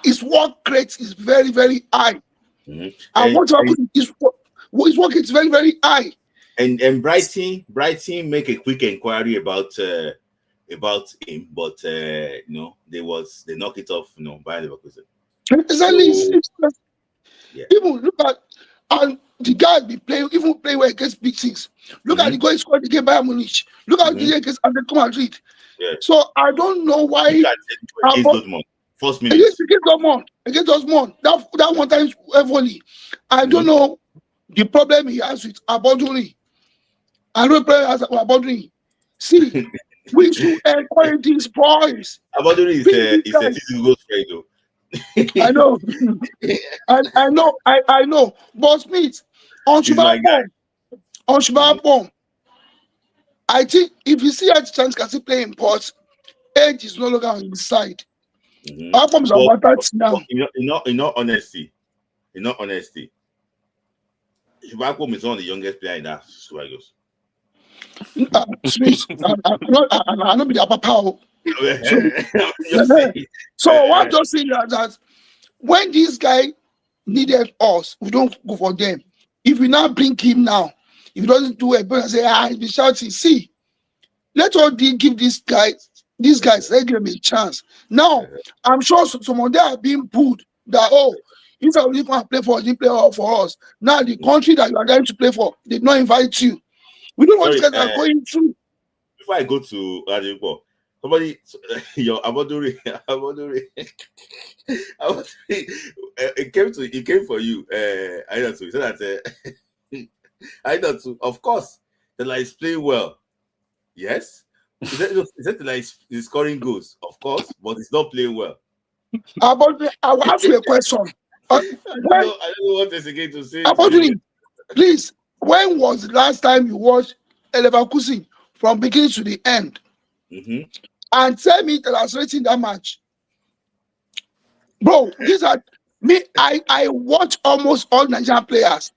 his work rate is very, very high. And what happened is his work is very, very high. And Brighton make a quick inquiry about him, but they knock it off, by Leverkusen. Exactly. So, yeah. Even look at and the guy be playing, even playing well against big things. Look at the goal he scored against Bayern Munich. Look at the against Atletico Madrid. Yeah. So I don't know why against Dortmund. First minute. Against Dortmund. That one time heavily. I don't know the problem he has with Aboduri. I know problem has with Aboduri. See, we should encourage these boys. Aboduri is a physical straight though. I know. I know. But Smith, on Shubapom, I think if you see a chance can still play in port, age is no longer on his side. Shubapom is about that now. In all honesty, Shubapom is one of the youngest players in that Swagos. Smith, I'm not be the upper power. So what I'm just saying that when this guy needed us, we don't go for them. If we now bring him now, if he doesn't do it, but say, he'll be shouting. See, let us give these guys, let them a chance. Now, I'm sure some of them are being pulled that, if I really want to play for, you play for us. Now, the country that you are going to play for, they did not invite you. We don't want to get that going through. Before I go to Radipo, somebody, your Aboduri, it came for you. I know too. He said that I know too. Of course, Tella is playing well. Yes. Is that Tella is scoring goals? Of course, but he's not playing well. Aboduri, I will ask you a question. I don't know what else again to say. Aboduri, please. When was the last time you watched Leverkusen from beginning to the end? And tell me that I was rating that match. Bro, these are me. I watch almost all Nigerian players.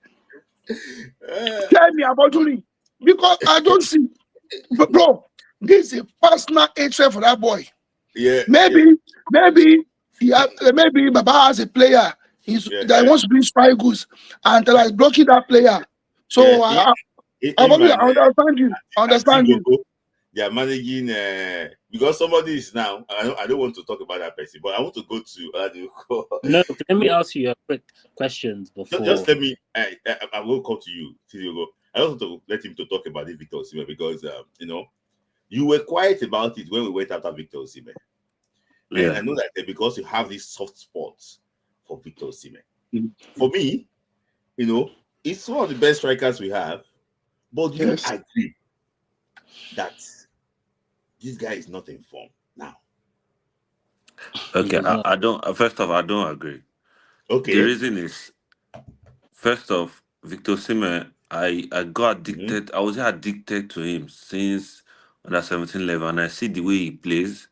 Tell me about it. Because I don't see. But bro, this is a personal hatred for that boy. Yeah. Maybe Baba has a player that wants to bring spy goose and is blocking that player. So I understand you. They are managing because somebody is now. I don't want to talk about that person, but I want to go to. No, let me ask you a quick questions before. Just let me. I will come to you. I also want to let him to talk about this Victor Osimhen because you were quiet about it when we went after Victor Osimhen. Yeah. And I know that because you have this soft spot for Victor Osimhen. For me, it's one of the best strikers we have. But you agree that this guy is not in form now? Okay, I don't. First off, I don't agree. Okay. The reason is, first off, Victor Osimhen, I got addicted. I was addicted to him since under 17 level, and I see the way he plays,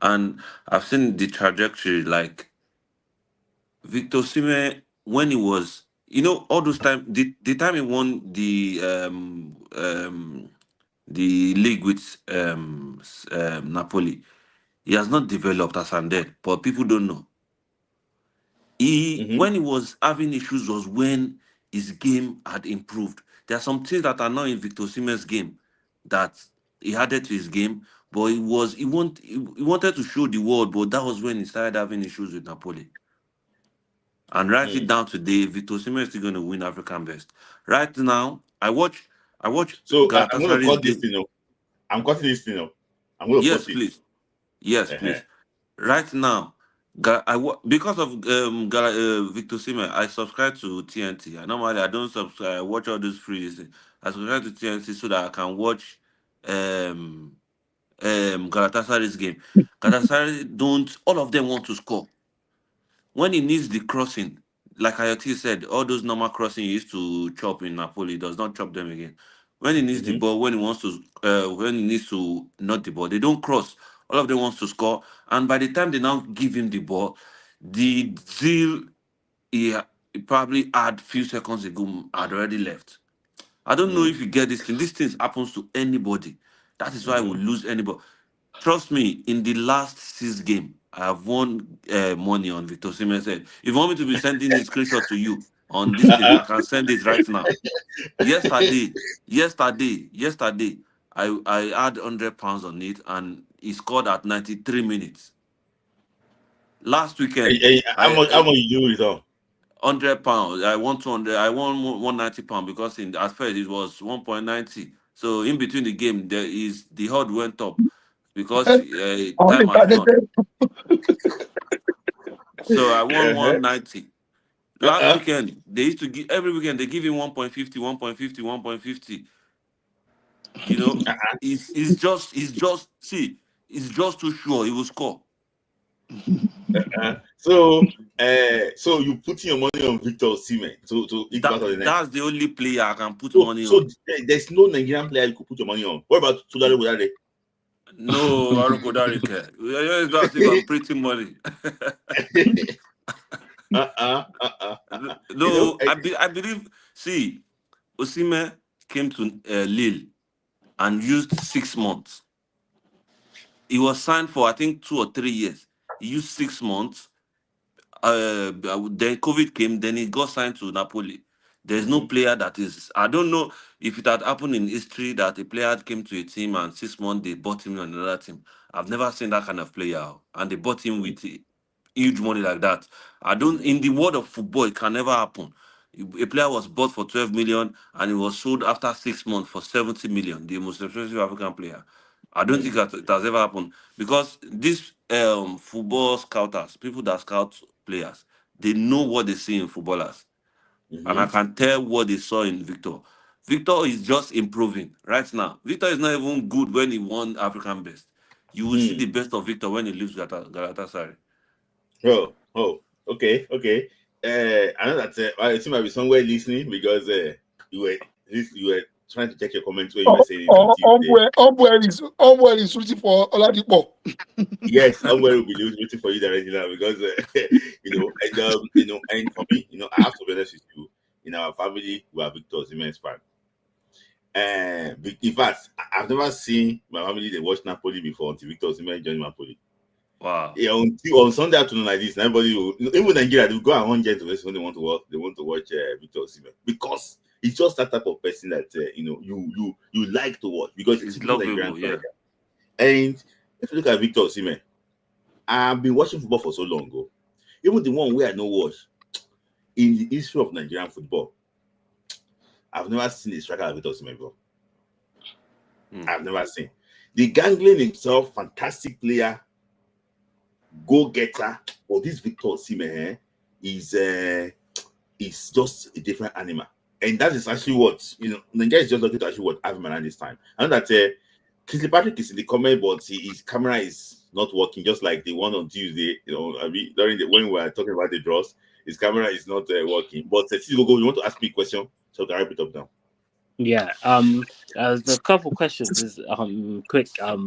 and I've seen the trajectory. Like Victor Osimhen, when he was, all those time, the time he won the league with Napoli, he has not developed as I'm dead, but people don't know. When he was having issues was when his game had improved. There are some things that are not in Victor Osimhen's game that he added to his game, but he wanted to show the world, but that was when he started having issues with Napoli. And right it down today, Victor Osimhen is still going to win African Best. Right now, I watch. So I'm going to cut this thing up. I'm cutting this thing up. I'm going to Yes, post it. please. Yes, Uh-huh. please. Right now, because of Victor Osimhen, I subscribe to TNT. Normally I don't subscribe. I watch all those free. I subscribe to TNT so that I can watch um Galatasaray's game. Galatasaray don't. All of them want to score. When he needs the crossing, like Ayoti said, all those normal crossing he used to chop in Napoli, he does not chop them again. When he needs the Mm-hmm. ball, when he needs to not the ball, they don't cross. All of them wants to score, and by the time they now give him the ball, the zeal he probably had few seconds ago had already left. I don't know if you get this thing. These things happens to anybody. That is why we Mm-hmm. lose anybody. Trust me, in the last 6 games, I have won money on Victor Osimhen said. If you want me to be sending a screenshot to you on this thing, Uh-uh. I can send it right now. Yesterday, I had £100 on it and he scored at 93 minutes. Last weekend, How much you do it on? £100. I won 200. I won £190 because at first it was 1.90. So in between the game, the odd went up because On time the had gone. target. So I won Uh-huh. 190. Last Uh-uh. weekend, they used to give every weekend they give him 1.50, 1.50, 1.50. You know, Uh-uh. he's just too sure he will score. Uh-uh. So you putting your money on Victor Osimhen to equal to the next. That's the only player I can put So money so on. there's no Nigerian player you could put your money on. What about Tudare Wudare? No, I don't go that. It's not as if I'm pretty money. You know, No, I believe. See, Osimhen came to Lille and used 6 months. He was signed for I think 2 or 3 years. He used 6 months. Then COVID came. Then he got signed to Napoli. There's no mhm, player that is. I don't know if it had happened in history that a player came to a team and 6 months they bought him on another team. I've never seen that kind of player, and they bought him with huge money like that. I don't. mhm, In the world of football, it can never happen. A player was bought for 12 million and he was sold after 6 months for 70 million. The most expensive African player. I don't think mhm, that it has ever happened because these football scouters, people that scout players, they know what they see in footballers, and I mhm, can tell what they saw in Victor. Victor is just improving right now. Victor is not even good when he won African Best. You will see mhm. the best of Victor when he leaves Galatasaray. Oh, okay, okay. I know that I think might be somewhere listening because you were you were trying to check your comments when you were saying something there. Omwell is rooting for Oladipo. Yes, somewhere will be waiting for you directly now because and for me, I have to be honest with you. In our family, we are Victor Osimhen's fan. In fact, I've never seen my family they watch Napoli before until Victor Osimhen joined Napoli. Wow. Yeah, on Sunday afternoon like this, everybody will, even Nigeria, they will go and on jet when they want to watch. They want to watch Victor Osimhen because it's just that type of person that you like to watch because it's It's typical Nigerian lovable, yeah. character. And if you look at Victor Osimhen, I've been watching football for so long ago. Even the one where I know watch in the history of Nigerian football, I've never seen a striker like Victor Osimhen before. I've never seen. The Ganglion himself, fantastic player, go-getter. But this Victor Osimhen is just a different animal. And that is actually what, Nigeria is just looking to actually what have him around this time. I know that Kingsley Patrick is in the comment, but his camera is not working, just like the one on Tuesday. I mean, when we were talking about the draws, his camera is not working. But you want to ask me a question, so can I wrap it up now? Yeah. There's a couple questions. Is quick. Who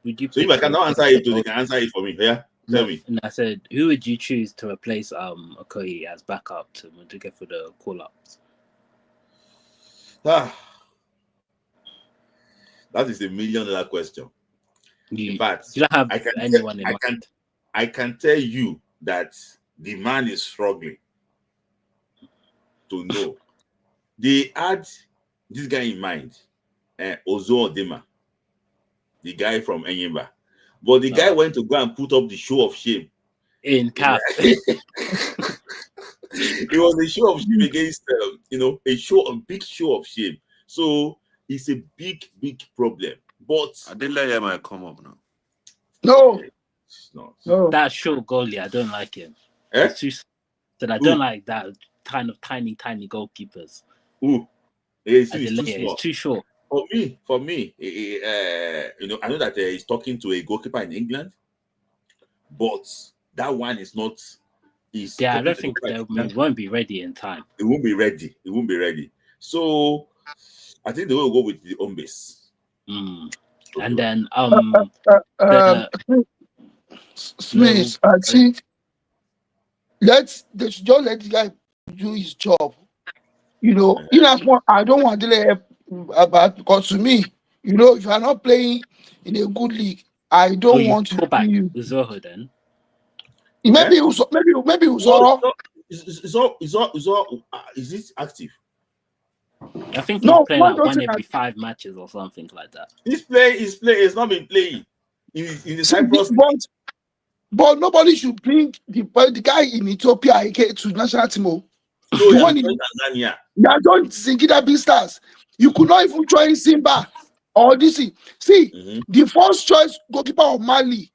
would you So if pick I to cannot answer replace it, you Okoye? can answer it for me. Yeah, tell No, me. and I said, who would you choose to replace Okoye as backup to get for the call ups? That is a $1 million question. In fact, You don't have anyone in mind. I can tell you that the man is struggling to know. They had this guy in mind, Ozo Odema, the guy from Enyimba. But the guy went to go and put up the show of shame. In cap. It was a show of shame against, a big show of shame. So it's a big, big problem. But Adelaide might come up now. No, it's not. no. That short goalie, I don't like him. Eh? It's too. So I don't like that kind of tiny goalkeepers. Ooh, it's too Adeleye, small. it's too short. For me, you know, I know that he's talking to a goalkeeper in England, but that one is not. Yeah, I don't think they won't be ready in time. It won't be ready. It won't be ready. So I think they will go with the home base. And then Smith, I think they should just let the guy do his job. You know, in as much I don't want to delay about, because to me, you know, if you are not playing in a good league, I don't want to pull back see you. Uzoho then. Maybe Uzoro. Is it active? I think No, he's playing one like one doesn't every 5 matches or something like that. His play is not been playing. In the see, Cyprus. but nobody should bring the guy in Ethiopia again to national team. No, The one in Tanzania. They don't Singida Big Stars. You could not even join Simba or DC. See, the first choice goalkeeper of Mali,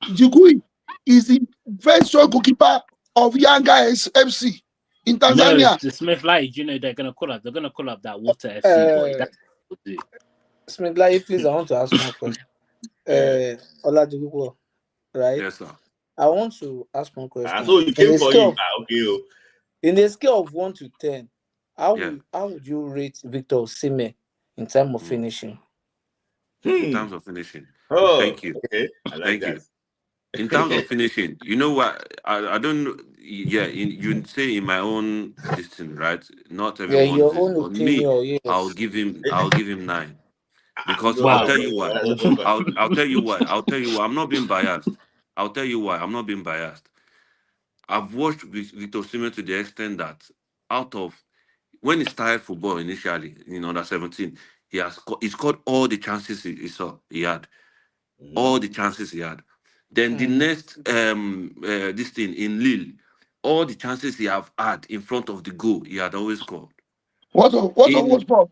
Jigui, is the first choice goalkeeper of Yanga FC in Tanzania. No, Smith Light, you know they're gonna call up that Water FC boy. That's what we'll do. Smith Light, please, I want to ask one question. Oladipo, right? Yes, sir. I want to ask one question. So you came for him. Okay. In a scale of 1 to 10, how would you rate Victor Osimhen in terms of finishing? In terms of finishing. Oh, thank you. Okay. I like that. In terms of finishing, you know what? I don't. Yeah, you say in my own distance, right? Not everyone's your this, own but me, opinion, yes. I'll give him 9. Because Wow. I'll tell you why. I'll tell you why. I'm not being biased. I'll tell you why. I'm not being biased. I've watched Victor Osimhen to the extent that out of when he started football initially in under 17, he scored all the chances he had. All the chances he had. Then the next this thing in Lille, all the chances he have had in front of the goal, he had always scored. What of Wolfsburg?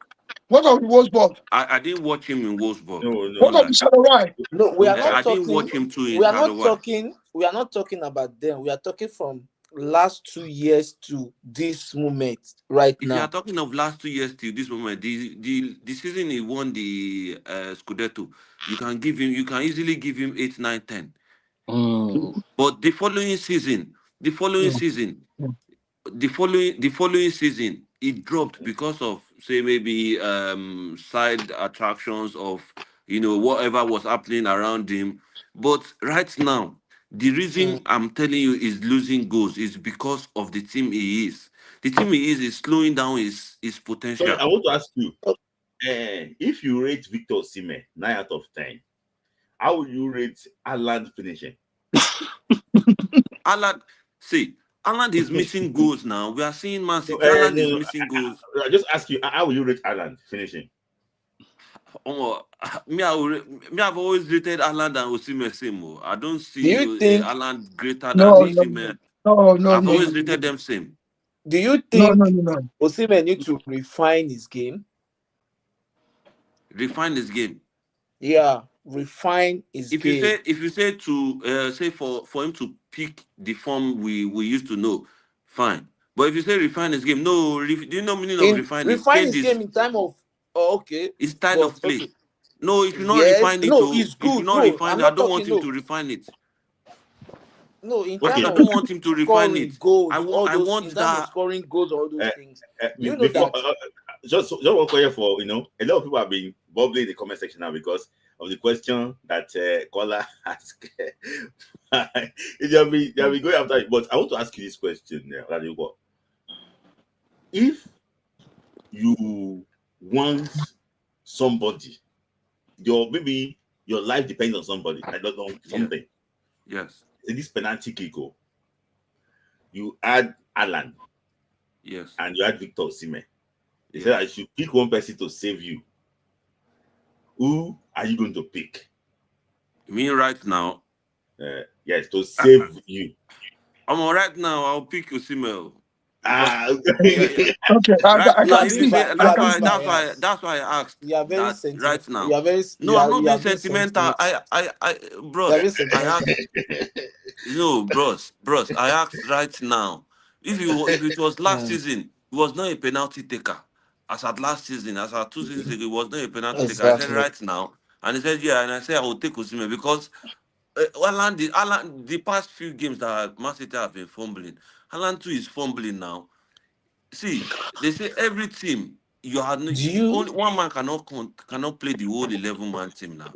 What of Wolfsburg? I didn't watch him in Wolfsburg. No. What of Charleroi? No, we are not I talking. didn't watch him too in We are not Charleroi. talking. We are not talking about them. We are talking from last 2 years to this moment right If now. you are talking of last 2 years till this moment, the season he won the Scudetto, you can easily give him 8, 9, 10. But the following season, it dropped because of say maybe side attractions of whatever was happening around him. But right now, the reason I'm telling you is losing goals is because of the team he is. The team he is slowing down his potential. Sorry, I want to ask you, if you rate Victor Osimhen 9 out of 10, how would you rate Haaland finishing? Haaland is missing goals now. We are seeing Man City. Haaland is missing goals. I just ask you, how will you rate Haaland finishing? I've always rated Haaland and Osimhen same. I don't see Do you think Haaland greater than Osimhen. No. I've always rated them same. Do you think No. Osimhen need to refine his game? Refine his game. Yeah, refine his game. If you say to say for him to pick the form we used to know, fine. But if you say refine his game, no. Do you know meaning of refining? Refine his game in time of his style of play. Okay. No, if you not Yes, refine it, no, it's good. if you not No, refine I'm it, I not don't want talking, him to refine it. No, in I terms of don't want him to refine scoring it. goals, I want in terms that. of scoring goals, all those things. You know Before, that. Just one question for a lot of people have been bubbling in the comment section now because of the question that caller asked. They'll be going after it. But I want to ask you this question, if you want somebody, maybe your life depends on somebody. I don't know something. Yes. In this penalty kick goal, you add Alan. Yes. And you add Victor Osimhen. They said I should pick one person to save you. Who are you going to pick? You mean right now? Yes, to save you. Right now. I'll pick Osimhen. Okay, Right I now, can if you see. say I You are can being see. biased. that's why I asked You are very that sentiment. right now. You are very. No, I'm not You being are being sentimental. sentiment. You are Bros, being I asked. sentimental. No, bros, I asked right now. If it was last Hmm. season, he was not a penalty taker. As at last season, as at 2 seasons ago, he was not a penalty taker. I said Exactly. right now, and he said yeah, and I said I will take Osimhen because the past few games that Man City have been fumbling, Haaland too is fumbling now. See, they say every team Do you? only one man cannot play the whole 11-man team now.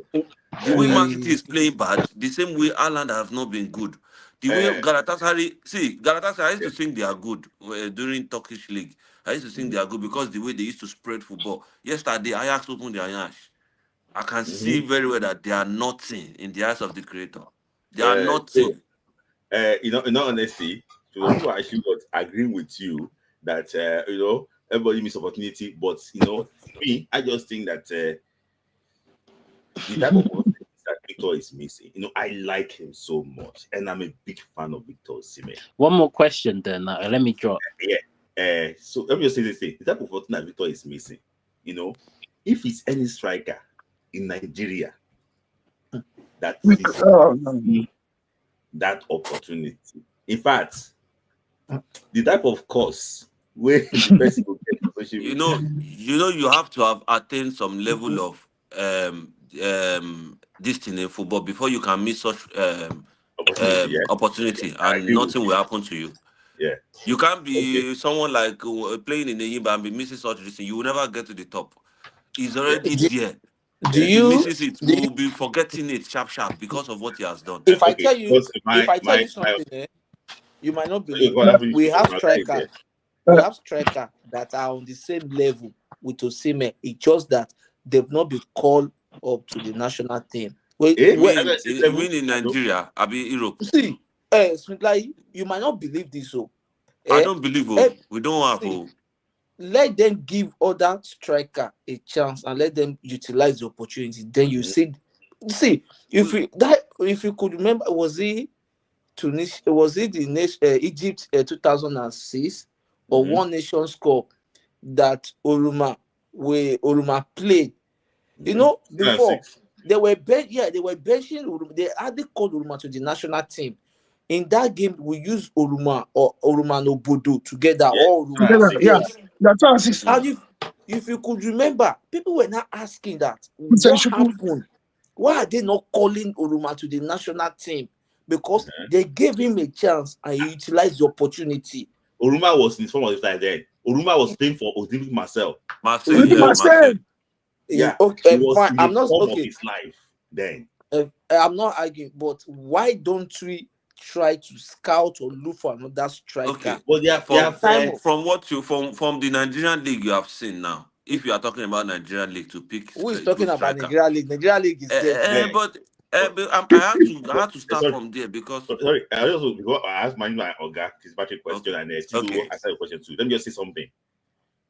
The way Man City We is playing bad, the same way Ireland has not been good. The way uh, Galatasaray, I used yeah. to think they are good during Turkish league. I used to think they are good because the way they used to spread football. Yesterday, Ajax opened their yash. I can see Mhm. very well that they are nothing in the eyes of the creator. They are So, nothing. in all honesty, so some people are actually not agreeing with you that everybody miss opportunity, but me, I just think that the type of opportunities that Victor is missing, I like him so much, and I'm a big fan of Victor Osimhen. One more question then. Let me drop. Yeah. So let me just say this thing: the type of opportunity that Victor is missing, if it's any striker in Nigeria that is No. missing that opportunity. In fact, the type of course where the person will get on social media. You have to have attained some level of this thing in football before you can miss such Opportunity, yeah. opportunity I and agree with nothing you. will happen to you. Yeah. You can't Okay. be someone like playing in the Yimba and be missing such this thing. You will never get to the top. He's Yeah. already do, there. do If he you misses it, do we you will be forgetting it sharp because of what he has done. if I Okay. tell you Because if my I tell my you my something, you might not okay, believe. go on, I finish We this. have My guy is striker, there. we have striker that are on the same level with Osimhen. It's just that they've not been called up to the national team. Wait, Eh? You wait, Am I mean at same you level? mean in No. Nigeria? I be Europe. see, like you might not believe this, so I eh, don't believe eh, we don't have see, let them give other striker a chance and let them utilize the opportunity. Then you Mhm. see if you could remember, was it Tunisia? Was it the nation Egypt 2006 or Mhm. One Nations Cup that Oruma played? You Mhm. know, before 2006. they were benching Oruma. They hardly called Oruma to the national team. In that game, we used Oruma or Oruma and Obodo together, Yeah. or Oruma Together, Six. yeah. yes. That's all six. And if you could remember, people were not asking that It's a what triple. happened. Why are they not calling Oruma to the national team? Because they gave him a chance and he utilized the opportunity. Oruma was in his form of his life then. Oruma was playing for Olympic Marcel. Marseille, With yeah, Yes. Marcel. Marseille. Yeah. He Okay, was fine. in the I'm not form of okay. his life then. I'm not arguing, but why don't we try to scout or look for another striker? Okay. But they In have time of From what you from the Nigerian league you have seen now, if you are talking about Nigerian league to pick who is a good talking about striker, Nigeria League? Nigeria League is dead. eh, but, but I had to start sorry, from there because sorry. I also because I asked my Oga his battery question okay, and Chido okay, answered the question too. Let me just say something.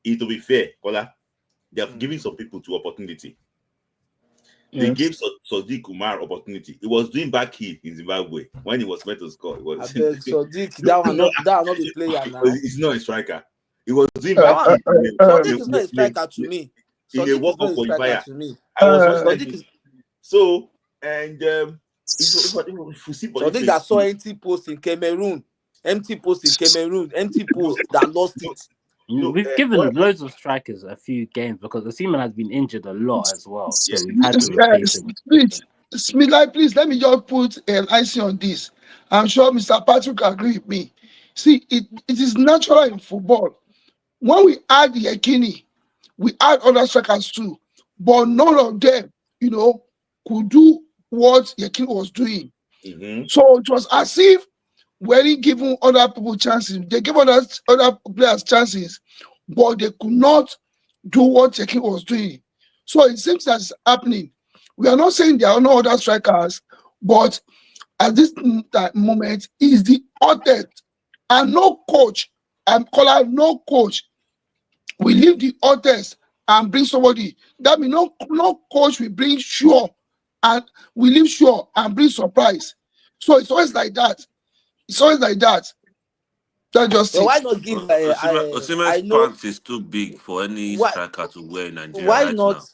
It will be fair, Kola. They have Mm. given some people to opportunity. They Yes. gave Sadiq Kumar opportunity. He was doing back heel in Zimbabwe when he was meant to score. He I was beg Sadiq, no, no, that will not be player now. he's not a striker. He was doing That back one, heel Sadiq is not a striker to me. in a Sadiq is World not Cup a striker qualifier. to me. I was watching that Sadiq game. is So and if you see Sadiq that Boniface saw too. empty post in Cameroon, empty post that lost No, it. no, We've given loads of strikers a few games because Osimhen has been injured a lot as well, so we've had to replace him. Smith, like, please let me just put an icing on this. I'm sure Mr. Patrick agree with me. See, it is natural in football. When we add Yekini, we add other strikers too, but none of them, could do what Yekini was doing. Mm-hmm. So it was as if we weren't giving other people chances. They gave other players chances, but they could not do what Yekini was doing. So it seems that's happening. We are not saying there are no other strikers, but at this moment, is the hottest. And no coach, I'm calling no coach, we leave the hottest and bring somebody. That means no coach will bring sure and we leave sure and bring surprise. So it's always like that. It's always like that. That's just But it. why not give? Osimhen's I know pants is too big for any why. striker to wear in Nigeria Why right not? now.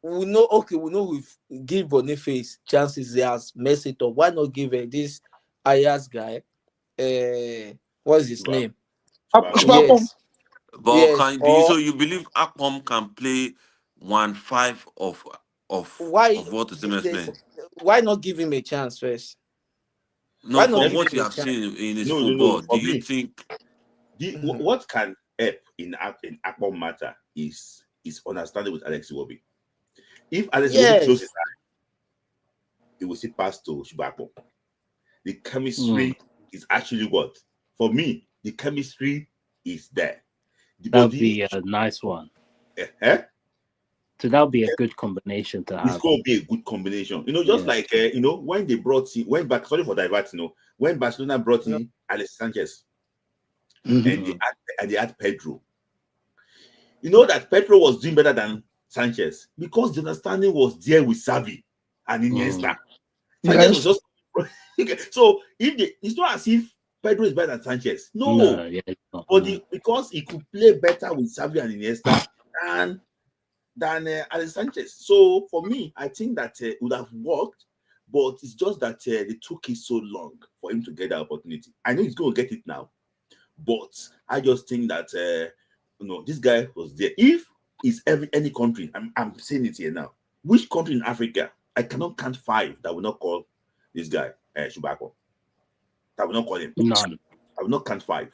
We know. Okay, we know we've give Boniface chances. He has messed it up. Why not give this Ayaz guy? What's his Chuba- name? Chubago. Chubakpom. Yes, But yes. can do you, so Or you believe Akpom can play 1/5 why? of what Osimhen is There's playing? why not give him a chance first? No, Why not from give what him you a have chance? seen in his No. football, do For you me, think Mhm. what can help in Akpom matter is understanding with Alex Iwobi. If Alex Iwobi closes his Yes. eye, he will see past to Shubakpo. The chemistry Mm. is actually what? For me, the chemistry is there. That But would be a nice one. eh, So that would be a good combination to it's have. going to be a good combination. Just Yeah. like when they brought in, sorry for diverting, when Barcelona brought No. in Alex Sanchez Mhm. and they had Pedro. You know that Pedro was doing better than Sanchez because the understanding was there with Xavi and Iniesta. Sanchez was Yes. just so it's not as if Pedro is better than Sanchez. No, No, yeah, it's not. but because he could play better with Xavi and Iniesta than Alex Sanchez. So for me, I think that it would have worked, but it's just that they took it so long for him to get that opportunity. I know he's going to get it now, but I just think that this guy was there. If it's any country, I'm saying it here now. Which country in Africa? I cannot count 5 that will not call this guy Shubako. That will not call him. None. I will not count 5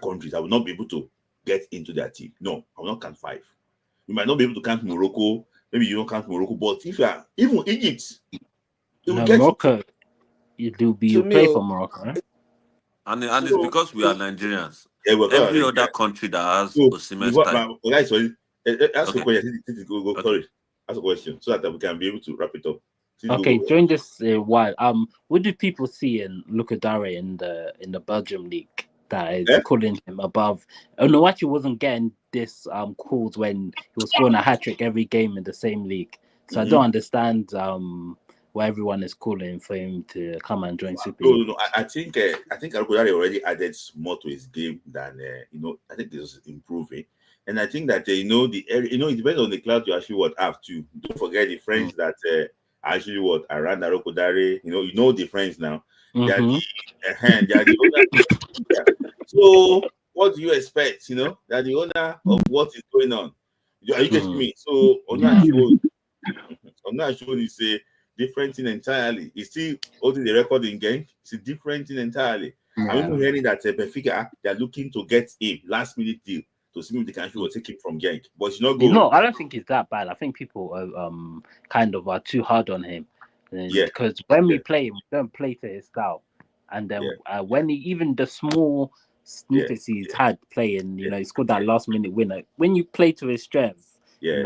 countries. I will not be able to get into their team. No, I will not count 5. You might not be able to count Morocco. Maybe you don't count Morocco, but if you are even Egypt, it will No, get Morocco. To You me, play for Morocco, right? and it's so because we are Nigerians. yeah, we're Every going other country that has so Osimhen's type. guys, ask a Okay. question. Go, Okay. sorry. Ask a question so that we can be able to wrap it up. Okay, during this while, what do people see in Luka Dare in the Belgium league that is calling him above? Oh no, actually wasn't getting this calls when he was scoring a hat trick every game in the same league. So I don't understand why everyone is calling for him to come and join Super League. No. I think Algodari already added more to his game than I think this is improving. And I think that it depends on the cloud you actually have to. Don't forget the friends that actually around Arokodare, you know the friends now. They are the owner. Yeah. So what do you expect? They're the owner of what is going on. Are you getting me? So Ona Ashwin is a different thing entirely. He's still holding the record in game. It's a different thing entirely. I'm even hearing that Benfica, they're looking to get him last minute deal to see if they can actually take him from Genk. But it's not good. No, I don't think he's that bad. I think people are kind of are too hard on him. Because when we play him, we don't play to his style. And then when even the small snippets he's had playing, he scored that last minute winner. When you play to his strength, he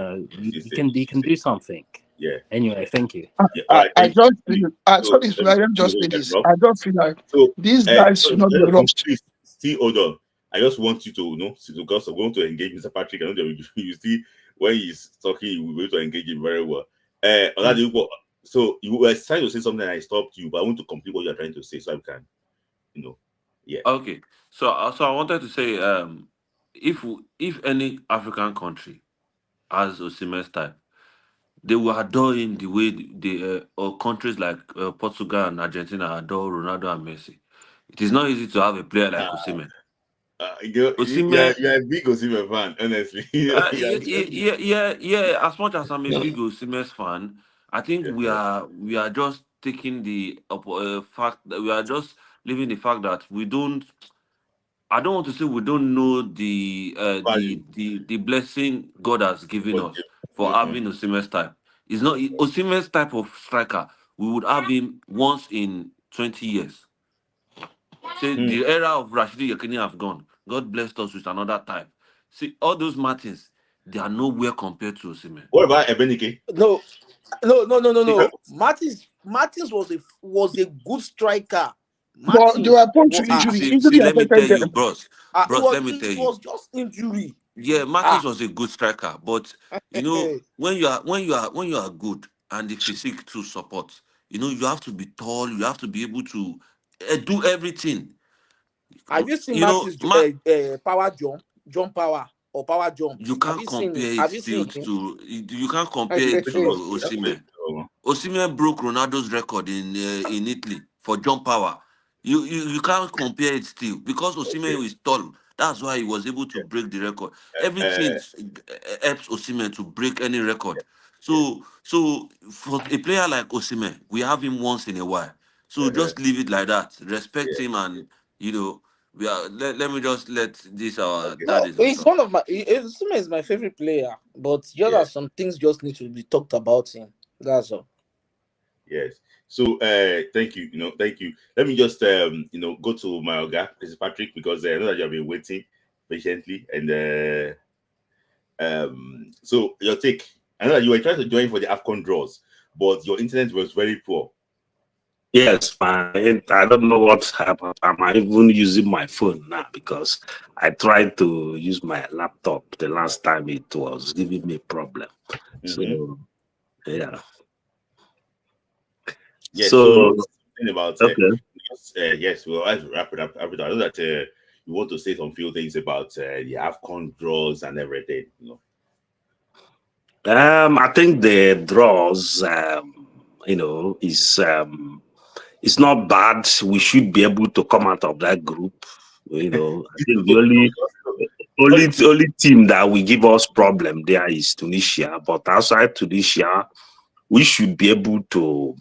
can do something. Yeah. Anyway, thank you. I just feel, sorry, let me just say this. I don't feel like these guys should not be rushed. Please, still hold on. I just want you to because I'm going to engage Mr. Patrick. I know that you see when he's talking, you will be able to engage him very well. So you were trying to say something and I stopped you, but I want to complete what you're trying to say so I can, yeah. Okay. So I wanted to say, if any African country has Osimhen's type, they will adore him the way or countries like Portugal and Argentina adore Ronaldo and Messi. It is not easy to have a player like Osimhen. You're a big Osimhen fan, honestly. Yeah. As much as I'm a big Osimhen fan, I think we are just taking the fact that we are just leaving the fact that we don't. I don't want to say we don't know the blessing God has given us for having Osimhen's type. It's not Osimhen's type of striker. We would have him once in 20 years. Say the era of Rashidi Yekini have gone. God blessed us with another type. See, all those Martins, they are nowhere compared to Osimhen. What about Ebenike? No. Martins was a good striker. But they were prone to injury. Injury let me tell affected you, them. bros, let me tell It you. was just injury. Yeah, Martins was a good striker, but when you are good and the physique to support, you have to be tall, you have to be able to do everything. Have you seen You know, Matthew's power jump power or power jumps? you Have can't you seen compare it? it Have you still seen him? to you can't compare it to Osimhen. Osimhen broke Ronaldo's record in Italy for jump power. You can't compare it still because Osimhen is tall. That's why he was able to break the record. Everything helps Osimhen to break any record. So for a player like Osimhen, we have him once in a while. So just leave it like that. Respect him, and you know we are. Let me just let this our No, daddies he's talk. one of my. Osimhen is my favorite player, but just that some things just need to be talked about him. That's all. Yes. So thank you. Thank you. Let me just go to my Oga, Chris Patrick, because I know that you have been waiting patiently. And so your take. I know that you were trying to join for the AFCON draws, but your internet was very poor. Yes, I don't know what happened. I'm even using my phone now because I tried to use my laptop the last time it was giving me a problem. So yeah. Yes. So something about yes, we'll wrap it up. I know that you want to say some few things about the AFCON draws and everything. I think the draws, is it's not bad. We should be able to come out of that group. I think the only team that will give us problem there is Tunisia. But outside Tunisia, we should be able to,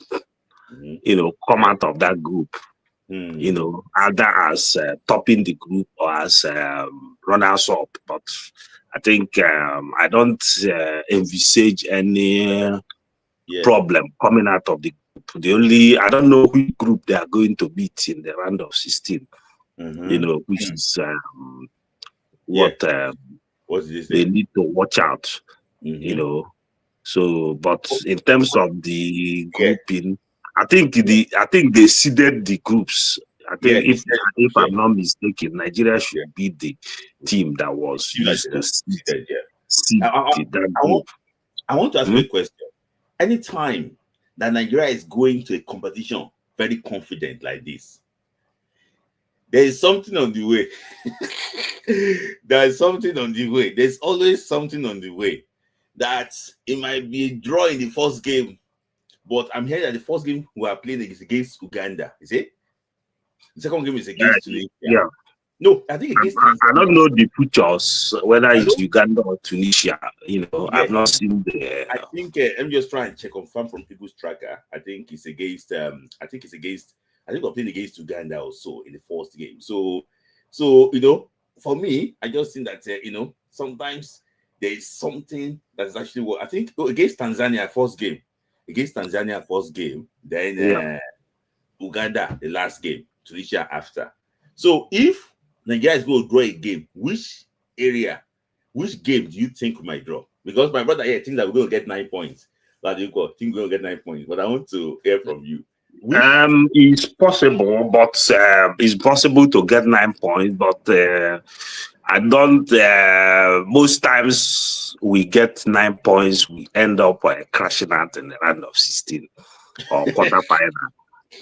come out of that group. Either as topping the group or as runners up. But I think I don't envisage any problem coming out of the group. I don't know which group they are going to beat in the round of 16. Which is what they need to watch out. So, but in terms of the grouping, I think they seeded the groups. I think if I'm not mistaken, Nigeria should be the team that was used to seed that group. I want to ask you a question. Anytime that Nigeria is going to a competition very confident like this, there is something on the way. There is something on the way. There's always something on the way. That it might be a draw in the first game, but I'm hearing that the first game we are playing is against Uganda. Is it? The second game is against Tunisia. Yeah. No, I think against Tanzania. I don't know the pictures, whether it's Uganda or Tunisia. I've not seen the. I think let me just try and confirm from people's tracker. I think it's against. I think we're playing against Uganda also in the first game. So for me, I just think that sometimes there is something that's actually what I think against Tanzania first game, then Uganda the last game, Tunisia after. So if Nigeria is going to draw a game, which game do you think we might draw? Because my brother here thinks that we're going to get 9 points. But we're going to get 9 points. But I want to hear from you. It's possible, but it's possible to get 9 points. But I don't. Most times we get 9 points, we end up crashing out in the round of 16 or quarterfinal.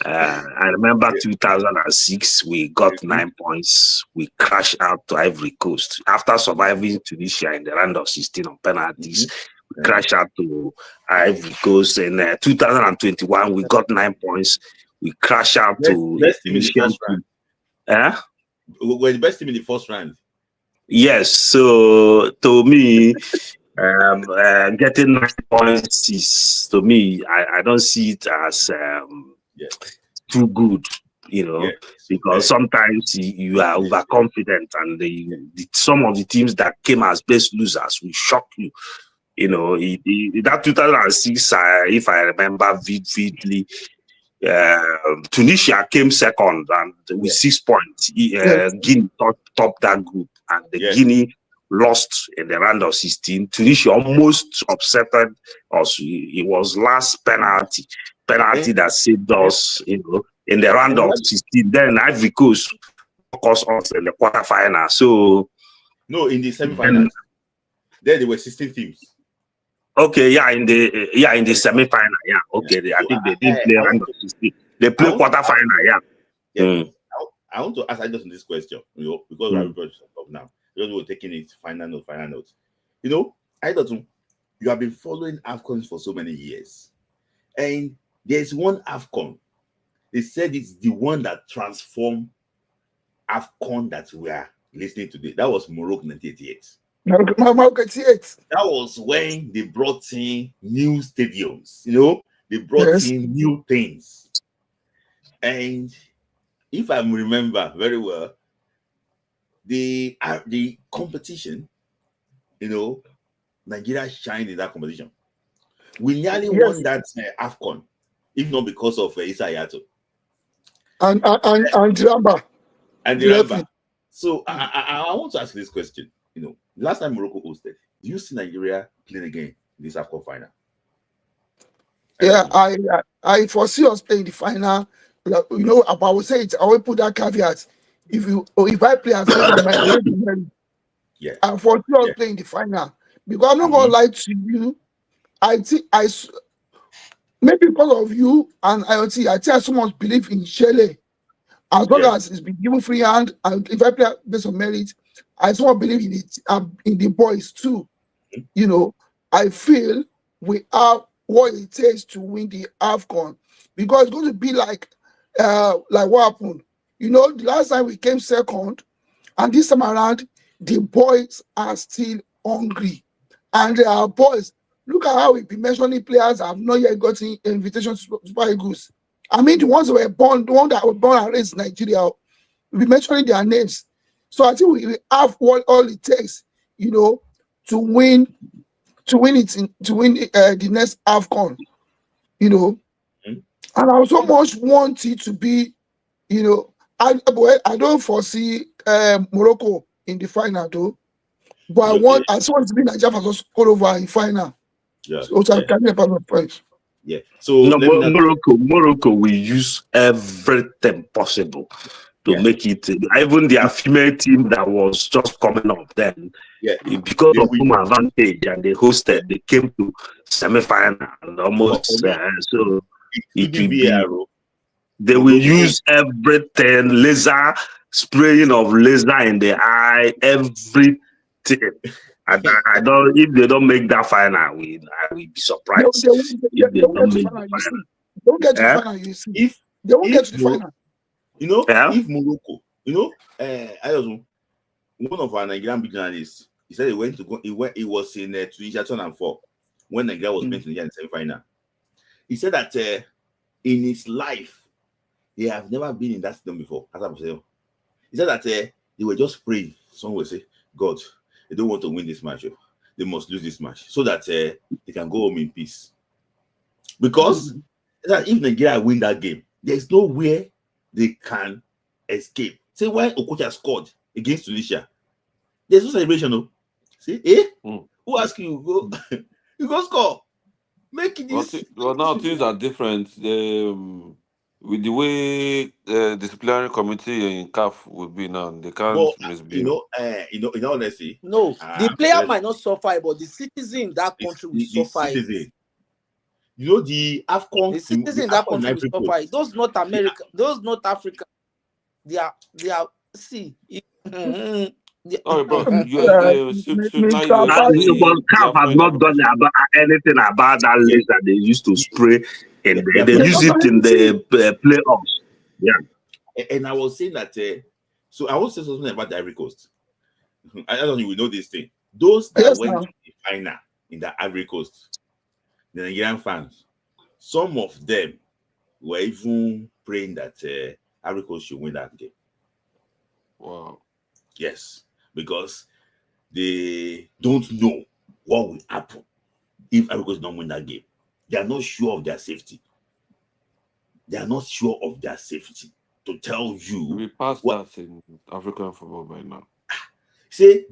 I remember 2006, we got 9 points. We crashed out to Ivory Coast after surviving Tunisia in the round of 16 on penalties. We crashed out to Ivory Coast in 2021. We got 9 points. We crashed out to best team in the first round. We're the best team in the first round. Yes. So to me, getting 9 points is, to me, I don't see it as too good, because sometimes you are overconfident, and some of the teams that came as best losers will shock you. That 2006, if I remember vividly, Tunisia came second and with 6 points. Guinea topped that group, and the Guinea lost in the round of 16. Tunisia almost upset us. It was last penalty that saved us, in the round of 16. Then Ivory Coast focused us in the quarterfinal. So no, in the semi-final. There were 16 teams. Okay, in the semi-final, I think they didn't play round of 16. They played quarterfinal, I want to ask I just this question, because we're up now. Because we're taking it final note. I don't know. You have been following AFCON for so many years, and there's one AFCON. They said it's the one that transformed AFCON that we are listening to today. That was Morocco 1988. Morocco 88. That was when they brought in new stadiums. They brought in new things. And if I remember very well, the competition, Nigeria shined in that competition. We nearly won that AFCON, if not because of Issa Hayatou. And Diramba. And Diramba. So I want to ask this question. Last time Morocco hosted, do you see Nigeria playing again in this AFCON final? Yeah, I foresee us playing the final. I would say it. I will put that caveat. If I play as I foresee us playing the final, because I'm not gonna lie to you. I think maybe because of you and IoT, I think I so much believe in Shelley. As long as it's been given free hand, and if I play based on merit, I so much believe in it. In the boys too. I feel we have what it takes to win the AFCON, because it's going to be like what happened. The last time we came second, and this time around, the boys are still hungry, and our boys. Look at how we've been mentioning players have not yet gotten invitations to Super Eagles. I mean, the ones that were born, the ones that were born and raised in Nigeria, we'll be mentioning their names. So I think we have all it takes, to win the next AFCON, And I so much want it to be, I don't foresee Morocco in the final though, but I just want it to be Nigeria versus Cote d'Ivoire in final. So Morocco will use everything possible to make it. Even their female team that was just coming up then, because of home advantage, and they hosted, they came to semi-final and almost. So it will be. They will use everything, laser spraying of laser in the eye, everything. I don't. If they don't make that final, I will be surprised. They won't get to the final. They won't get to the final. You see, they won't get to the final. If Morocco, I don't know. One of our Nigerian big journalists, he said he went to go. He was in Tunisia 2004 when Nigeria was playing Tunisia in the semi-final. He said that in his life he have never been in that stadium before. As I was saying, he said that they were just praying. Someone will say, God, they don't want to win this match. They must lose this match so that they can go home in peace. Because if Nigeria win that game, there's nowhere they can escape. Say when Okocha scored against Tunisia, there's no celebration. No, see, who asked you go? You go score. Make it this. Well, now things are different. With the way the disciplinary committee in CAF would be now, they can't misbehave. In honesty, no, the player might not suffer, but the citizen in that country will suffer. The AFCON, the citizen in that country will suffer. Those North America, those North Africa, they are see. CAF has not done anything about that laser they used to spray, and they use it in the playoffs. Yeah, and I was saying that. So I want to say something about the Ivory Coast. I don't know if you know this thing. Those that went to the final in the Ivory Coast, the Nigerian fans, some of them were even praying that Ivory Coast should win that game. Wow. Yes. Because they don't know what will happen if Ivory Coast don't win that game. They are not sure of their safety. They are not sure of their safety to tell you. We passed that in African football by now. Say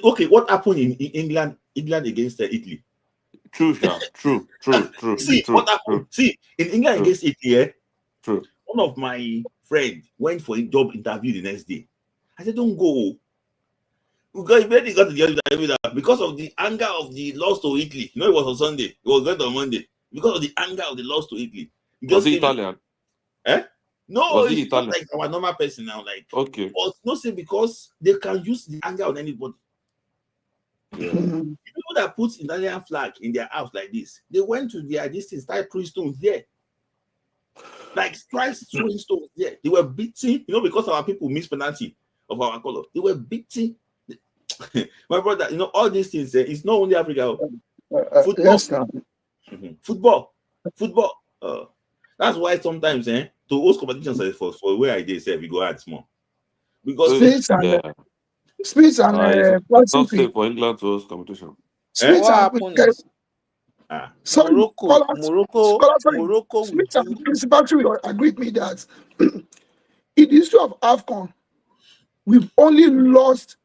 okay, what happened in England against Italy? True. See, what happened? See, in England against Italy, one of my friends went for a job interview the next day. I said, don't go. Because he got to the interview because of the anger of the loss to Italy. It was on Sunday. It was going on Monday. Because of the anger of the loss to Italy. Was he Italian? No, Was he it's not Italian? like our normal person now. Like, Okay. but not say because they can use the anger on anybody. Yeah. People that put Italian flag in their house like this, they went to their distance, started throwing stones there. Like strikes throwing stones there. They were beating, because our people miss penalty of our color. They were beating. My brother, all these things, it's not only Africa. Football. Yes, now. Football. That's why sometimes to host competitions for where I did say we go out small. Because Space and Yeah. Space and It's not Pacific. safe for England to host competition. Smith What and happened is sorry, Morocco sorry. will Smith and do. Principality will agree with me that in the history of AFCON, we've only lost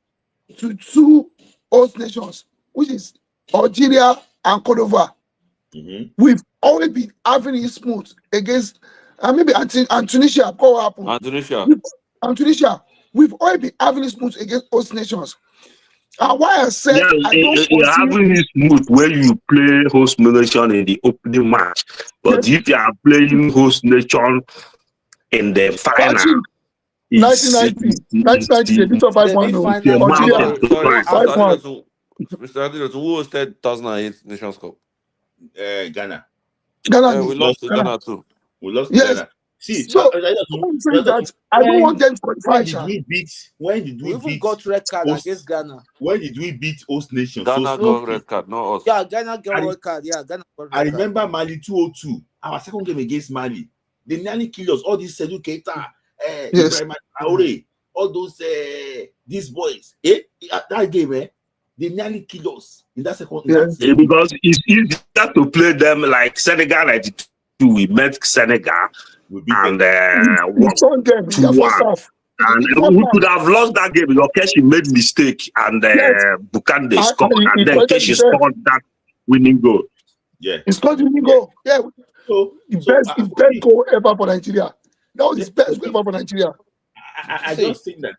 to two host nations, which is Algeria and Cote d'Ivoire. We've always been having it smooth against maybe and Tunisia. What happened? And Tunisia. And Tunisia, we've always been having it smooth against host nations. And why I said I don't foresee you're having this mood where you play host nation in the opening match, but if you are playing host nation in the final, 1990, they beat up 5-1. Semi-final. Algeria, Sorry, 5-1. Mr. Adidas, who hosted 2008 Nations Cup? Ghana. Ghana, We lost to Ghana too. We lost to yes. Ghana. See, So I'm saying that I don't want them to qualify. When did we even beat got red card against Ghana? When did we beat host nations? Ghana got red card, not us. Yeah, Ghana got red card. Yeah, Ghana got red I card. remember Mali 202, our second game against Mali. They nearly killed us. All these Sedu Keita, Ibrahim Traore, all those these boys. That game, they nearly killed us in that second. Yes. Because it's easier to play them like Senegal 92. We met Senegal and we saw them in the first half. And we could have lost that game because Keshi made mistake and Bukande scored, and then Keshi scored that winning goal. Yeah, he scored the winning goal. Yeah, the best goal ever for Nigeria. That was the best goal ever for Nigeria. I just think that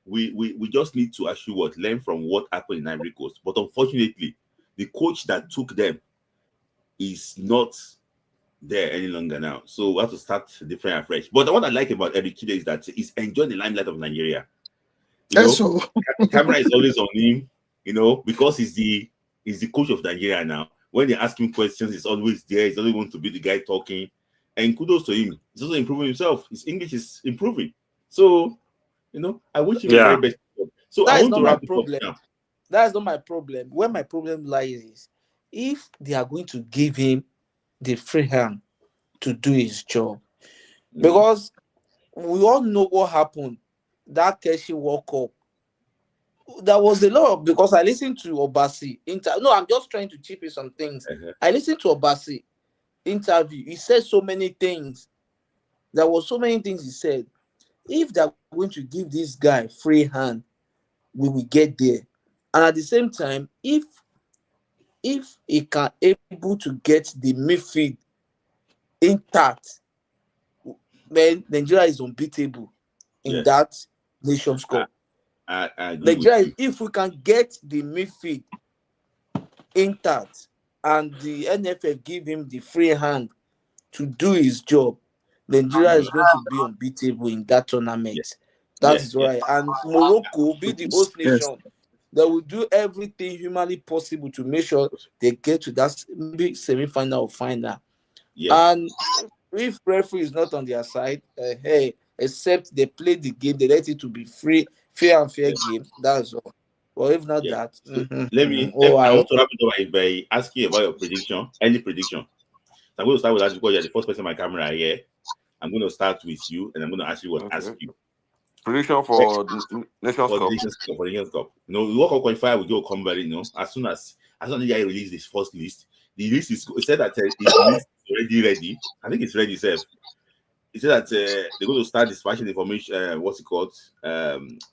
we just need to actually learn from what happened in Ivory Coast. But unfortunately, the coach that took them is not there any longer now. So we have to start different and fresh. But what I like about Eric Chide is that he's enjoying the limelight of Nigeria. The camera is always on him, because he's the coach of Nigeria now. When they ask him questions, he's always there. He's always want to be the guy talking. And kudos to him. He's also improving himself. His English is improving. So, I wish him the very best. So that I is want not to my wrap it up problem. now. That is not my problem. Where my problem lies is if they are going to give him the free hand to do his job. Because we all know what happened. That Keshi World Cup. There was a lot of, because I listened to Obasi no, I'm just trying to chip in some things. I listened to Obasi interview. He said so many things. There were so many things he said. If they're going to give this guy free hand, we will get there. And at the same time, if he can able to get the midfield intact, then Nigeria is unbeatable in that Nations Cup. I agree Nigeria, with you. if we can get the midfield intact and the NFF give him the free hand to do his job, Nigeria is going to be unbeatable in that tournament. That is right. And Morocco will be the host nation. They will do everything humanly possible to make sure they get to that maybe semi-final or final. And if referee is not on their side, except they play the game, they let it to be fair and fair game. That's all. Well, if not that, I want to wrap it up by asking you about your prediction. Any prediction? So I'm going to start with that because you're the first person on my camera here. I'm going to start with you, and I'm going to ask you ask you. Prediction for Nations Cup. For Nations Cup. We work on qualifier. We go come very. As soon as I release this first list, the list is said that it's already ready. I think it's ready, Seth. It said that they're going to start dispatching information. What's it called?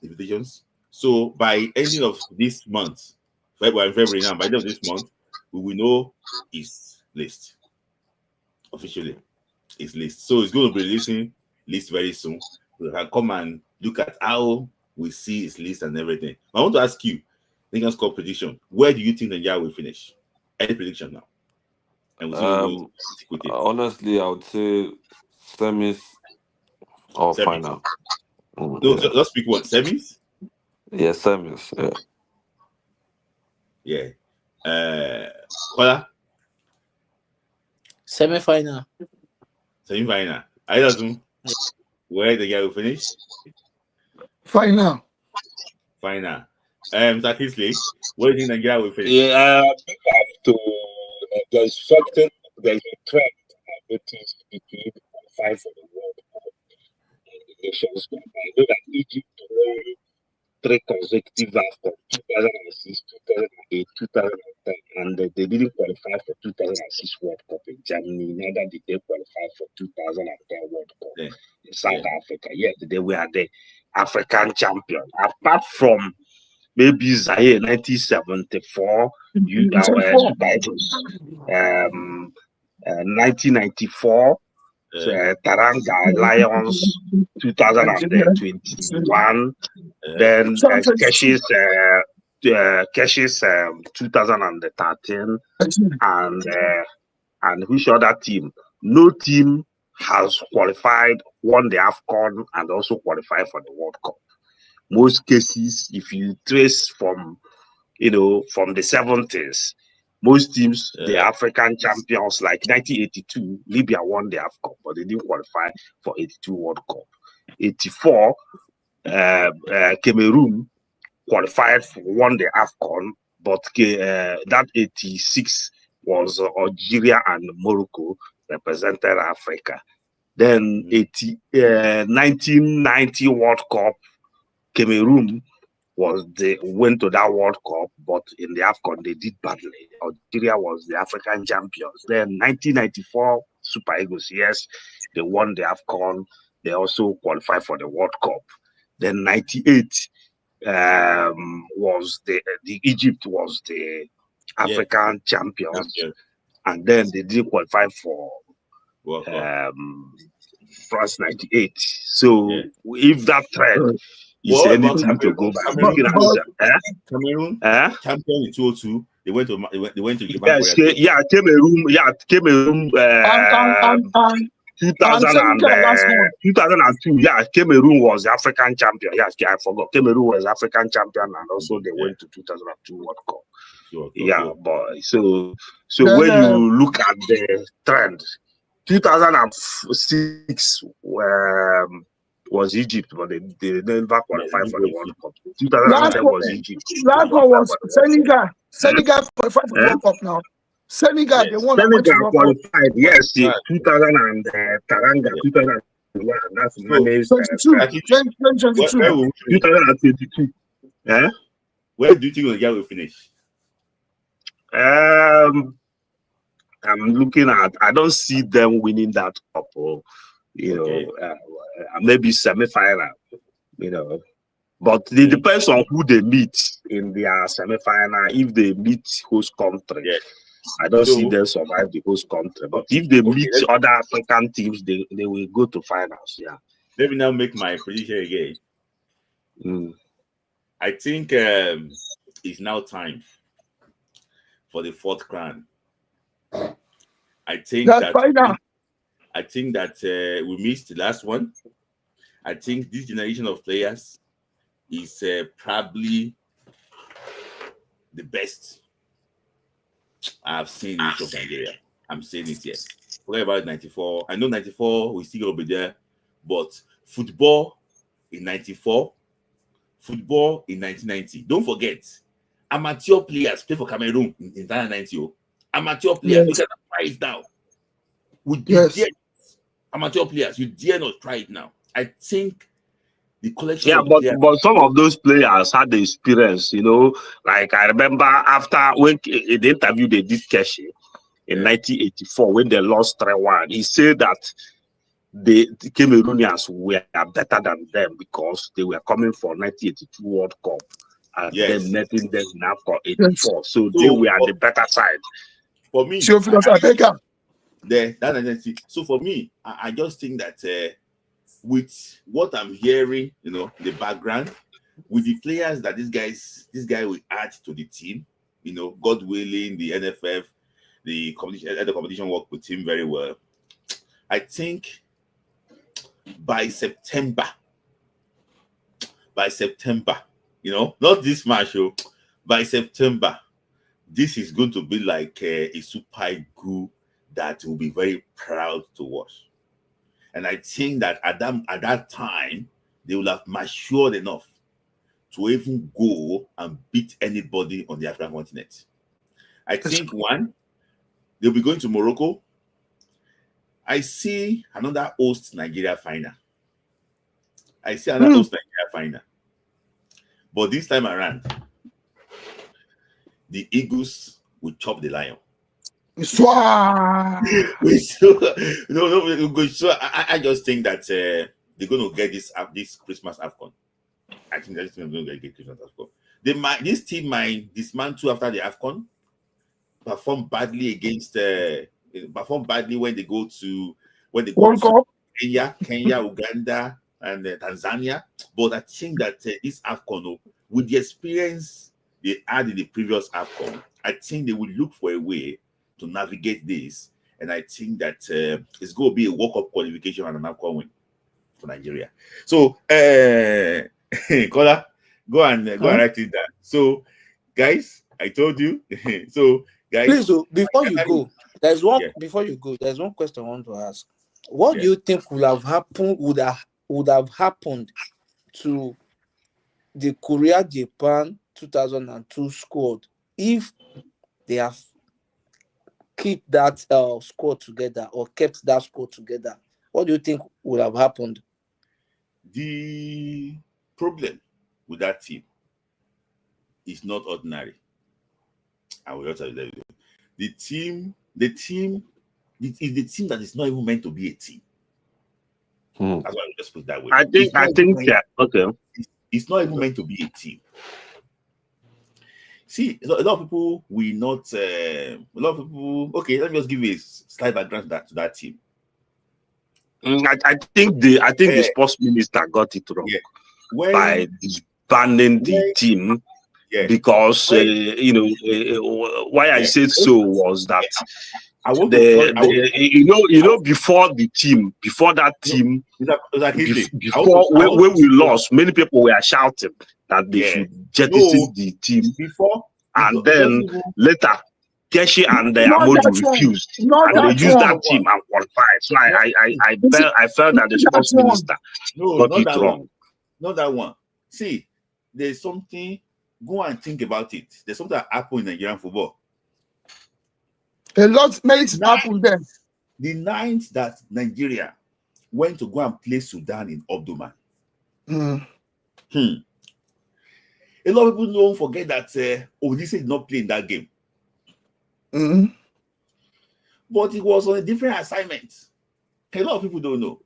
Invitations. So by ending of this month, February now, by the end of this month, we will know his list. Officially, his list. So it's going to be releasing list very soon. We can come and look at how we see his list and everything. I want to ask you, Nations Cup prediction. Where do you think Nigeria will finish? Any prediction now? And Honestly, I would say semis, or Semis. final. No, Yeah. let's pick what, semis? Yeah, semis. Yeah. Yeah. Kola, Semi-final. semi-final. I don't where the guy will finish. Final. Final. Statistically, where do you think Nigeria will finish? Yeah, there's something, there's a trend I noticed between qualifying for the World Cup and the Nations Cup. I know that Egypt won 3 consecutive AFCON, 2006, 2008, 2010, and they didn't qualify for 2006 World Cup in Germany. Neither did they qualify for 2010 World Cup Yeah. in South Africa. Yet they were the African champion. Apart from maybe Zaire 1974, Super Eagles, 1994, Taranga Lions 2021, then Keshish 2013, and which other team? No team has qualified, won the AFCON, and also qualified for the World Cup. Most cases, if you trace from from the 70s, most teams, the African champions, like 1982, Libya won the AFCON, but they didn't qualify for 82 World Cup. 84, Cameroon qualified won the AFCON, but that 86 was Algeria and Morocco represented Africa. Then 1990 World Cup, Cameroon went to that World Cup, but in the AFCON they did badly. Algeria was the African champions. Then 1994 Super Eagles, yes, they won the AFCON. They also qualified for the World Cup. Then 98 was the Egypt was the African champions, and then they didn't qualify for France 98. So if that trend is anything to go by, Cameroon champion in 2002. They went to Japan. Yes, Cameroon. 2002, Cameroon was the African champion. Yes, I forgot. Cameroon was African champion, and also they went to 2002 World Cup. But so when you look at the trend, 2006 was Egypt, but they never qualified for the World Cup. 2010 was Egypt. Last one was Senegal. Senegal qualified for the World Cup now. Senegal, they won. Senegal qualified, yes, 2000 and Taranga, 2001. That's managed 2022. Where do you think Nigeria will finish? I'm looking at. I don't see them winning that cup. Maybe semi-final. But it depends on who they meet in their semi-final. If they meet host country, I don't see them survive the host country. But if they meet other African teams, they will go to finals. Yeah. Let me now make my prediction again. I think it's now time for the 4th crown. I think that we missed the last one. I think this generation of players is probably the best I've seen in Nigeria. I'm saying it here. Forget about 94. I know 94 we still gonna be there, but football in 94, football in 1990. Don't forget, amateur players play for Cameroon in 1990. Amateur players, look at the price now. Amateur players, you dare not try it now. I think the collection of players, but some of those players had the experience, like I remember after when in the interview they did Keshi in 1984 when they lost 3-1, he said that the Cameroonians were better than them because they were coming for 1982 World Cup and then netting them now for 84. So they were on the better side. For me, so for me, I just think that with what I'm hearing, the background, with the players that this guy will add to the team, God willing, the NFF, the competition work with him very well. I think by September, not this match, by September, this is going to be like a Super Eagle that will be very proud to watch. And I think that at that time, they will have matured enough to even go and beat anybody on the African continent. I think one, they'll be going to Morocco. I see another host Nigeria final. But this time around, the Eagles will chop the lion. So I just think that they're going to get this Christmas AFCON. I think that's going to get Christmas AFCON. This team might dismantle after the AFCON, perform badly when they go to Kenya, Uganda, and Tanzania. But I think that this AFCON, with the experience they had in the previous AFCON, I think they will look for a way to navigate this. And I think that it's going to be a walk-up qualification and an AFCON win for Nigeria. So, Kola, go and write it down. So, guys, I told you. So, guys, please, before you go, there's one question I want to ask. What do you think would have happened to the Korea Japan 2002 squad if they have kept that squad together or kept that squad together? What do you think would have happened? The problem with that team is not ordinary. I will tell you that. The team is the team that is not even meant to be a team. That's why I just put it that way. I think okay. It's not even meant to be a team. See, a lot of people will not. Okay, let me just give you a slight background to that team. I think the sports minister got it wrong by disbanding the team. Because why I said so was that before that team, when we lost, many people were shouting that they should jettison the team and then later Keshi and Amodu refused and they used that team and qualified. So I felt that the sports minister got it wrong. Not that one. See, there's something. Go and think about it. There's something that happened in Nigerian football. A lot many things happened then. The night that Nigeria went to go and play Sudan in Omdurman. A lot of people don't forget that Osimhen did not play in that game. But it was on a different assignment. A lot of people don't know.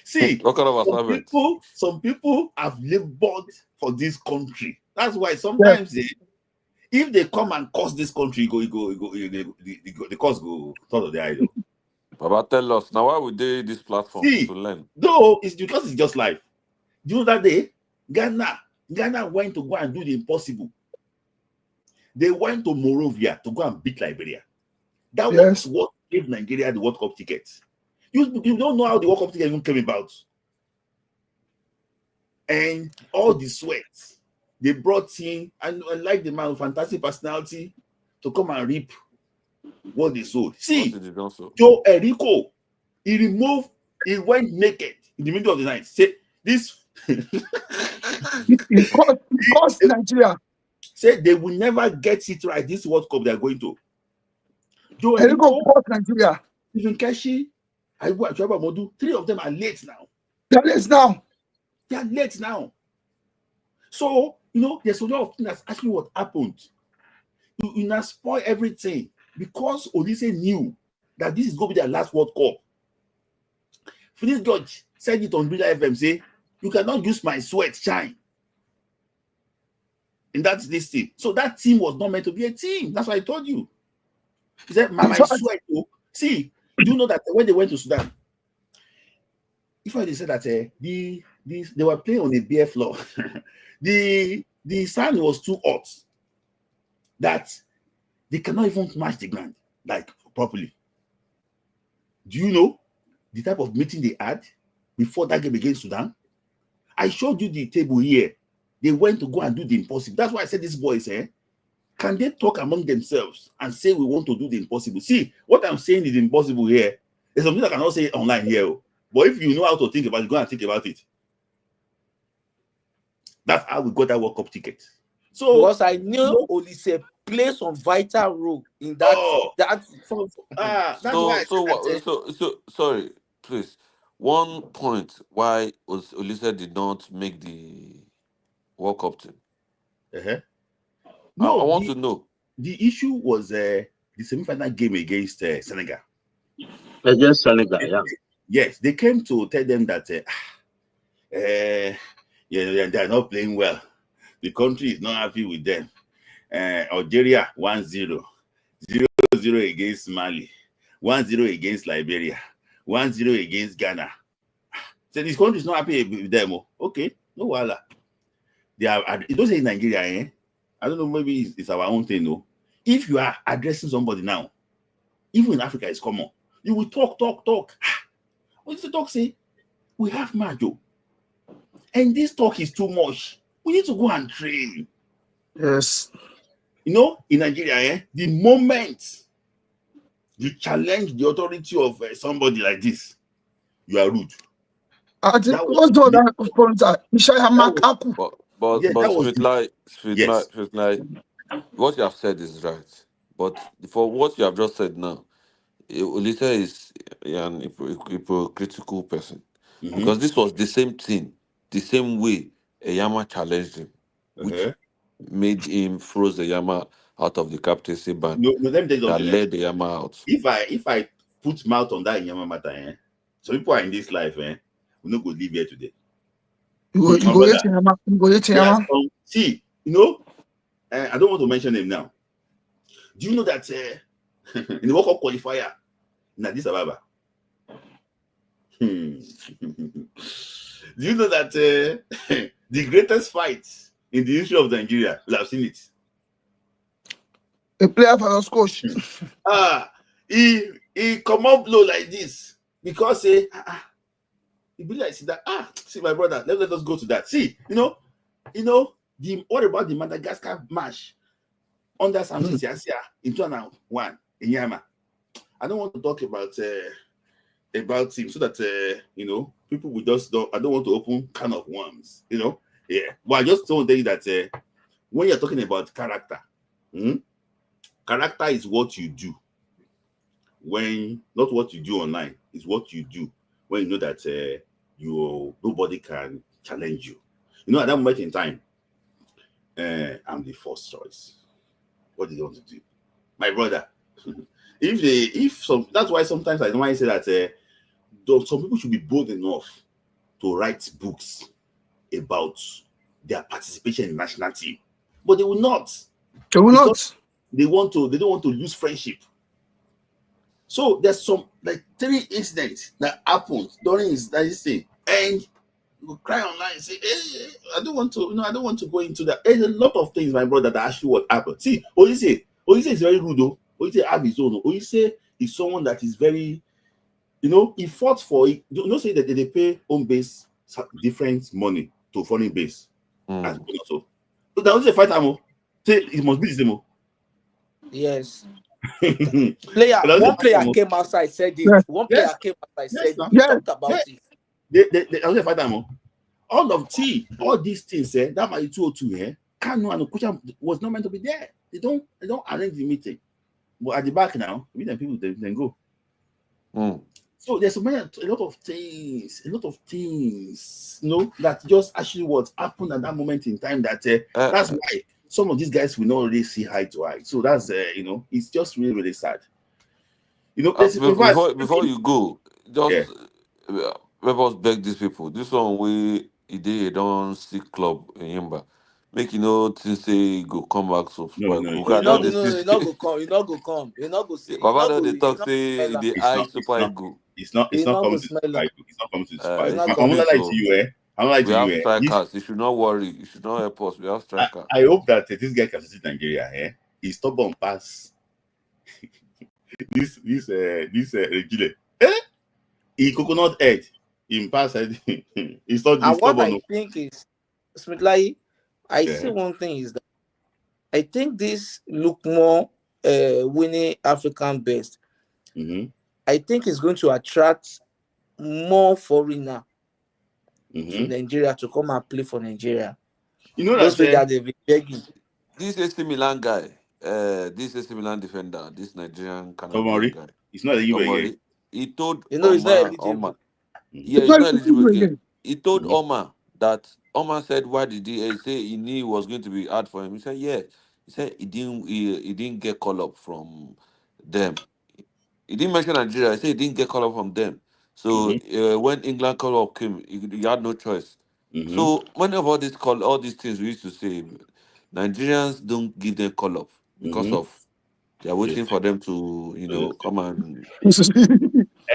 See, what kind of assignment? Some people have labored for this country. That's why sometimes if they come and curse this country, the curse go out of the idol. Baba, tell us now why would they this platform to learn? No, it's because it's just life. Do you know that day Ghana went to go and do the impossible. They went to Morovia to go and beat Liberia. That was what gave Nigeria the World Cup ticket. You don't know how the World Cup ticket even came about. And all the sweat they brought in, and like the man with fantastic personality to come and reap what they sold. See, Joe Erico, he went naked in the middle of the night. Say this because Nigeria said they will never get it right. This World Cup they're going to. Joe Erico, Nigeria. Even Keshi, Modu, 3 of them are late now. They are late now. So, there's a lot of things that's actually what happened. You now spoil everything because Osimhen knew that this is going to be their last World Cup. Philip George said it on Brida FM, say, you cannot use my sweat shine. And that's this team. So that team was not meant to be a team. That's what I told you. He said, my sweat. See, do you know that when they went to Sudan, if I said that they were playing on a bare floor, the sand was too hot that they cannot even match the ground like properly. Do you know the type of meeting they had? before that game against Sudan. I showed you the table here. They went to go and do the impossible. That's why I said these boys, can they talk among themselves and say we want to do the impossible? See, what I'm saying is impossible here. There's something I cannot say online here. But if you know how to think about it, go and think about it. That's how we got that World Cup ticket. So because I knew Olise played some vital role in that. that's why I so sorry, please. One point why Olise did not make the World Cup team. No, I want to know. The issue was the semi-final game against Senegal. Against Senegal, yeah. Yes, they came to tell them that they are not playing well. The country is not happy with them. Algeria 1-0, 0-0 against Mali, 1-0 against Liberia, 1-0 against Ghana. So this country is not happy with them. Okay, no wala. They are. It don't say in Nigeria, I don't know, maybe it's our own thing, no. If you are addressing somebody now, even in Africa, it's common. You will talk. What does the talk say? We have Majo. And this talk is too much. We need to go and train. Yes. You know, in Nigeria, the moment you challenge the authority of somebody like this, you are rude. What's the other sponsor? But what you have said is right. But for what you have just said now, Olise is an hypocritical person. Because this was the same thing, the same way Eyama challenged him, which made him froze Eyama out of the captaincy ban. That led Eyama out. If I put mouth on that Eyama matter, so people are in this life, we not go live here today. You go hate Eyama. See, you know, I don't want to mention him now. Do you know that in the World Cup qualifier in Addis Ababa? Do you know that the greatest fight in the history of Nigeria, we have seen it. A player for us coach. He come up blow like this because he be like, see my brother, let us go to that. See, you know, what about the Madagascar match under Samson Siasia in 2001 in Yama? I don't want to talk about him so that people will just don't. I don't want to open can of worms, Well, I just don't think that when you're talking about character, character is what you do. When not what you do online, is what you do when you know that nobody can challenge you. At that moment in time, I'm the first choice. What do you want to do, my brother? That's why sometimes I normally say that some people should be bold enough to write books about their participation in national team, but they will not. They will not. They don't want to lose friendship. So there's some like 3 incidents that happened during this thing, and you cry online and say, "Hey, I don't want to go into that." There's a lot of things, my brother, that actually what happened. See, Olise is very rude though. Olise have his own. Olise is someone that is very, he fought for it. Say that they pay home base different money to foreign base. As also. So that was a fight ammo. Say it must be the same. Yes. One player came outside, said it. One player came outside, said it. We talked about it. I was a fight ammo. All these things, that my 202 Kanu and Okucha was not meant to be there. They don't arrange the meeting. But at the back now, people then go. So there's a lot of things, that just actually what happened at that moment in time. That's why some of these guys will not really see eye to eye. So that's it's just really, really sad. Before you go, just let us beg these people. This one they don't see club in Yimba. Make to say go come back so No, you not go come. You not go come. You not go see. Baba they talk say the eye Super Eagle. It's not coming to Super Eagle. It's not coming to Super Eagle. I'm gonna lie to you, we have strikers. You should not worry. You should not help us. We have strikers. I hope that this guy can visit Nigeria. He's stubborn pass. this Regile. He coconut head. In past, it's not And it's what I stubborn. think is, Smitlai, I see Yeah. one thing is that I think this look more winning African best. Mm-hmm. I think it's going to attract more foreigner to Mm-hmm. Nigeria to come and play for Nigeria. You know Those that people that they've been begging. This AC Milan guy, this AC Milan defender, this Nigerian Canadian Tomori, guy, it's not a you again. Tomori, he told He's not Oma, eligible. Mm-hmm. yeah, It's he's not not eligible again. again. He told Mm-hmm. Oma that Oma said, "Why did he say he knew it was going to be hard for him?" He said, "Yeah." He said he didn't get call up from them. He didn't mention Nigeria. He said he didn't get call up from them. So Mm-hmm. when England call up came, he had no choice. Mm-hmm. So many of all these things we used to say, Nigerians don't give them call up because Mm-hmm. of they are Yes. waiting for them to come and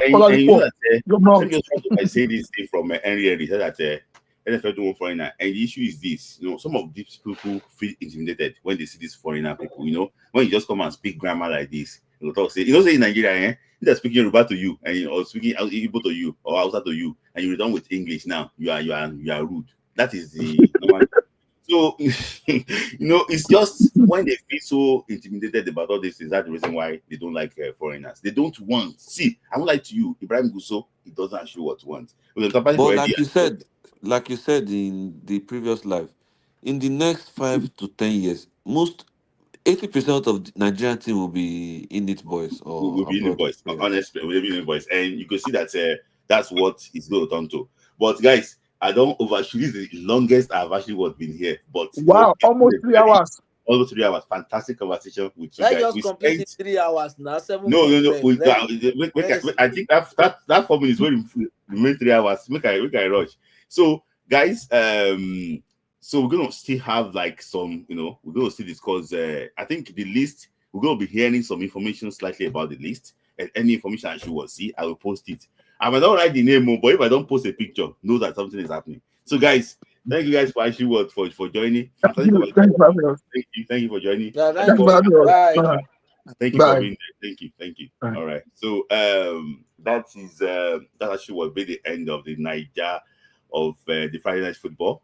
And you know Oladipo, that you're let not. me just try to say this thing from Henry said that NFL don't want foreigner, and the issue is this: some of these people feel intimidated when they see these foreigner people. When you just come and speak grammar like this, talk say say in Nigeria, they're speaking Yoruba to you or speaking Igbo to you or Hausa to you, and you're done with English now. You are rude. That is the normal. So, it's just when they feel so intimidated about all this, is that the reason why they don't like foreigners? They don't want. See, I won't lie to you, Ibrahim Gusso, he doesn't actually what to want. Well, the company but already. like you said in the previous life, in the next 5 to 10 years, most 80% of the Nigerian team will be in it boys Will or be in the abroad voice, players. honestly, will be in the voice, and you can see that that's what it's going to turn to. But guys, I don't overshoot. This is the longest I've actually been here, but Wow, it's been almost a 3 hours. almost 3 hours. Fantastic conversation with you Let's guys. just We complete it spent 3 hours now. Seven no, no, minutes no. left. I think that 4 minutes will remain 3 hours. Make I rush. So, guys, so we're gonna still have like some, we're gonna still discuss. I think the list. We're gonna be hearing some information slightly about the list, and any information I should see, I will post it. I might not write the name, but if I don't post a picture, know that something is happening. So, guys, thank you guys for actually for joining. Thank Fantastic you. conversation. Thank you for having us. Thank you for joining. Yeah, Thank thank you Thank you for for you. having us. Bye. Thank you for Bye. being there. Thank you. Bye. All right. So that actually will be the end of the Niger of the Friday night football.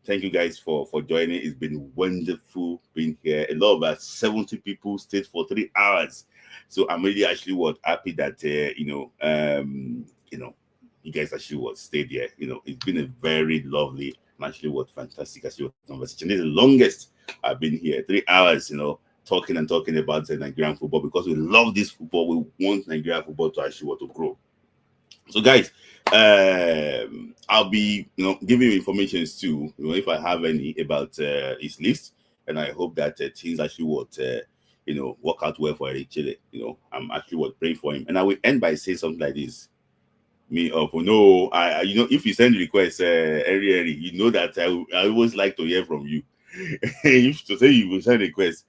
Thank you guys for joining. It's been wonderful being here. A lot of us, 70 people stayed for 3 hours. So I'm really actually happy that you guys actually stayed here. It's been a very lovely and actually fantastic actually conversation. This is the longest I've been here. 3 hours, talking and talking about Nigerian football because we love this football. We want Nigerian football to actually to grow. So, guys, I'll be giving you information too, if I have any about his list, and I hope that things actually work out well for Eric Chile. I'm actually praying for him, and I will end by saying something like this. No, I if you send requests, Eri, you know that I always like to hear from you. If to say you will send requests,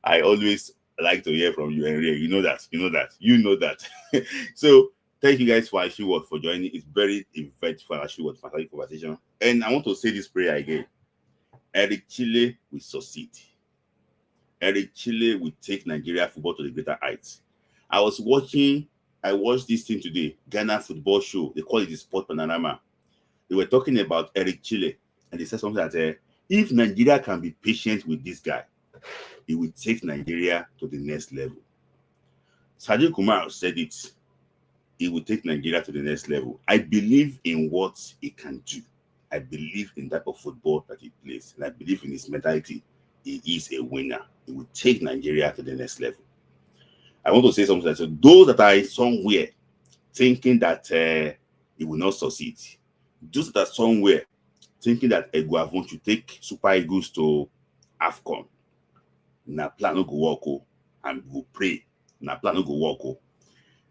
I always like to hear from you, Eri. You know that. So thank you guys for actually for joining. It's very eventful actually fantastic conversation. And I want to say this prayer again. Eric Chile will succeed. Eric Chile will take Nigeria football to the greater heights. I watched this thing today, Ghana football show. They call it the Sport Panorama. They were talking about Eric Chile, and they said something that if Nigeria can be patient with this guy, he will take Nigeria to the next level. Sadio Kumar said it. He will take Nigeria to the next level. I believe in what he can do. I believe in the type of football that he plays, and I believe in his mentality. He is a winner. He will take Nigeria to the next level. I want to say something that those that are somewhere thinking that he will not succeed, those that are somewhere thinking that Eguavon should take Super Eagles to AFCON, na plan no go work, and we go pray. Na plan no go work.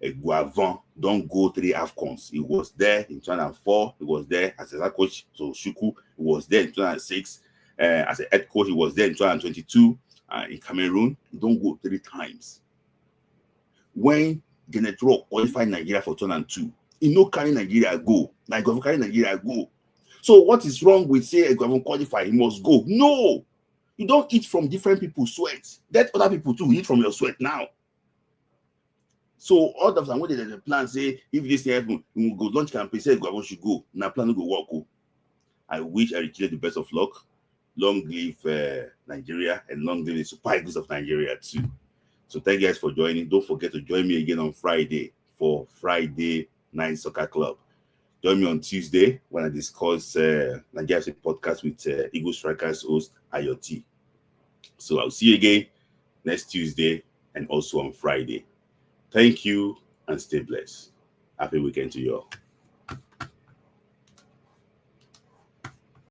Eguavon don't go 3 AFCONs. He was there in 2004. He was there as a head coach. So Shuku, he was there in 2006. As a head coach, he was there in 2022 in Cameroon. He don't go 3 times. When Genetro qualified Nigeria for 2002, he no carry Nigeria go. Like Eguavon carry Nigeria go. So what is wrong with say Eguavon qualify? He must go. No, you don't eat from different people's sweat. Let other people too eat from your sweat now. So all of them when they plan say if this happen, we will go launch campaign, say I want you go. Now plan to go walk. Oh. I wish I Eric the best of luck. Long live Nigeria and long live the Super Eagles of Nigeria too. So thank you guys for joining. Don't forget to join me again on Friday for Friday Night Soccer Club. Join me on Tuesday when I discuss Nigeria's podcast with Eagle Strikers host Ayoti. So I'll see you again next Tuesday and also on Friday. Thank you and stay blessed. Happy weekend to you all.